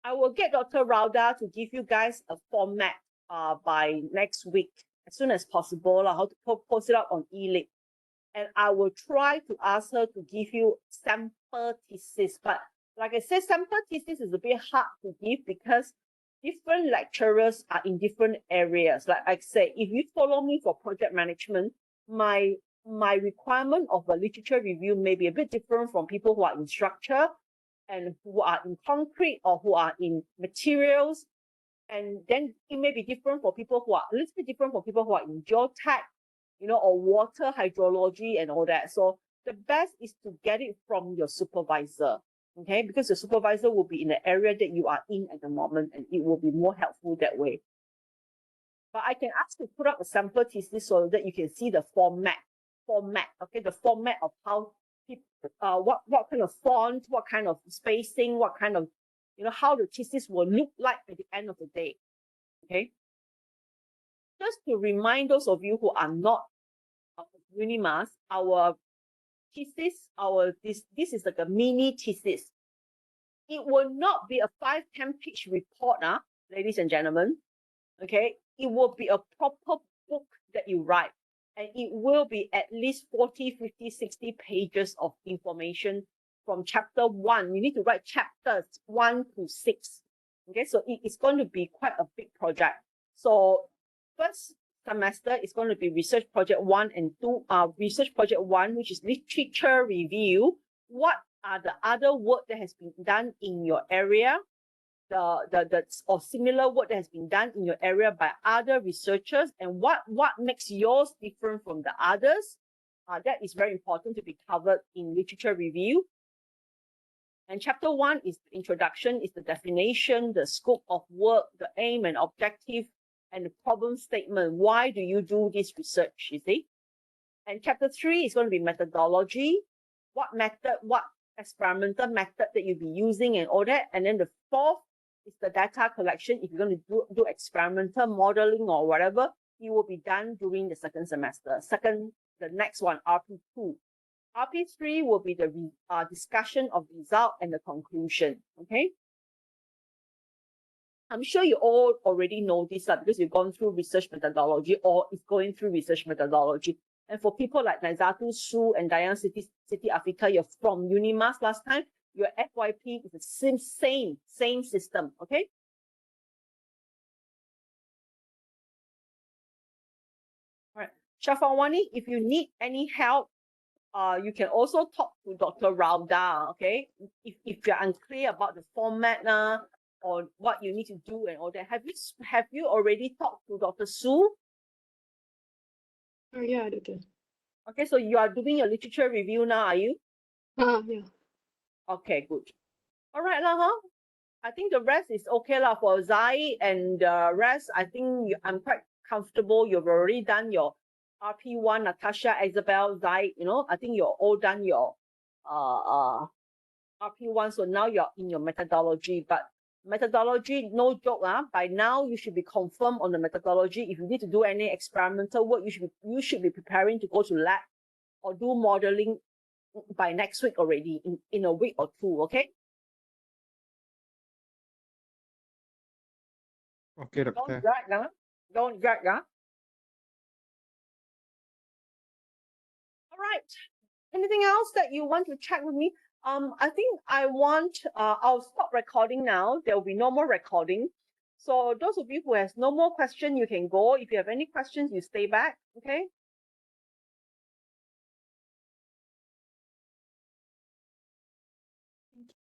I will get Dr. Rauda to give you guys a format by next week, as soon as possible, how to post it up on eLib. And I will try to ask her to give you sample thesis. But like I said, sample thesis is a bit hard to give because different lecturers are in different areas. Like I said, if you follow me for project management, my requirement of a literature review may be a bit different from people who are in structure and who are in concrete or who are in materials. And then it may be different for people who are a little bit different for people who are in geotech, or water hydrology and all that. So the best is to get it from your supervisor, okay? Because your supervisor will be in the area that you are in at the moment, and it will be more helpful that way. But I can ask to put up a sample thesis so that you can see the format, okay? The format of how what kind of font, what kind of spacing, what kind of, how the thesis will look like at the end of the day, okay? Just to remind those of you who are not Unimas, our thesis, this is like a mini thesis. It will not be a 5-10 page report, ladies and gentlemen, okay? It will be a proper book that you write. And it will be at least 40, 50, 60 pages of information from chapter 1. You need to write chapters 1 to 6. Okay, so it's going to be quite a big project. So first semester is going to be research project 1 and 2. Research project 1, which is literature review. What are the other work that has been done in your area? Or similar work that has been done in your area by other researchers, and what makes yours different from the others. That is very important to be covered in literature review. And chapter 1 is the introduction, is the definition, the scope of work, the aim and objective, and the problem statement. Why do you do this research, you see? And chapter 3 is going to be methodology, what method, what experimental method that you'll be using and all that. And then the fourth is the data collection. If you're going to do experimental modeling or whatever, it will be done during the second semester. The next one, RP2. RP3 will be the discussion of result and the conclusion. Okay. I'm sure you all already know this because you've gone through research methodology or is going through research methodology. And for people like Naizatu Su and Diane Siti Afika, you're from Unimas last time, your FYP is the same system, okay? All right. Shafawani, if you need any help, you can also talk to Dr. Rauda, okay? If you're unclear about the format or what you need to do and all that, have you already talked to Dr. Su? Yeah, Doctor. Okay, so you are doing your literature review now, are you? Yeah. Okay, good. All right, I think the rest is okay for Zai and the rest. I think I'm quite comfortable. You've already done your RP1, Natasha, Isabel, Zai. I think you're all done your RP1. So now you're in your methodology. But methodology, no joke. By now you should be confirmed on the methodology. If you need to do any experimental work, you should be preparing to go to lab or do modeling by next week already, in a week or two. Okay. Okay, Don't Doctor. drag, Don't drag, All right. Anything else that you want to check with me? I think I'll stop recording now. There will be no more recording. So those of you who has no more question, you can go. If you have any questions, you stay back. Okay.